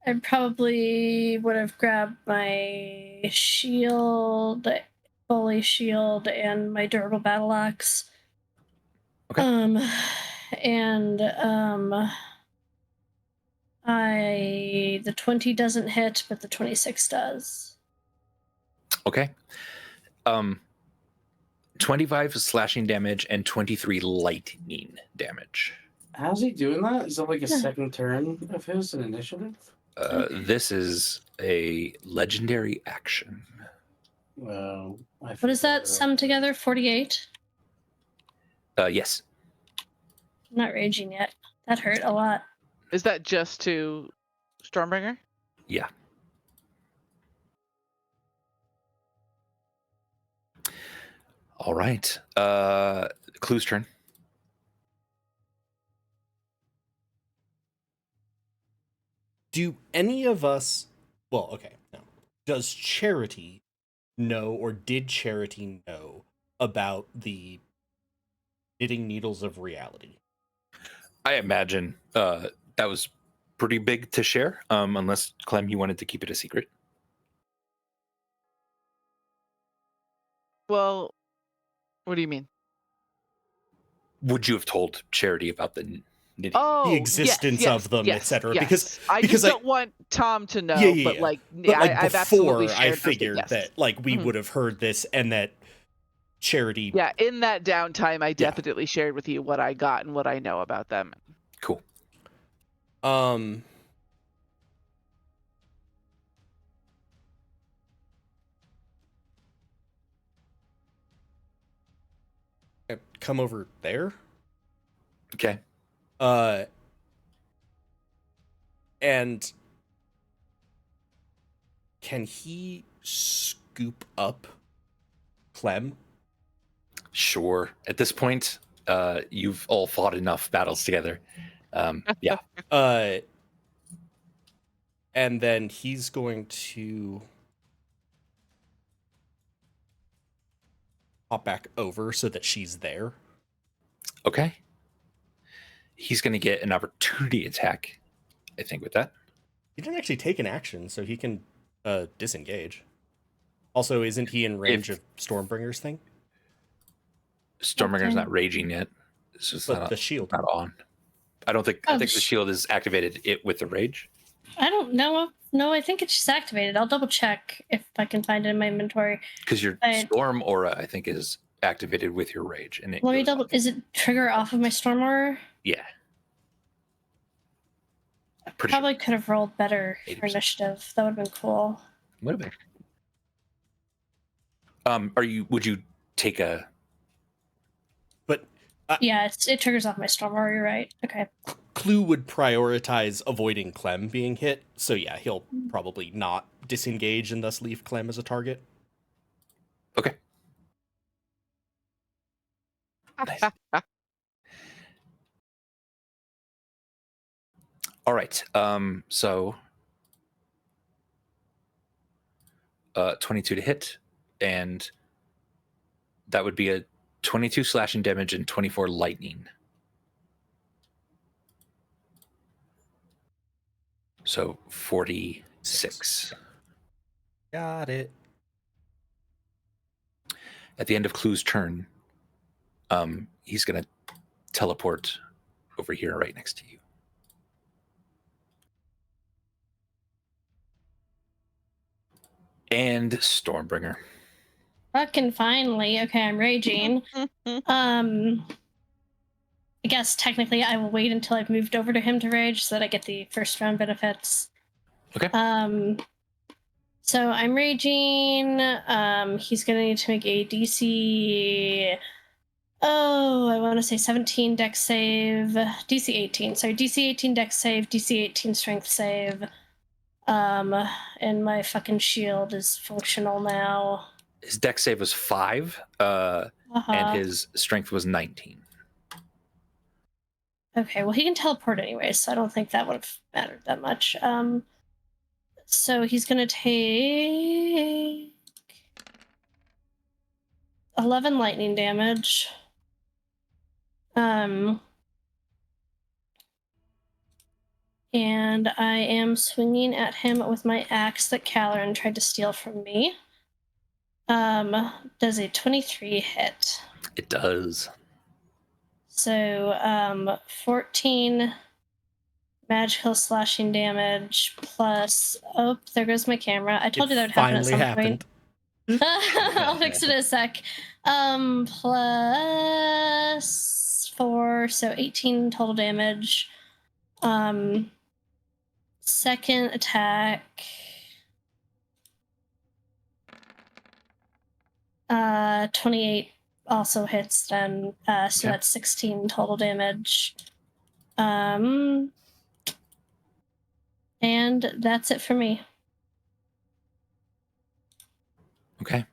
I probably would have grabbed my shield, fully shield, and my durable battle axe. Okay. The 20 doesn't hit, but the 26 does. Okay. 25 slashing damage and 23 lightning damage. How's he doing that? Is that like a second turn of his, an initiative? This is a legendary action. Well, What does that sum together? 48? Yes. I'm not raging yet. That hurt a lot. Is that just to Stormbringer? Yeah. All right. Clue's turn. Do any of us... Well, okay, no. Does Charity know, or did Charity know, about the knitting needles of reality? I imagine that was pretty big to share, unless, Clem, you wanted to keep it a secret. Well, what do you mean? Would you have told Charity about the knitting? Oh, The existence of them, etc. Yes. I because just don't want Tom to know. Yeah. But like, but like I've absolutely before, shared I figured yes. that like we would have heard this, and that Charity. Yeah, in that downtime, I definitely shared with you what I got and what I know about them. Cool. Come over there. Okay. And can he scoop up Clem? Sure. At this point, you've all fought enough battles together. Yeah. And then he's going to hop back over so that she's there. Okay. he's going to get an opportunity attack, I think, with that. He didn't actually take an action, so he can disengage. Also, isn't he in range of Stormbringer's thing? Stormbringer's Okay. not raging yet. It's just But not, the shield. not on. I don't think. Oh, I think the shield is activated it with the rage. I don't know. No, I think it's just activated. I'll double check if I can find it in my inventory. Because your I- storm aura, I think, is activated with your rage, and it Let me goes double. off. Is it trigger off of my storm aura? Yeah. Pretty Probably could have rolled better for 80%. initiative. That would have been cool. sure. Would have been. Would you take a? But Yeah, it triggers off my storm aura. You're right. Okay. Clue would prioritize avoiding Clem being hit, so yeah, he'll probably not disengage and thus leave Clem as a target. Okay. Nice. All right. So 22 to hit, and that would be a 22 slashing damage and 24 lightning. So 46. Got it. At the end of Clue's turn, he's gonna teleport over here right next to you. And Stormbringer. Fucking finally. Okay, I'm raging. I guess technically I will wait until I've moved over to him to rage so that I get the first round benefits. Okay. So I'm raging. He's gonna need to make a DC. Oh, I want to say 17 dex save. DC 18. Sorry, DC 18 dex save. DC 18 strength save. And my fucking shield is functional now. His dex save was 5, and his strength was 19. Okay, well, he can teleport anyway, so I don't think that would have mattered that much. So he's going to take 11 lightning damage. And I am swinging at him with my axe that Caloran tried to steal from me. Does a 23 hit? It does. So, 14 magical slashing damage plus. Oh, there goes my camera. I told you that would happen at some point. I'll fix it in a sec. Plus 4, so 18 total damage. Second attack. 28 also hits then, so that's 16 total damage. And that's it for me. Okay.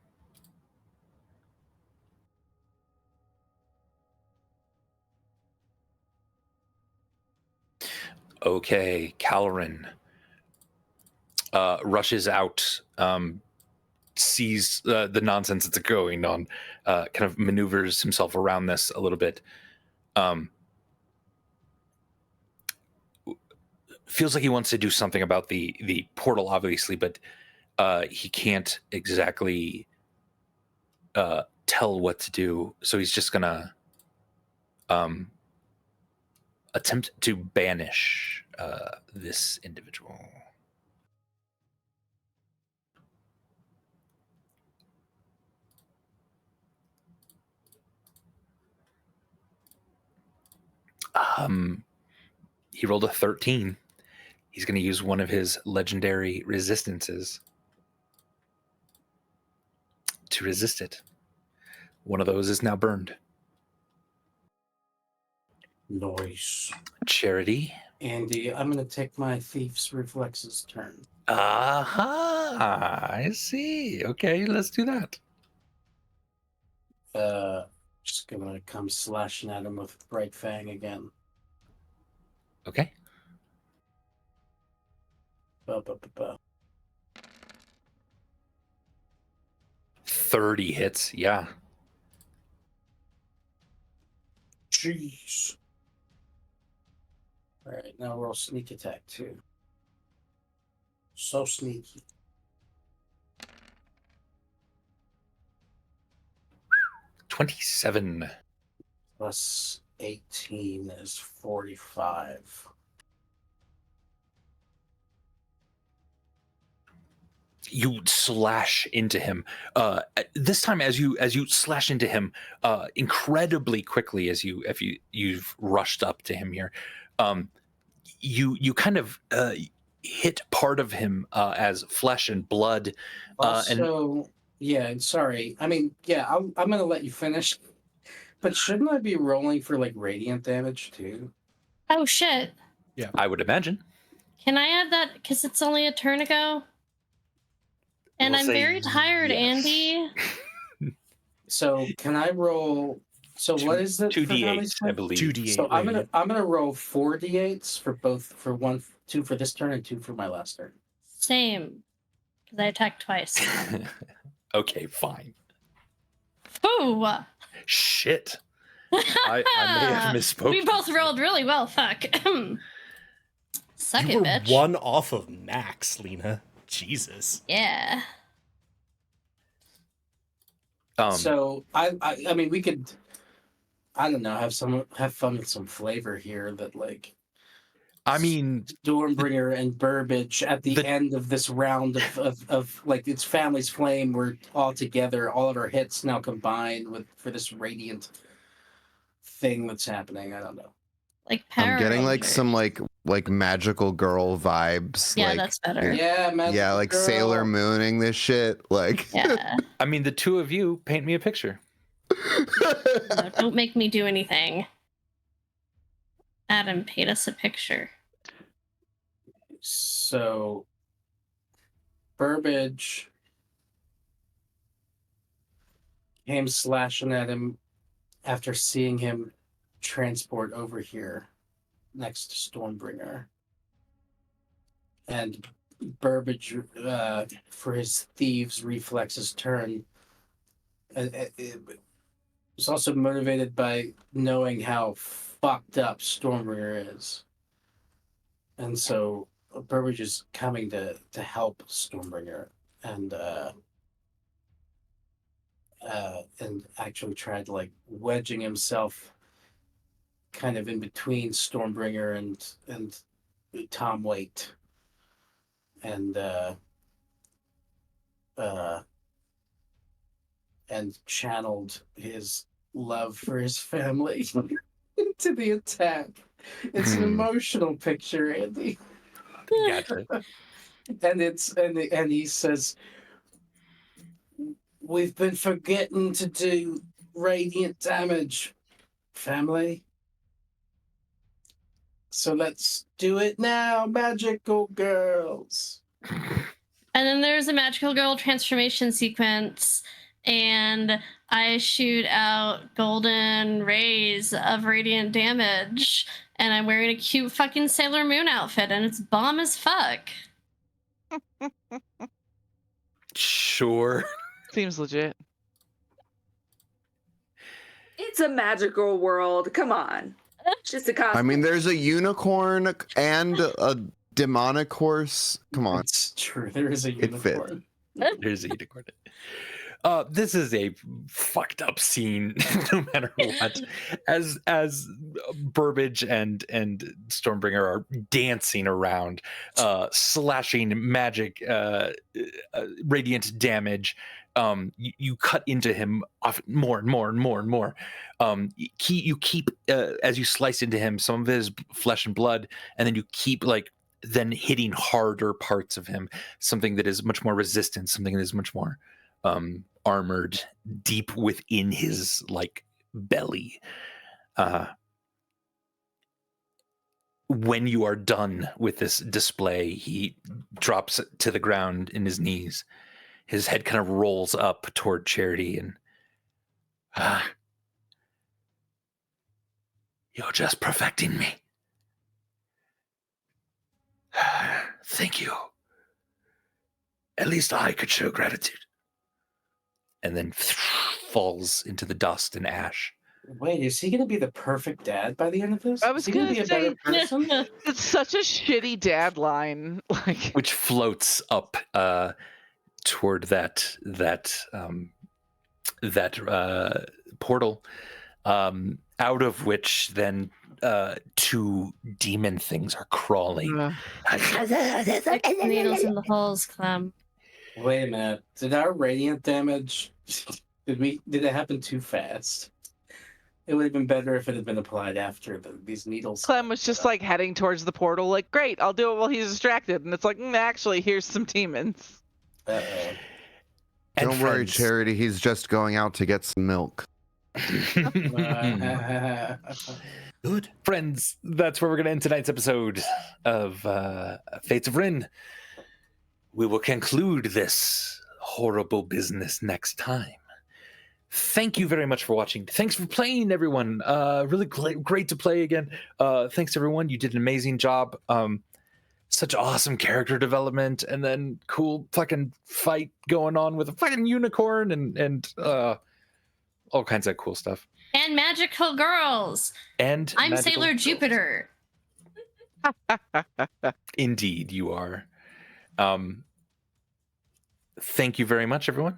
Okay, Caloran rushes out, sees the nonsense that's going on, kind of maneuvers himself around this a little bit. Feels like he wants to do something about the portal, obviously, but he can't exactly tell what to do. So he's just gonna attempt to banish this individual. He rolled a 13. He's going to use one of his legendary resistances to resist it. One of those is now burned. Nice. Charity. Andy, I'm going to take my thief's reflexes turn. Aha! I see. Okay, let's do that. Just going to come slashing at him with Bright Fang again. Okay. 30 hits, yeah. Jeez. All right, now roll sneak attack too. So sneaky. 27. Plus 18 is 45. You slash into him. This time, as you slash into him, incredibly quickly, you've rushed up to him here, you kind of hit part of him as flesh and blood. Also, yeah, sorry. I mean, yeah, I'm gonna let you finish. But shouldn't I be rolling for like radiant damage too? Oh shit. I would imagine. Can I add that? Because it's only a turn ago. And We'll I'm say very tired, yes. Andy. So can I roll? So what is it? Two for how many d8s, I squares? believe. 2d8. So I'm radiant. gonna roll 4 d8s for both, for 2 for this turn and 2 for my last turn. Same. Because I attacked twice. Okay, fine. Ooh! Shit. I may have misspoken. We both rolled really well, fuck. Suck You it, were bitch. 1 off of max, Lena. Jesus. Yeah. So I mean, we could, I don't know, have fun with some flavor here. That like, I mean, Stormbringer and Burbage at the end of this round of like its family's flame. We're all together. All of our hits now combined for this radiant thing that's happening. I don't know. Like Power I'm getting like Rangers. some like magical girl vibes. Yeah, like, that's better. Yeah, yeah, like girl. Sailor Mooning this shit. Like, Yeah. I mean, the two of you paint me a picture. No, don't make me do anything. Adam, paint us a picture. So, Burbage came slashing at him after seeing him transport over here next to Stormbringer. And Burbage, for his thieves' reflexes turn, it was also motivated by knowing how fucked up Stormbringer is. And so Burbage is coming to help Stormbringer and actually tried like wedging himself kind of in between Stormbringer and Tom Waite and channeled his love for his family into the attack. It's an emotional picture, Andy. Gotcha. And he says, "We've been forgetting to do radiant damage, family. So let's do it now, magical girls." And then there's a magical girl transformation sequence, and I shoot out golden rays of radiant damage, and I'm wearing a cute fucking Sailor Moon outfit, and it's bomb as fuck. Sure. Seems legit. It's a magical world. Come on. It's just a costume. I mean, there's a unicorn and a demonic horse. Come on. It's true. There is a It fits. unicorn. There's a unicorn. This is a fucked up scene, no matter what. As Burbage and Stormbringer are dancing around, slashing magic, radiant damage. You cut into him more and more and more and more. You keep as you slice into him some of his flesh and blood, and then you keep then hitting harder parts of him, something that is much more resistant, something that is much more armored deep within his belly. When you are done with this display, he drops to the ground in his knees. His head kind of rolls up toward Charity, and you're just perfecting me. Thank you. At least I could show gratitude. And then falls into the dust and ash Wait, is he gonna be the perfect dad by the end of this? I Is was he gonna gonna be a say better person? it's such a shitty dad line. Like, which floats up toward that portal, out of which then two demon things are crawling. Needles in the holes, Clem. Wait a minute. Did our radiant damage? Did it happen too fast? It would have been better if it had been applied after these needles. Clem was just like heading towards the portal, like, great, I'll do it while he's distracted. And it's like, actually, here's some demons. Uh-oh. Don't worry, Charity. He's just going out to get some milk. Good. Friends, that's where we're going to end tonight's episode of Fates of Ryn. We will conclude this horrible business next time. Thank you very much for watching. Thanks for playing, everyone. Really great to play again. Thanks, everyone. You did an amazing job. Such awesome character development, and then cool fucking fight going on with a fucking unicorn and all kinds of cool stuff. And magical girls. And I'm magical Sailor girls. Jupiter. Indeed, you are. Thank you very much, everyone.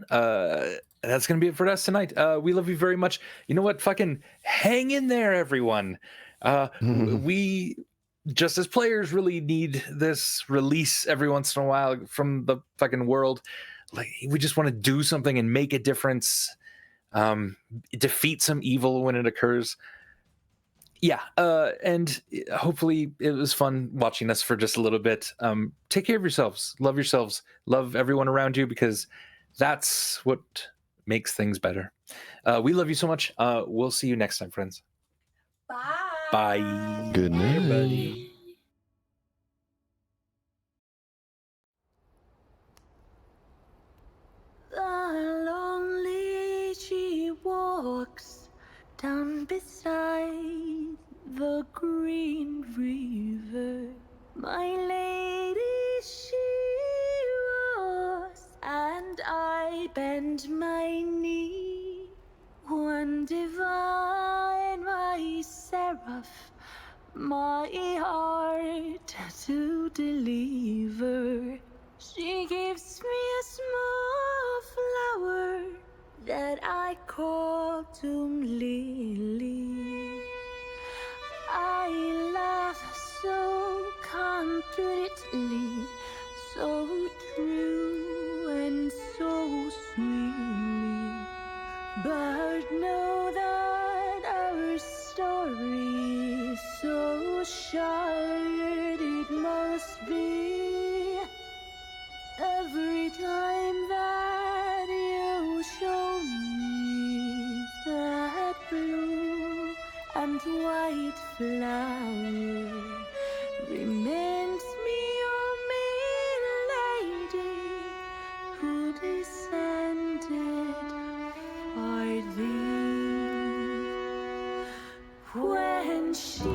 That's going to be it for us tonight. We love you very much. You know what? Fucking hang in there, everyone. We, just as players, really need this release every once in a while from the fucking world. Like, we just want to do something and make a difference. Defeat some evil when it occurs. Yeah, and hopefully it was fun watching us for just a little bit. Take care of yourselves, love everyone around you, because that's what makes things better. We love you so much. We'll see you next time, friends. Bye. Bye. Good night. Everybody. Lonely she walks down beside the green river. My lady she was, and I bend my knee. One divine, my seraph, my heart to deliver. She gives me a small flower that I call Doom Lily. I love so completely, so true and so sweetly. But know that our story is so short, it must be. Every time that you show me that blue and white flower, reminds me of me, lady, who descended for thee. When she